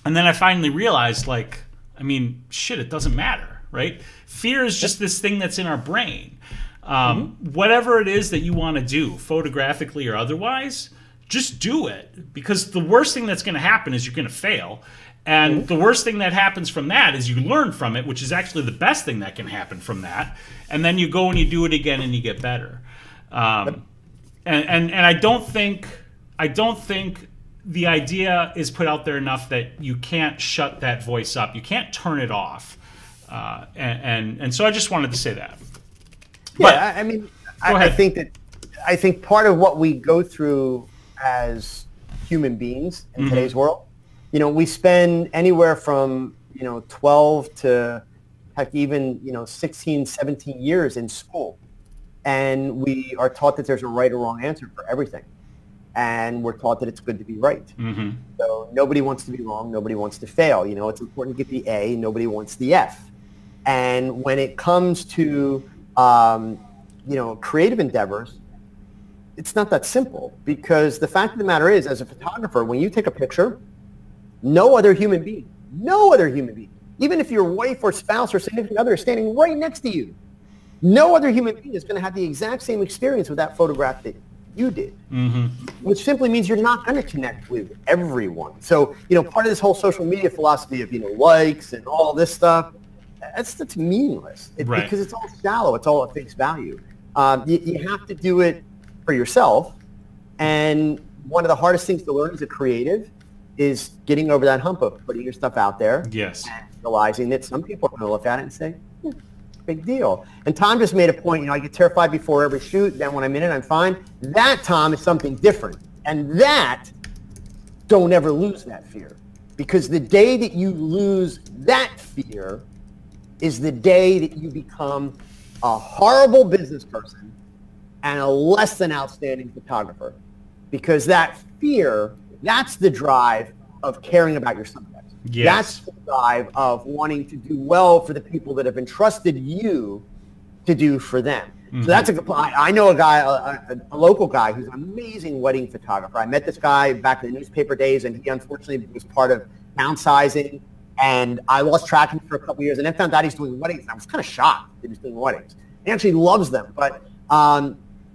Speaker 1: And then I finally realized, it doesn't matter, right? Fear is just this thing that's in our brain. Whatever it is that you want to do, photographically or otherwise, just do it. Because the worst thing that's going to happen is you're going to fail. And the worst thing that happens from that is you learn from it, which is actually the best thing that can happen from that. And then you go and you do it again and you get better. And I don't think the idea is put out there enough that you can't shut that voice up. You can't turn it off. And so I just wanted to say that.
Speaker 2: Yeah, I think part of what we go through as human beings in today's world, we spend anywhere from 12 to heck even 16, 17 years in school, and we are taught that there's a right or wrong answer for everything, and we're taught that it's good to be right. So nobody wants to be wrong, nobody wants to fail. It's important to get the A, nobody wants the F. And when it comes to creative endeavors, it's not that simple, because the fact of the matter is, as a photographer, when you take a picture, no other human being, even if your wife or spouse or significant other is standing right next to you, no other human being is going to have the exact same experience with that photograph that you did, which simply means you're not going to connect with everyone. So, part of this whole social media philosophy of, likes and all this stuff, that's meaningless because it's all shallow. It's all at face value. You have to do it for yourself. And one of the hardest things to learn as a creative is getting over that hump of putting your stuff out there.
Speaker 1: Yes.
Speaker 2: And realizing that some people are going to look at it and say, big deal. And Tom just made a point, I get terrified before every shoot. Then when I'm in it, I'm fine. That, Tom, is something different. And that, don't ever lose that fear. Because the day that you lose that fear is the day that you become a horrible business person and a less than outstanding photographer. Because that fear, that's the drive of caring about your subject. Yes. That's the drive of wanting to do well for the people that have entrusted you to do for them. So that's I know a guy, a local guy who's an amazing wedding photographer. I met this guy back in the newspaper days, and he unfortunately was part of downsizing, and I lost track of him for a couple of years, and then found out he's doing weddings, and I was kind of shocked that he was doing weddings. He actually loves them, but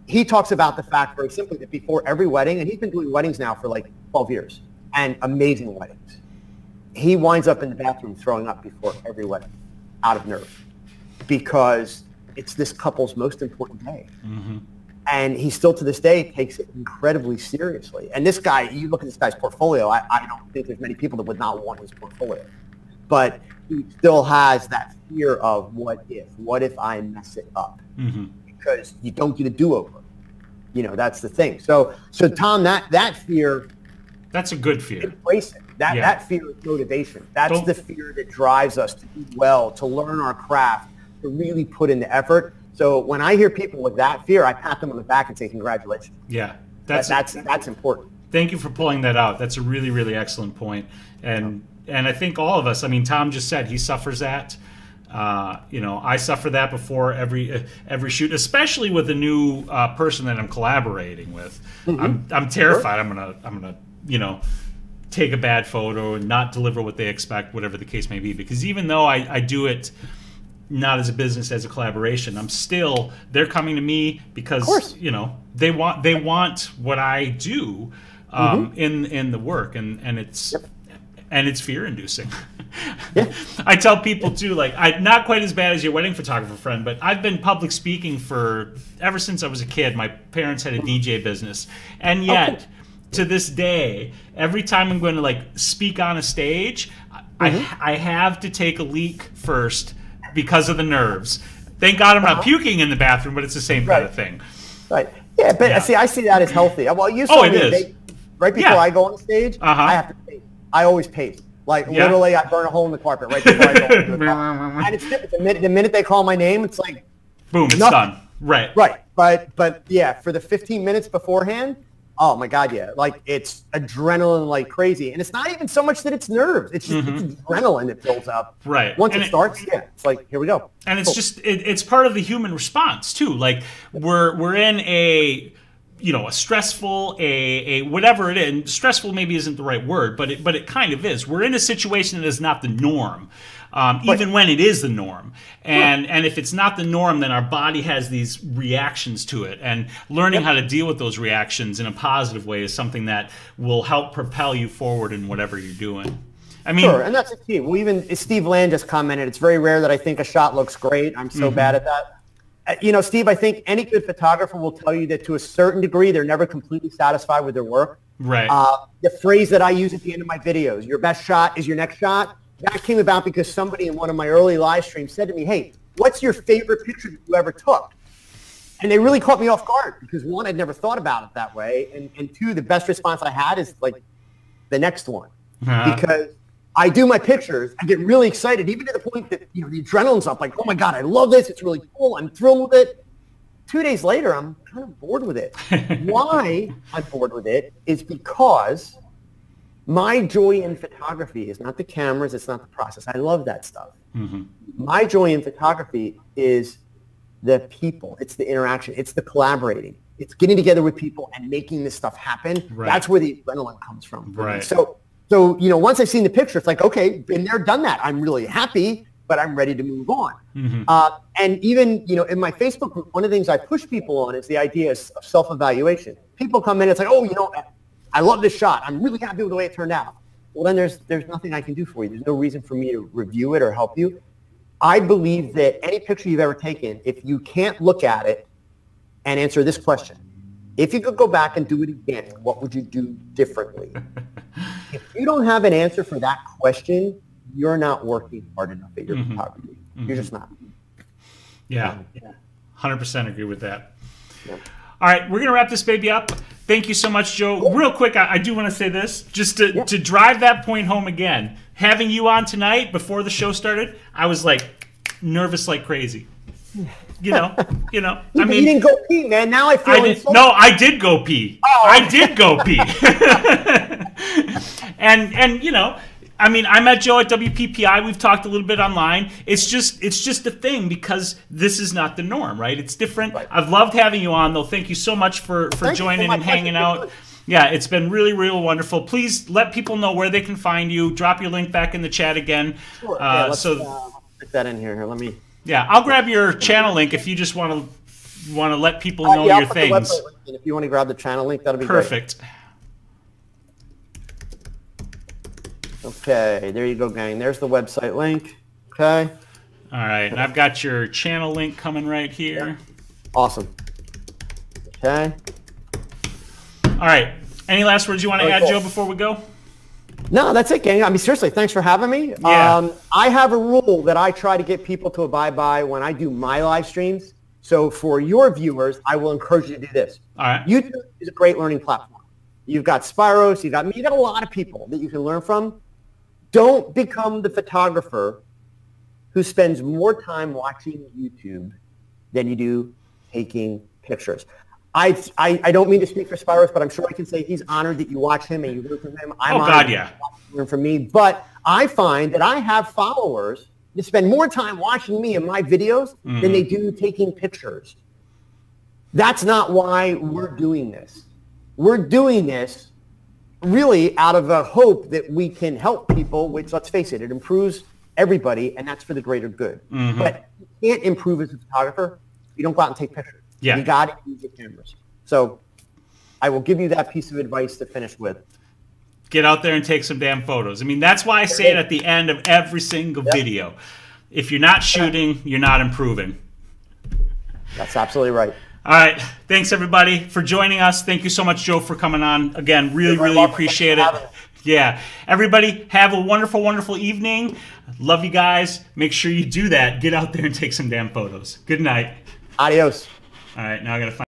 Speaker 2: he talks about the fact very simply that before every wedding, and he's been doing weddings now for like 12 years, and amazing weddings, he winds up in the bathroom throwing up before every wedding out of nerve, because it's this couple's most important day. And he still to this day takes it incredibly seriously. And this guy, you look at this guy's portfolio, I don't think there's many people that would not want his portfolio. But he still has that fear of what if I mess it up? Because you don't get a do-over. That's the thing. So Tom, that fear,
Speaker 1: that's a good fear.
Speaker 2: Embrace it. That fear is motivation. That's the fear that drives us to do well, to learn our craft, to really put in the effort. So when I hear people with that fear, I pat them on the back and say, congratulations.
Speaker 1: Yeah.
Speaker 2: That's important.
Speaker 1: Thank you for pulling that out. That's a really, really excellent point. And I think all of us, Tom just said he suffers that. I suffer that before every shoot, especially with a new person that I'm collaborating with. I'm terrified. Sure. I'm gonna take a bad photo and not deliver what they expect, whatever the case may be. Because even though I do it not as a business, as a collaboration, they're coming to me because they want what I do in the work, and it's fear inducing. I tell people too, not quite as bad as your wedding photographer friend, but I've been public speaking ever since I was a kid. My parents had a DJ business, and yet to this day, every time I'm going to speak on a stage, I have to take a leak first because of the nerves. Thank God I'm not puking in the bathroom, but it's the same kind of thing.
Speaker 2: Right. Yeah, but see, I see that as healthy. Well, you saw me right before I go on the stage, I have to pace. I always pace. Literally, I burn a hole in the carpet right before I go into the carpet. And it's different. The minute they call my name, it's like,
Speaker 1: boom, it's done. Right.
Speaker 2: Right. But yeah, for the 15 minutes beforehand, oh my God, yeah. It's adrenaline like crazy. And it's not even so much that it's nerves. It's just it's adrenaline that builds up.
Speaker 1: Right.
Speaker 2: Once it starts, it's like, here we go.
Speaker 1: And it's just, it's part of the human response too. We're in a stressful, a whatever it is. And stressful maybe isn't the right word, but it kind of is. We're in a situation that is not the norm. Even when it is the norm. And if it's not the norm, then our body has these reactions to it. And learning how to deal with those reactions in a positive way is something that will help propel you forward in whatever you're doing.
Speaker 2: Sure, and that's the key. Well, even Steve Land just commented, it's very rare that I think a shot looks great. I'm so bad at that. Steve, I think any good photographer will tell you that to a certain degree, they're never completely satisfied with their work.
Speaker 1: Right.
Speaker 2: The phrase that I use at the end of my videos, your best shot is your next shot, that came about because somebody in one of my early live streams said to me, hey, what's your favorite picture that you ever took? And they really caught me off guard because, one, I'd never thought about it that way. And two, the best response I had is the next one. Because I do my pictures, I get really excited, even to the point that, the adrenaline's up, oh my God, I love this, it's really cool, I'm thrilled with it. 2 days later, I'm kind of bored with it. Why I'm bored with it is because my joy in photography is not the cameras, it's not the process. I love that stuff. My joy in photography is the people, it's the interaction, it's the collaborating. It's getting together with people and making this stuff happen.
Speaker 1: Right.
Speaker 2: That's where the adrenaline comes from.
Speaker 1: Right.
Speaker 2: So once I've seen the picture, it's like, okay, been there, done that. I'm really happy, but I'm ready to move on. And even, in my Facebook group, one of the things I push people on is the idea of self-evaluation. People come in, it's like, oh, I love this shot. I'm really happy with the way it turned out. Well, then there's nothing I can do for you. There's no reason for me to review it or help you. I believe that any picture you've ever taken, if you can't look at it and answer this question, if you could go back and do it again, what would you do differently? If you don't have an answer for that question, you're not working hard enough at your photography. You're just not.
Speaker 1: Yeah. 100% agree with that.
Speaker 2: Yeah.
Speaker 1: All right, we're going to wrap this baby up. Thank you so much, Joe. Real quick, I do want to say this, just to drive that point home again. Having you on tonight before the show started, I was like nervous like crazy. I mean,
Speaker 2: you didn't go pee, man. Now I feel insulted.
Speaker 1: No, I did go pee. Oh. I did go pee. and I mean, I met Joe at WPPI. We've talked a little bit online. It's just a thing because this is not the norm, right? It's different. Right. I've loved having you on, though. Thank you so much for joining and hanging out. Yeah, it's been really, real wonderful. Please let people know where they can find you. Drop your link back in the chat again.
Speaker 2: Sure. Let's put that in here. Let me.
Speaker 1: Yeah, I'll grab your channel link if you just want to let people know your things.
Speaker 2: If you want to grab the channel link, that'll be
Speaker 1: perfect.
Speaker 2: Great. Okay, there you go, gang. There's the website link. Okay.
Speaker 1: All right, and I've got your channel link coming right here.
Speaker 2: Yeah. Awesome. Okay.
Speaker 1: All right. Any last words you want to add, Joe, before we go?
Speaker 2: No, that's it, gang. I mean, seriously, thanks for having me.
Speaker 1: Yeah.
Speaker 2: I have a rule that I try to get people to abide by when I do my live streams. So for your viewers, I will encourage you to do this.
Speaker 1: All right.
Speaker 2: YouTube is a great learning platform. You've got Spyros, you got a lot of people that you can learn from. Don't become the photographer who spends more time watching YouTube than you do taking pictures. I don't mean to speak for Spyros, but I'm sure I can say he's honored that you watch him and you learn from him. I'm honored that you learn from me. But I find that I have followers that spend more time watching me and my videos than they do taking pictures. That's not why we're doing this. We're doing this really out of a hope that we can help people, which, let's face it, it improves everybody, and that's for the greater good. But you can't improve as a photographer if you don't go out and take pictures.
Speaker 1: Yeah.
Speaker 2: You got to use your cameras. So I will give you that piece of advice to finish with.
Speaker 1: Get out there and take some damn photos. I mean, that's why I say it at the end of every single video. If you're not shooting, you're not improving.
Speaker 2: That's absolutely right.
Speaker 1: All right. Thanks, everybody, for joining us. Thank you so much, Joe, for coming on. Again, really appreciate it. Yeah. Everybody, have a wonderful, wonderful evening. Love you guys. Make sure you do that. Get out there and take some damn photos. Good night.
Speaker 2: Adios.
Speaker 1: All right. Now I got to find